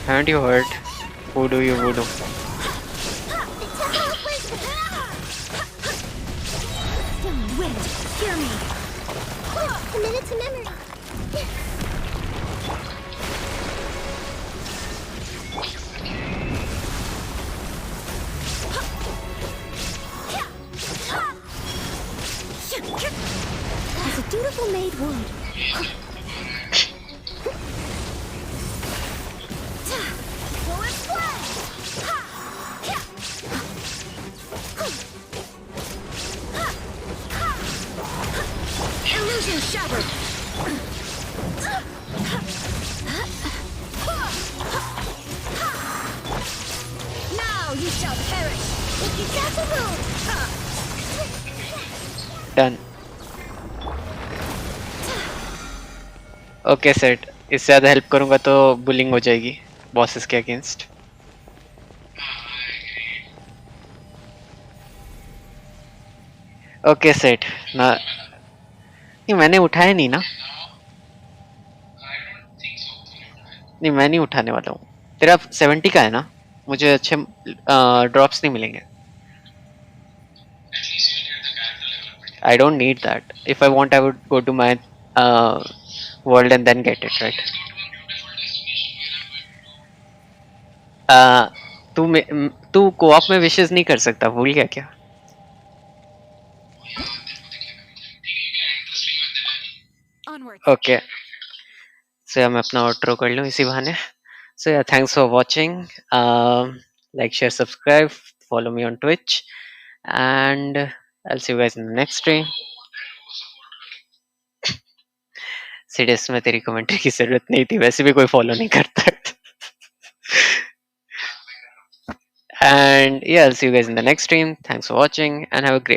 Haven't you heard? Voodoo, you voodoo. Young witch, hear me. Committed to memory. As a dutiful maid would. Illusion shattered. Now you shall perish. Done. Okay, set. इससे ज़्यादा help करूँगा तो bullying हो जाएगी bosses के against. Okay set. ना नहीं, मैंने उठाया नहीं ना. नहीं, मैं नहीं उठाने वाला हूँ. तेरा 70 का है ना. मुझे अच्छे ड्रॉप्स नहीं मिलेंगे. I don't need that. If I want, I would go to my world and then get it, right? तू co-op में wishes नहीं कर सकता, भूल गया क्या? Okay. So मैं अपना outro कर लूँ इसी बहाने. So yeah, thanks for watching. Like, share, subscribe, follow me on Twitch, and I'll see you guys in the next stream. Serious में तेरी कमेंट्री की जरूरत नहीं थी, वैसे भी कोई फॉलो नहीं करता. And yeah, I'll see you guys in the next stream. Thanks for watching and have a great